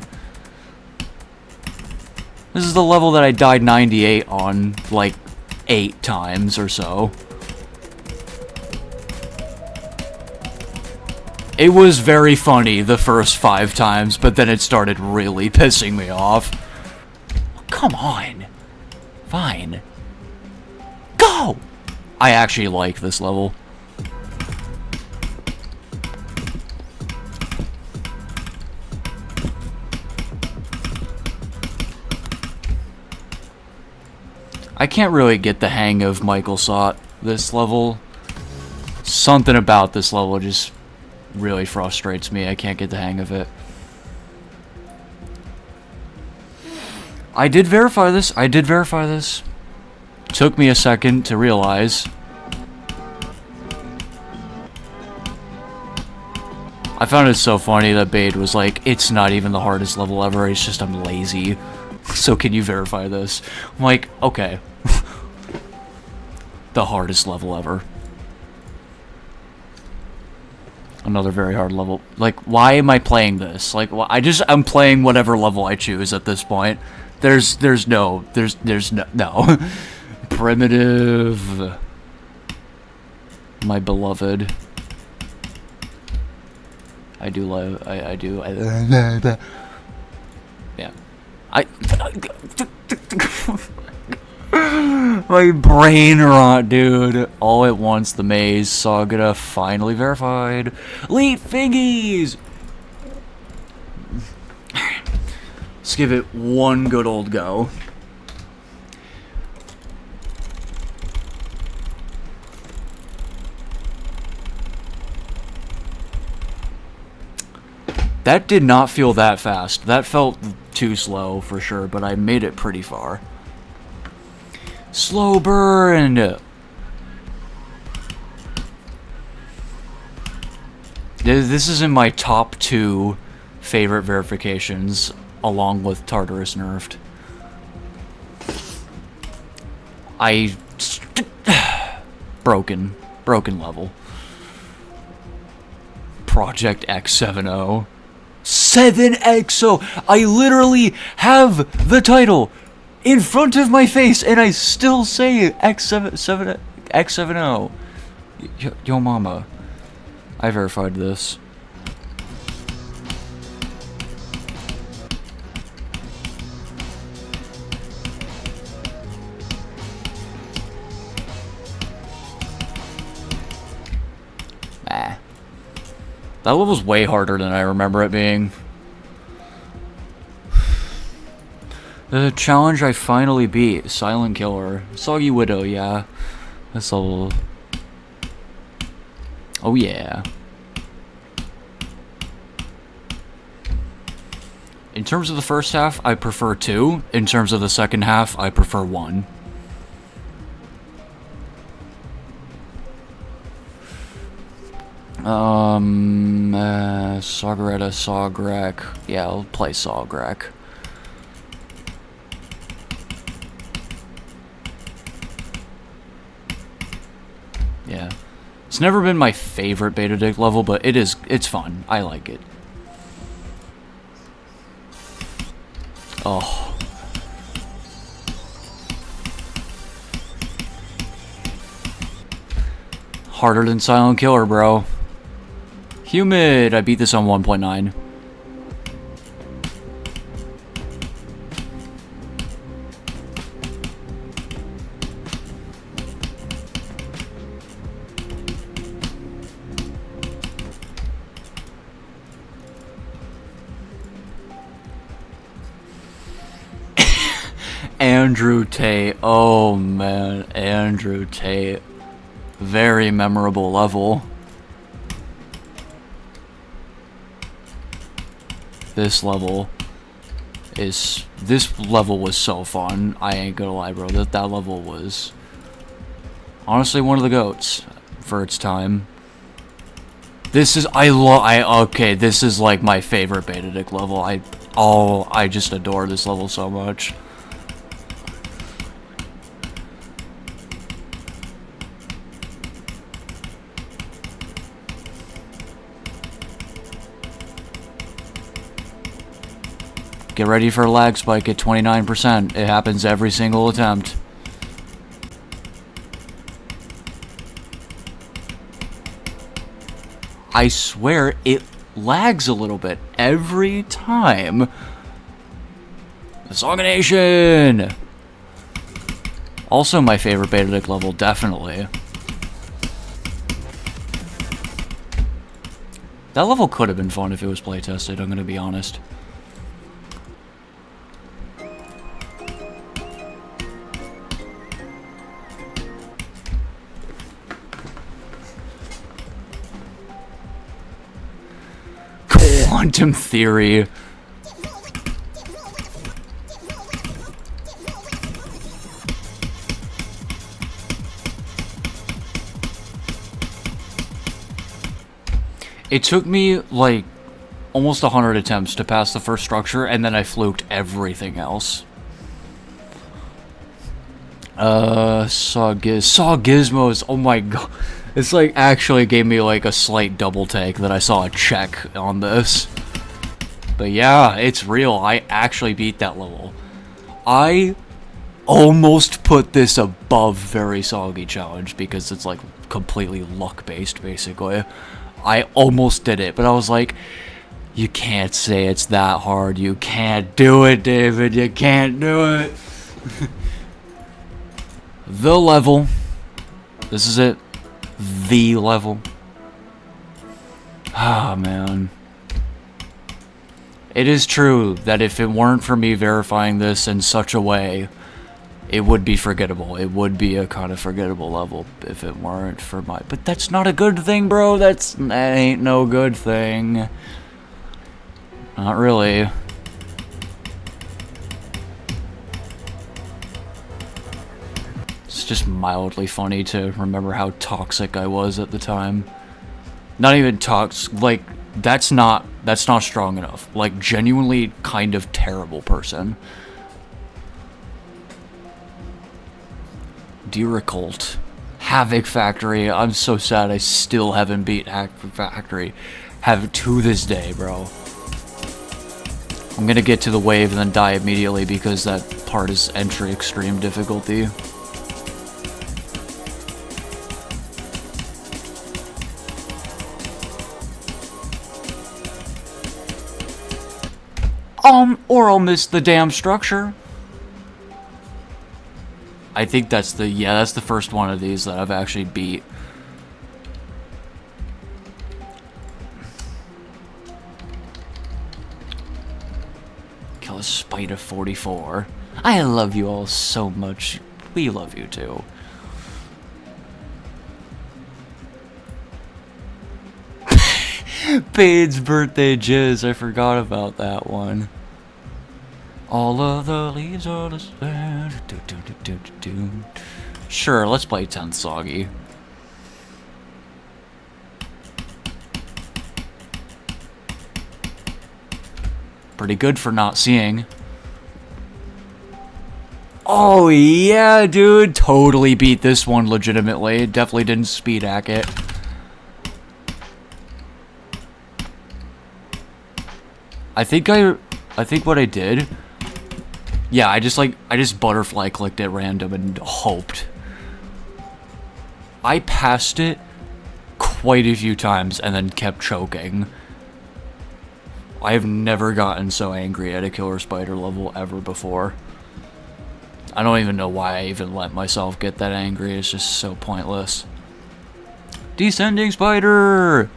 This is the level that I died 98 on, like, 8 times or so. It was very funny the first 5 times, but then it started really pissing me off. Come on. Fine. Go! I actually like this level. I can't really get the hang of Michael Sot this level. Something about this level just really frustrates me. I can't get the hang of it. I did verify this. Took me a second to realize. I found it so funny that Bade was like, it's not even the hardest level ever, it's just I'm lazy. So can you verify this? I'm like, okay. The hardest level ever. Another very hard level. Like, why am I playing this? Like, I'm playing whatever level I choose at this point. There's no. Primitive. My beloved. I do love. I do. Yeah. My brain rot, dude. All at once, the maze. Sagada finally verified. Elite Figgies! Let's give it one good old go. That did not feel that fast. That felt too slow for sure, but I made it pretty far. Slow burn! This is in my top 2 favorite verifications, along with Tartarus Nerfed. Broken level. Project X70. 7XO! I literally have the title in front of my face, and I still say X70. Yo mama. I verified this. That level's way harder than I remember it being. The challenge I finally beat. Silent Killer. Soggy Widow, yeah. This level. Oh yeah. In terms of the first half, I prefer 2. In terms of the second half, I prefer 1. Sagretta, Sogrek. Yeah, I'll play Sogrek. Yeah. It's never been my favorite beta dick level, but it's fun. I like it. Oh. Harder than Silent Killer, bro. Humid. I beat this on 1.9. Andrew Tate. Oh man, Andrew Tate. Very memorable level. This level was so fun. I ain't gonna lie, bro. That level was honestly one of the GOATs for its time. This is okay, this is like my favorite beta dick level. I just adore this level so much. Get ready for a lag spike at 29%. It happens every single attempt. I swear, it lags a little bit every time. The Songination! Also my favorite beta dick level, definitely. That level could have been fun if it was playtested, I'm gonna be honest. Quantum Theory. It took me like almost 100 attempts to pass the first structure, and then I fluked everything else. Saw Gizmos. Oh my god. It's like actually gave me like a slight double take that I saw a check on this. But yeah, it's real. I actually beat that level. I almost put this above Very Soggy Challenge because it's like completely luck based basically. I almost did it, but I was like, you can't say it's that hard. You can't do it, David. You can't do it. The level. This is it. The level. Ah, man. It is true that if it weren't for me verifying this in such a way, it would be forgettable. It would be a kind of forgettable level if it weren't for my... But that's not a good thing, bro. That ain't no good thing. Not really. It's just mildly funny to remember how toxic I was at the time. Not even toxic, like, that's not strong enough. Like, genuinely kind of terrible person. Deeracult. Havoc Factory. I'm so sad I still haven't beat Havoc Factory. Have to this day, bro. I'm gonna get to the wave and then die immediately because that part is entry extreme difficulty. Or I'll miss the damn structure. I think that's that's the first one of these that I've actually beat. Kill a Spider 44. I love you all so much. We love you too. Pade's birthday jizz. I forgot about that one. All of the leaves are the same. Sure, let's play 10th Soggy. Pretty good for not seeing. Oh, yeah, dude. Totally beat this one legitimately. Definitely didn't speed hack it. I think what I did... Yeah, I just butterfly clicked at random and hoped. I passed it quite a few times and then kept choking. I have never gotten so angry at a killer spider level ever before. I don't even know why I even let myself get that angry. It's just so pointless. Descending spider!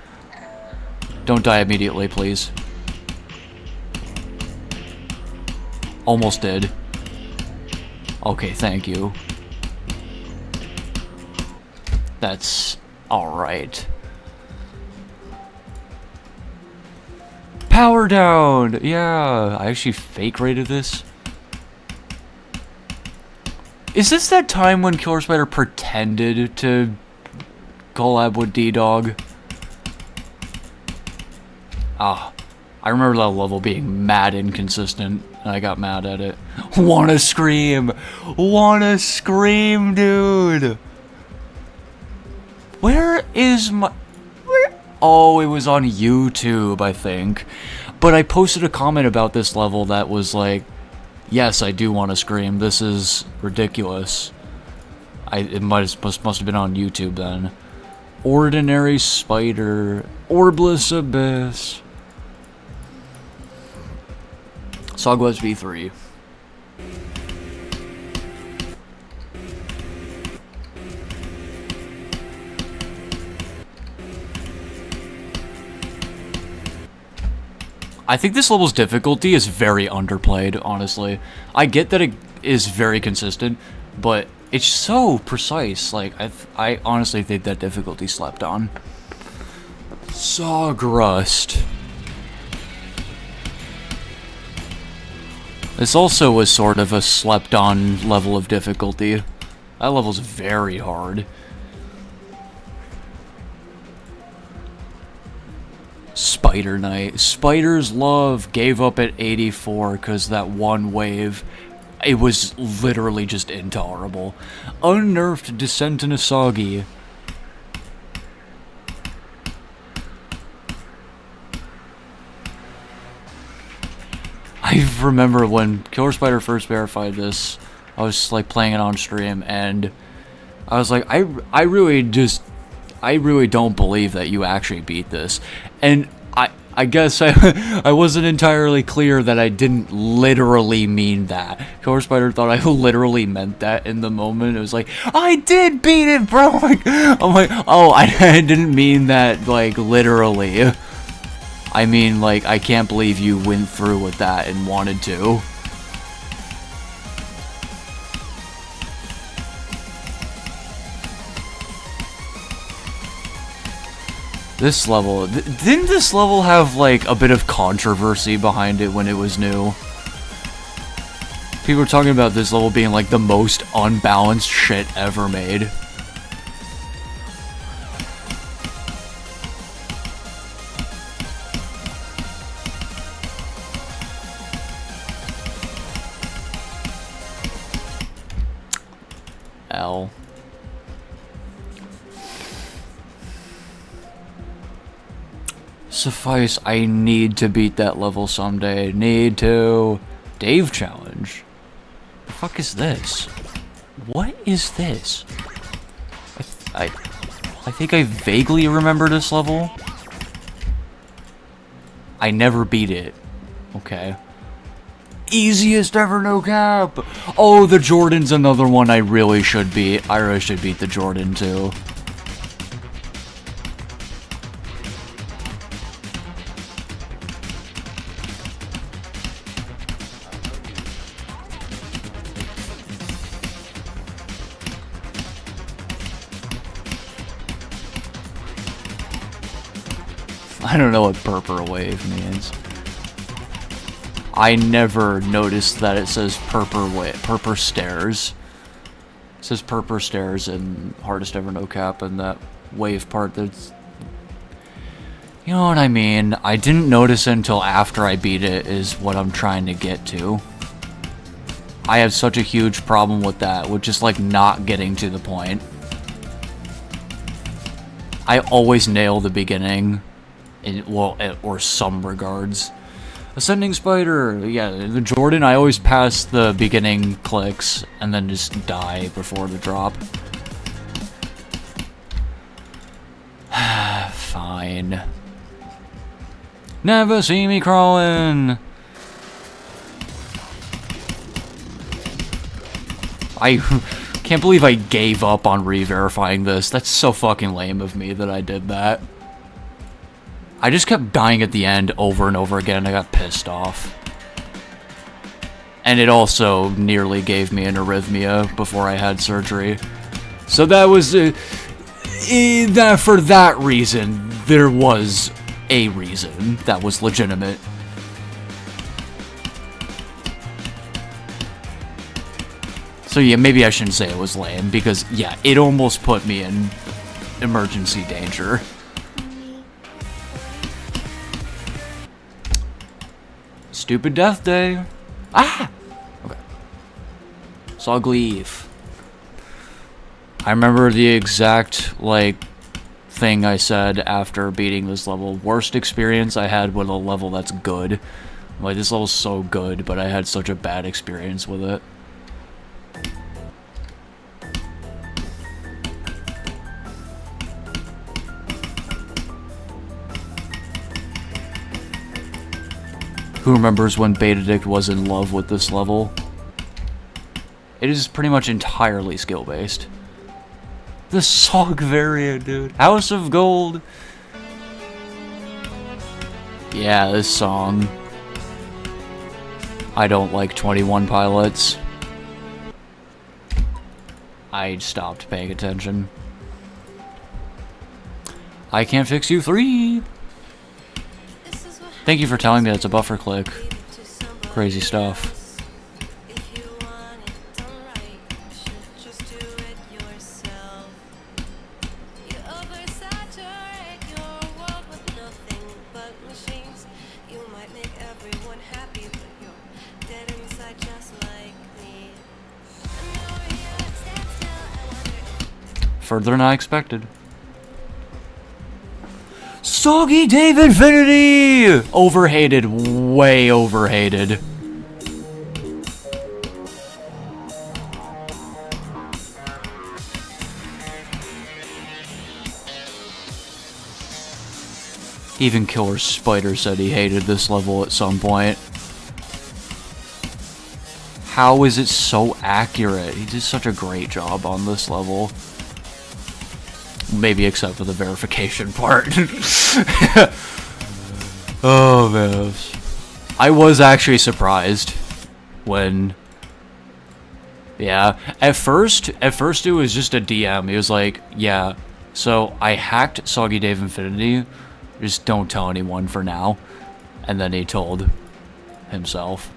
Don't die immediately, please. Almost did. Okay, thank you. That's alright. Power down! Yeah, I actually fake rated this. Is this that time when Killer Spider pretended to collab with D-Dog? Ah, I remember that level being mad inconsistent, and I got mad at it. Wanna scream! Wanna scream, dude! Where is my... Oh, it was on YouTube, I think. But I posted a comment about this level that was like, yes, I do want to scream. This is ridiculous. It must have been on YouTube then. Ordinary Spider. Orbless Abyss. Sogwest V3. I think this level's difficulty is very underplayed, honestly. I get that it is very consistent, but it's so precise. Like, I honestly think that difficulty slept on. Sawgrust. This also was sort of a slept-on level of difficulty. That level's very hard. Spider Knight. Spider's Love gave up at 84 because that one wave, it was literally just intolerable. Unnerfed Descent in Asagi. I remember when Killer Spider first verified this, I was like playing it on stream and I was like, I really don't believe that you actually beat this. And I guess I wasn't entirely clear that I didn't literally mean that. Killer Spider thought I literally meant that in the moment. It was like, I did beat it, bro! I'm like, oh, I didn't mean that, like, literally. I mean, like, I can't believe you went through with that and wanted to. This level, didn't this level have like a bit of controversy behind it when it was new? People were talking about this level being like the most unbalanced shit ever made. L. Suffice, I need to beat that level someday. Need to. Dave challenge? The fuck is this? What is this? I think I vaguely remember this level. I never beat it. Okay. Easiest ever, no cap! Oh, the Jordan's another one I really should beat. I really should beat the Jordan too. I don't know what purple wave means. I never noticed that it says purple stairs. It says purple stairs in hardest ever no cap, and that wave part that's... You know what I mean? I didn't notice it until after I beat it, is what I'm trying to get to. I have such a huge problem with that, with just, like, not getting to the point. I always nail the beginning, or some regards. Ascending Spider! Yeah, the Jordan, I always pass the beginning clicks, and then just die before the drop. Fine. Never see me crawling! I can't believe I gave up on re-verifying this. That's so fucking lame of me that I did that. I just kept dying at the end over and over again, and I got pissed off. And it also nearly gave me an arrhythmia before I had surgery. So that was... for that reason, there was a reason that was legitimate. So yeah, maybe I shouldn't say it was lame, because yeah, it almost put me in emergency danger. Stupid death day. Ah! Okay. Sogleaf. I remember the exact, like, thing I said after beating this level. Worst experience I had with a level that's good. Like, this level's so good, but I had such a bad experience with it. Who remembers when Betadict was in love with this level? It is pretty much entirely skill-based. The song variant, dude. House of Gold. Yeah, this song. I don't like 21 Pilots. I stopped paying attention. I Can't Fix You 3. Thank you for telling me that's a buffer click. Crazy stuff. Further than I expected. Soggy Dave Infinity! Overhated. Way overhated. Even Killer Spider said he hated this level at some point. How is it so accurate? He did such a great job on this level. Maybe except for the verification part. Oh man. I was actually surprised when... Yeah, at first it was just a DM. He was like, yeah, so I hacked Soggy Dave Infinity. Just don't tell anyone for now. And then he told himself.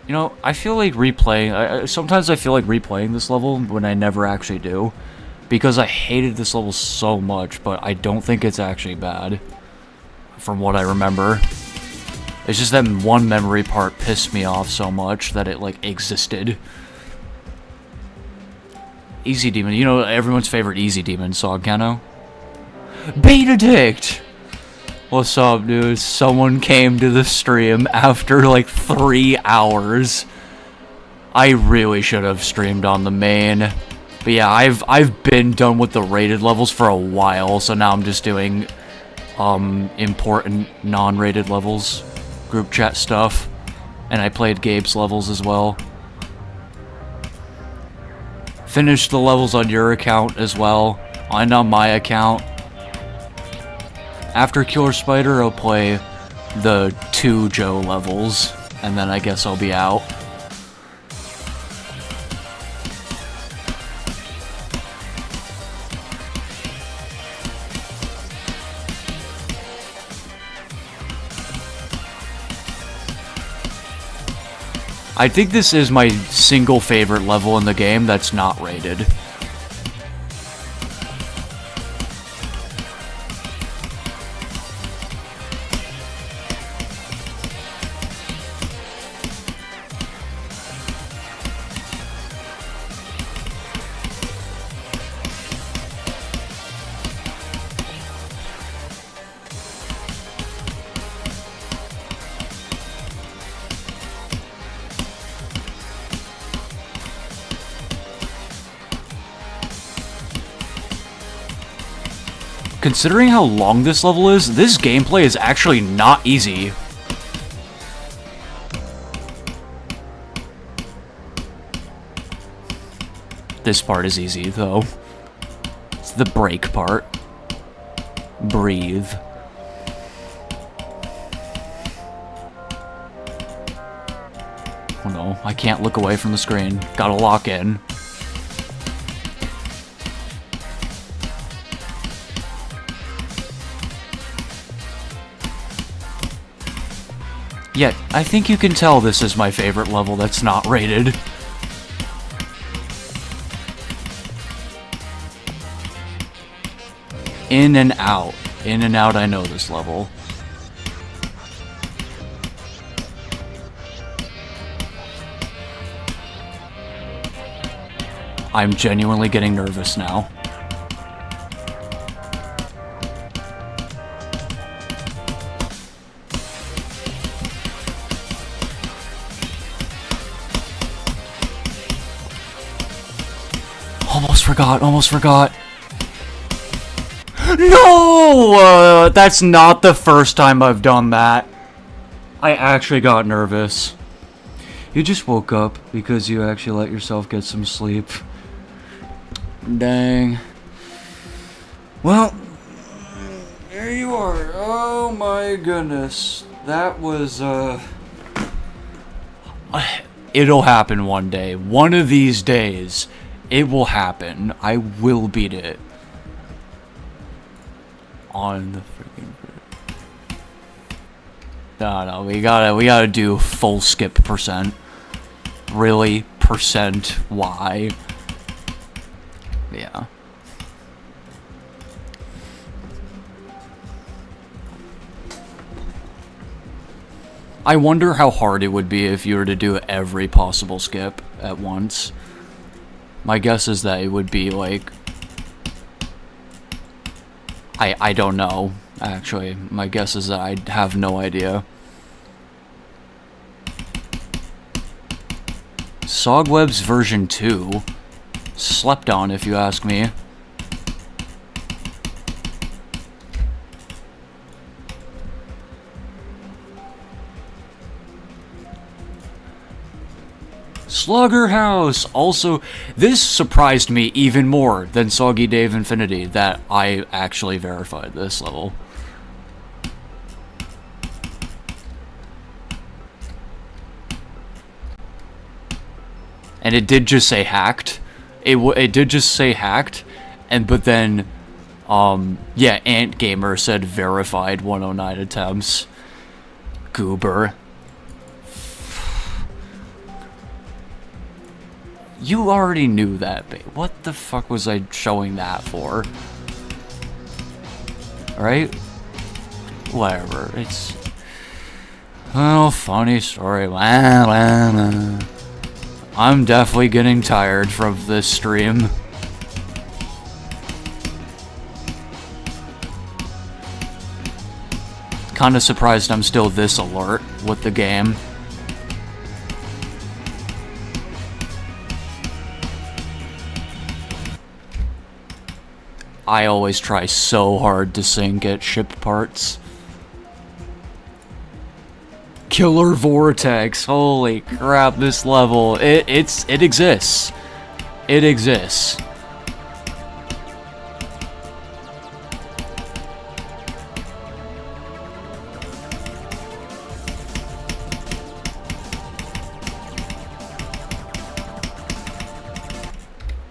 You know, I feel like replaying... sometimes I feel like replaying this level when I never actually do. Because I hated this level so much, but I don't think it's actually bad. From what I remember. It's just that one memory part pissed me off so much that it, like, existed. Easy Demon. You know everyone's favorite Easy Demon, Sogcano? Betadict! What's up, dude? Someone came to the stream after like 3 hours. I really should have streamed on the main. But yeah, I've been done with the rated levels for a while, so now I'm just doing important non-rated levels, group chat stuff, and I played Gabe's levels as well. Finished the levels on your account as well, and on my account. After Killer Spider, I'll play the 2 Joe levels, and then I guess I'll be out. I think this is my single favorite level in the game that's not rated. Considering how long this level is, this gameplay is actually not easy. This part is easy, though. It's the break part. Breathe. Oh no, I can't look away from the screen. Gotta lock in. Yeah, I think you can tell this is my favorite level that's not rated. In and out. In and out, I know this level. I'm genuinely getting nervous now. Almost forgot. No! That's not the first time I've done that. I actually got nervous. You just woke up because you actually let yourself get some sleep. Dang. Well, there you are. Oh my goodness. That was, it'll happen one day. One of these days. It will happen. I will beat it. On the freaking... No, we gotta do full skip percent. Really? Percent? Why? Yeah. I wonder how hard it would be if you were to do every possible skip at once. My guess is that it would be like... I don't know, actually. My guess is that I have no idea. Sogwebs version 2. Slept on, if you ask me. Sluggerhouse! Also, this surprised me even more than Soggy Dave Infinity, that I actually verified this level. And it did just say hacked. It did just say hacked, but then, yeah, Ant Gamer said verified 109 attempts. Goober. You already knew that, babe. What the fuck was I showing that for? Right? Whatever. It's... well, funny story. I'm definitely getting tired from this stream. Kinda surprised I'm still this alert with the game. I always try so hard to sync at ship parts. Killer Vortex, holy crap, this level, it exists. It exists.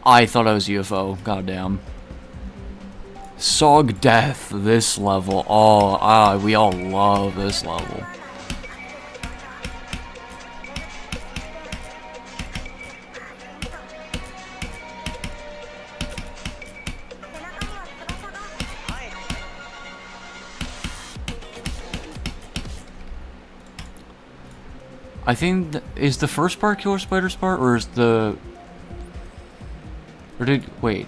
I thought I was UFO, goddamn. Sog Death, this level. Oh, we all love this level. I think is the first part Killer Spider's part, or is the... Or did... Wait.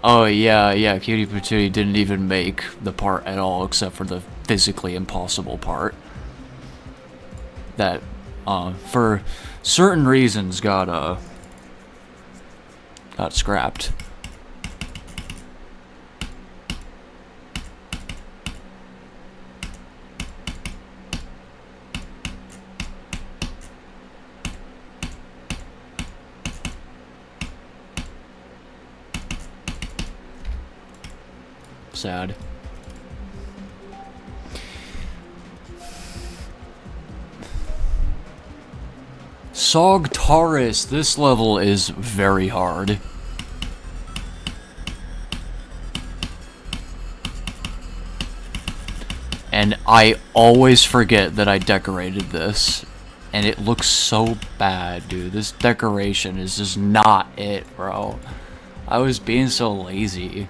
Oh, yeah, Cutie Patootie didn't even make the part at all, except for the physically impossible part. That, for certain reasons got scrapped. Sad. Sogtaris, this level is very hard. And I always forget that I decorated this. And it looks so bad, dude. This decoration is just not it, bro. I was being so lazy.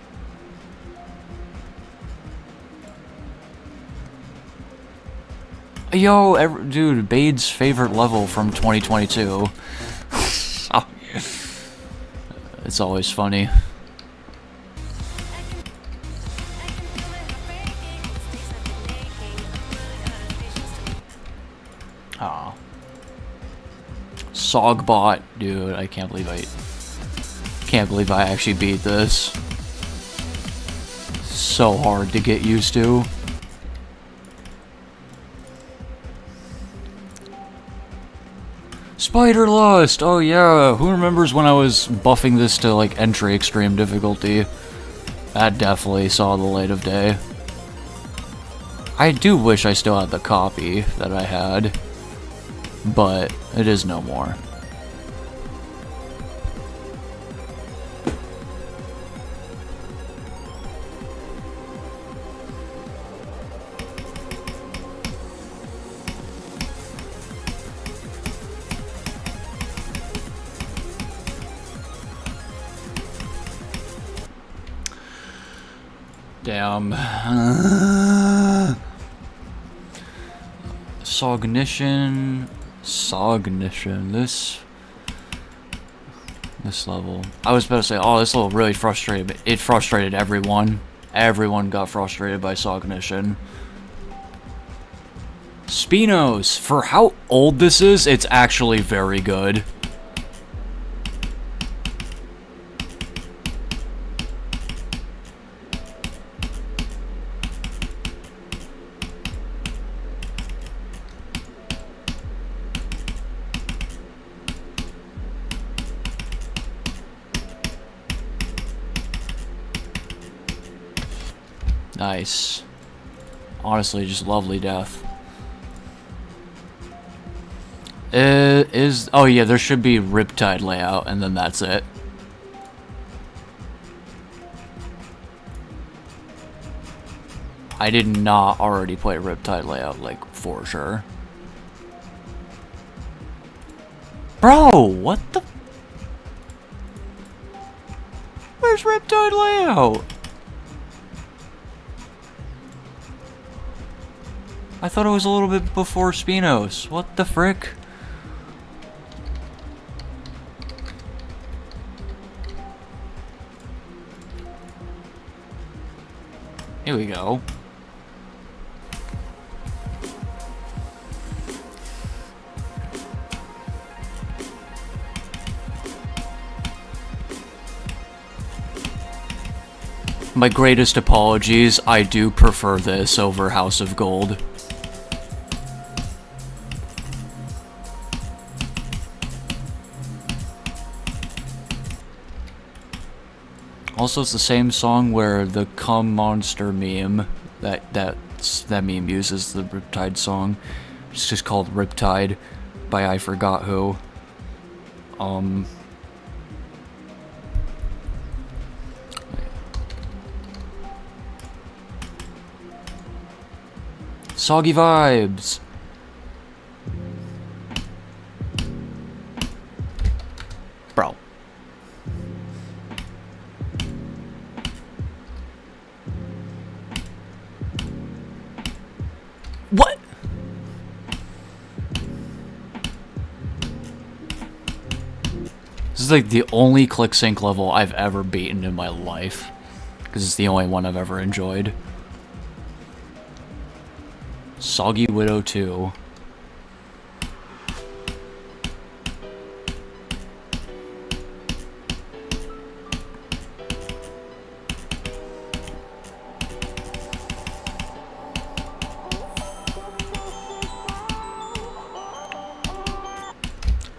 Yo, dude, Bade's favorite level from 2022. It's always funny. Aw. Sogbot, dude, I can't believe I actually beat this. So hard to get used to. Spider Lust! Oh yeah, who remembers when I was buffing this to like entry extreme difficulty? That definitely saw the light of day. I do wish I still had the copy that I had, but it is no more. Damn. Sognition. This level. I was about to say, oh, this level really frustrated me. It frustrated everyone. Everyone got frustrated by Sognition. Spinos. For how old this is, it's actually very good. Nice. Honestly, just lovely death. Oh yeah, there should be Riptide layout, and then that's it. I did not already play Riptide layout, like, for sure. Bro, what the... Where's Riptide layout? I thought it was a little bit before Spinos. What the frick? Here we go. My greatest apologies, I do prefer this over House of Gold. Also, it's the same song where the Cum Monster meme, that meme uses the Riptide song. It's just called Riptide by I forgot who. Soggy vibes! Bro. What? is like the only click sync level I've ever beaten in my life. Because it's the only one I've ever enjoyed. Soggy Widow 2.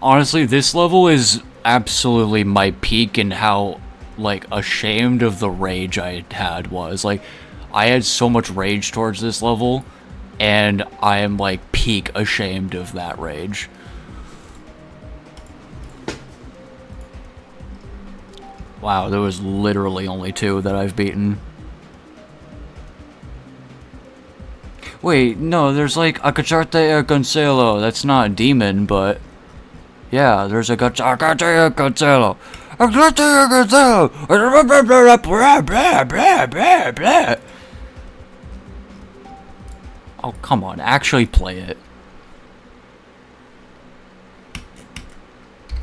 Honestly, this level is absolutely my peak in how, like, ashamed of the rage I had was. Like, I had so much rage towards this level, and I am, like, peak ashamed of that rage. Wow, there was literally only 2 that I've beaten. Wait, no, there's, like, a Cacharte Cancelo. That's not a demon, but... yeah, there's a Cacharte Cancelo. Oh, come on. Actually play it.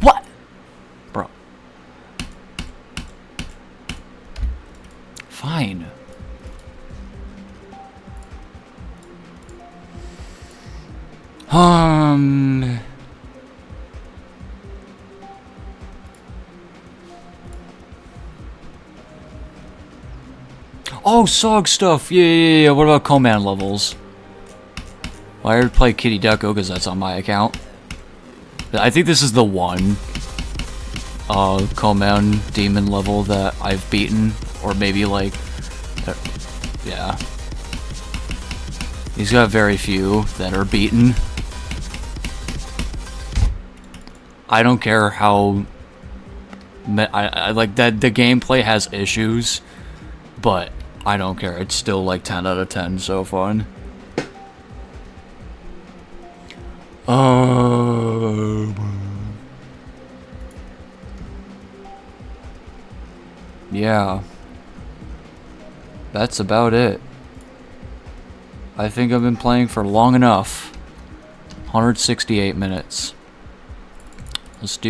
What? Bro. Fine. Oh, SOG stuff. Yeah. What about command levels? Well, I already played Kitty Deco because that's on my account. I think this is the one command demon level that I've beaten, or maybe like, yeah. He's got very few that are beaten. I don't care how I like that the gameplay has issues, but I don't care. It's still like 10 out of 10 so far. Yeah. That's about it. I think I've been playing for long enough. 168 minutes. Let's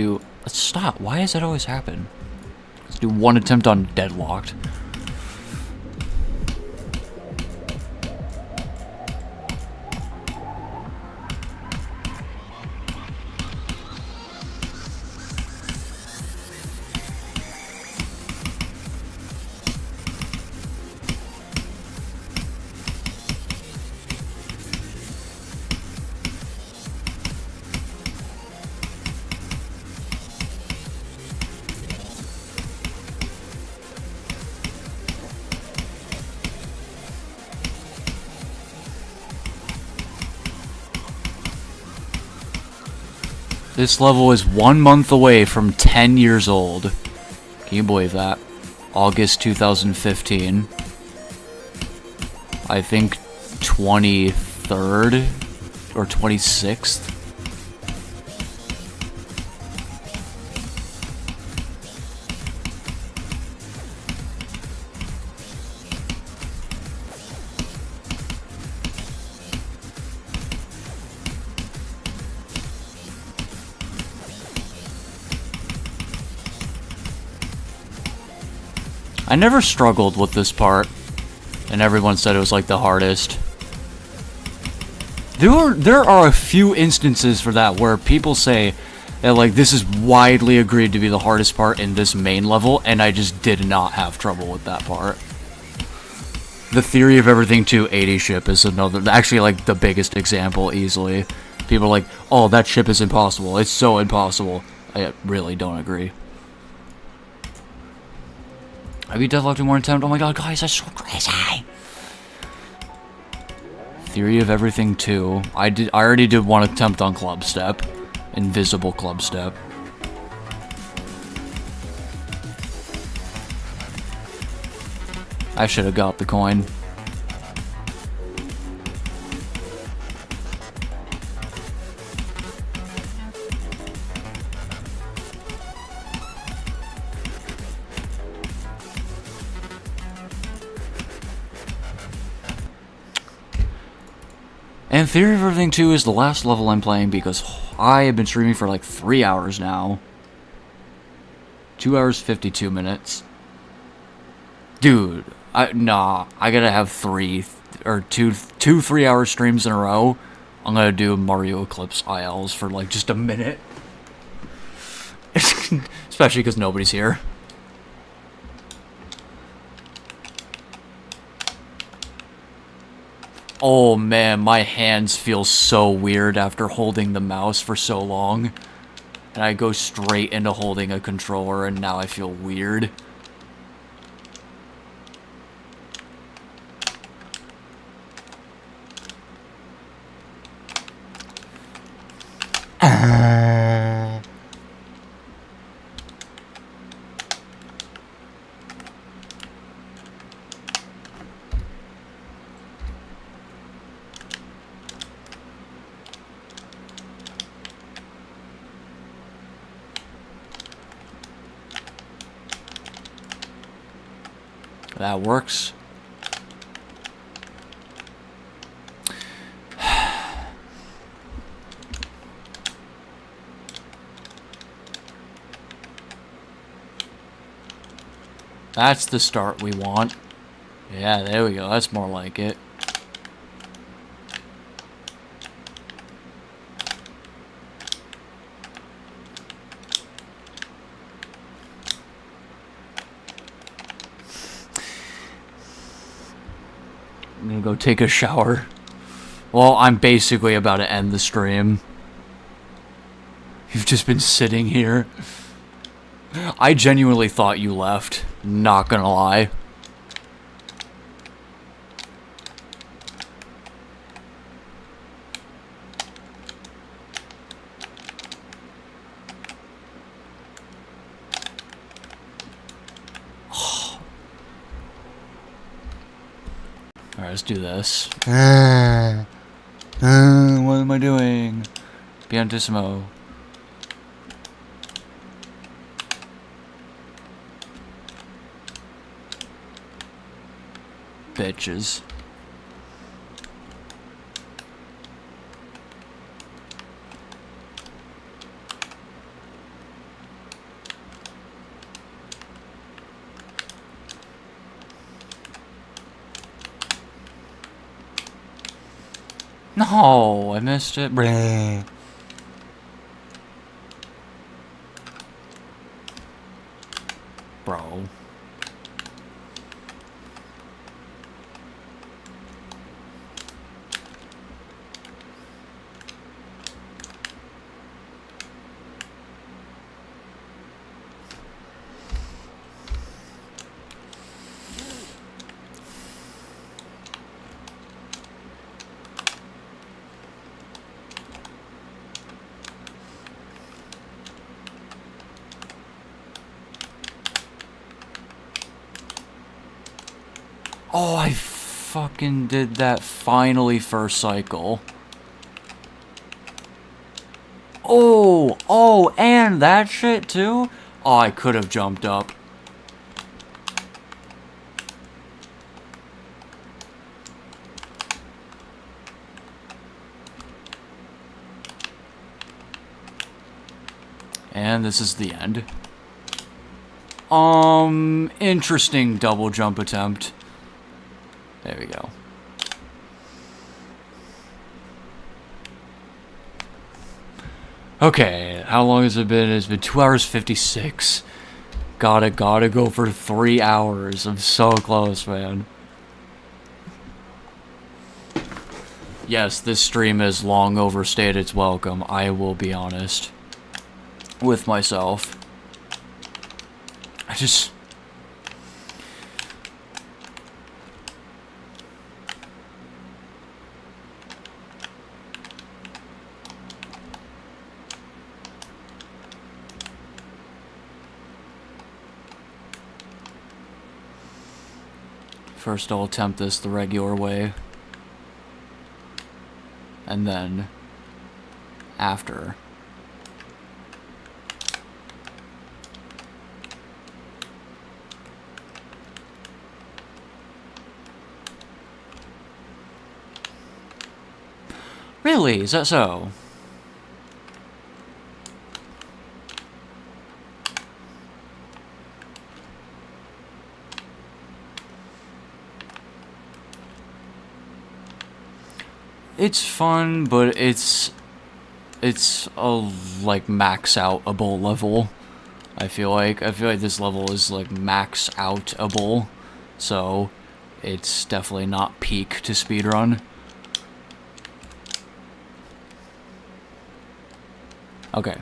stop. Why does that always happen? Let's do one attempt on Deadlocked. This level is 1 month away from 10 years old. Can you believe that? August 2015. I think 23rd or 26th. I never struggled with this part, and everyone said it was like the hardest. There are a few instances for that where people say that like this is widely agreed to be the hardest part in this main level, and I just did not have trouble with that part. The Theory of Everything 2 80 ship is another, actually like the biggest example easily. People are like, oh, that ship is impossible. It's so impossible. I really don't agree. I beat Deadlocked in one attempt. Oh my god, guys, that's so crazy. Theory of Everything 2. I already did one attempt on Club Step. Invisible Club Step. I should have got the coin. And Theory of Everything 2 is the last level I'm playing because I have been streaming for like 3 hours now. 2 hours 52 minutes. Dude, I gotta have two 3-hour streams in a row. I'm gonna do Mario Eclipse ILs for like just a minute. Especially because nobody's here. Oh man, my hands feel so weird after holding the mouse for so long. And I go straight into holding a controller and now I feel weird. That works. That's the start we want. Yeah, there we go. That's more like it. I'm gonna go take a shower. Well, I'm basically about to end the stream. You've just been sitting here. I genuinely thought you left. Not gonna lie. Alright, let's do this. What am I doing? Piantissimo. Bitches. No, I missed it. Bro. Oh, I fucking did that finally first cycle. Oh, and that shit too? Oh, I could have jumped up. And this is the end. Interesting double jump attempt. There we go. Okay, how long has it been? It's been 2 hours 56. Gotta go for 3 hours. I'm so close, man. Yes, this stream has long overstayed its welcome. I will be honest with myself. I just... First I'll attempt this the regular way. And then... after... Really? Is that so? It's fun, but it's a like max outable level. I feel like this level is like max outable, so it's definitely not peak to speedrun. Okay.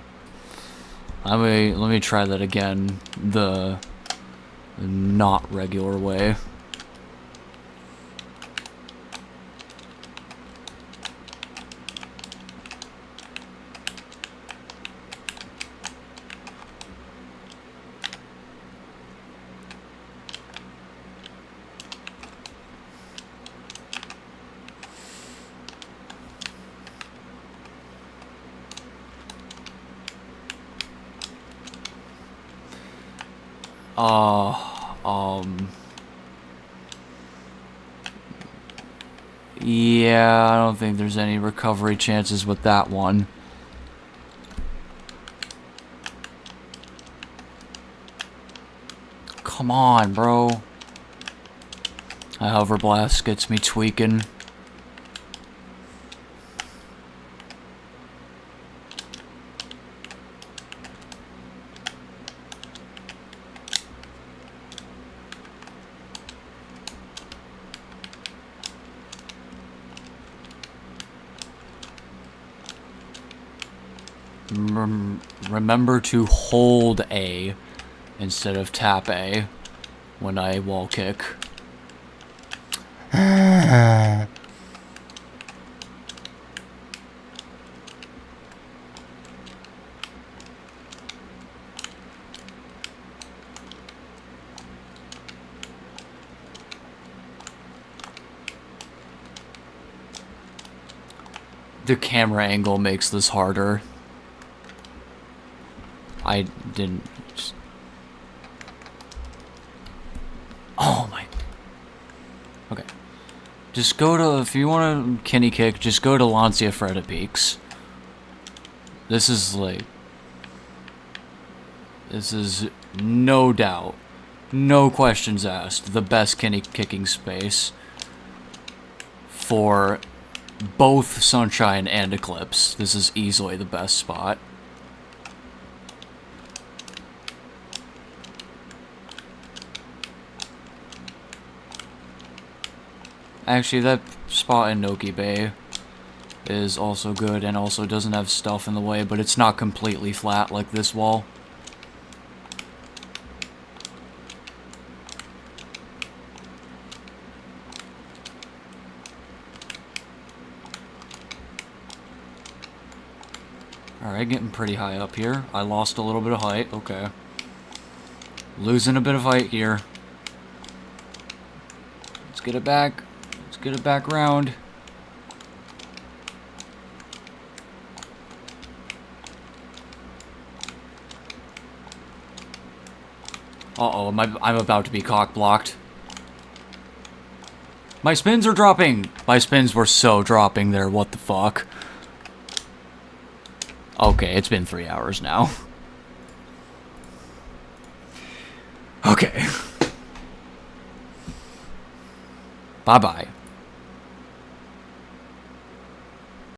Let me try that again, the not regular way. Yeah, I don't think there's any recovery chances with that one. Come on, bro. A hover blast gets me tweaking. Remember to hold A instead of tap A when I wall kick. The camera angle makes this harder. I didn't... Oh my... Okay. Just go to... If you want to Kenny kick, just go to Lancia Freda Peaks. This is like... This is no doubt, no questions asked, the best Kenny kicking space for both Sunshine and Eclipse. This is easily the best spot. Actually, that spot in Noki Bay is also good and also doesn't have stuff in the way, but it's not completely flat like this wall. Alright, getting pretty high up here. I lost a little bit of height, okay. Losing a bit of height here. Let's get it back. Let's get it back round. Uh-oh, I'm about to be cock-blocked. My spins are dropping! My spins were so dropping there, what the fuck? Okay, it's been 3 hours now. Okay. Bye-bye.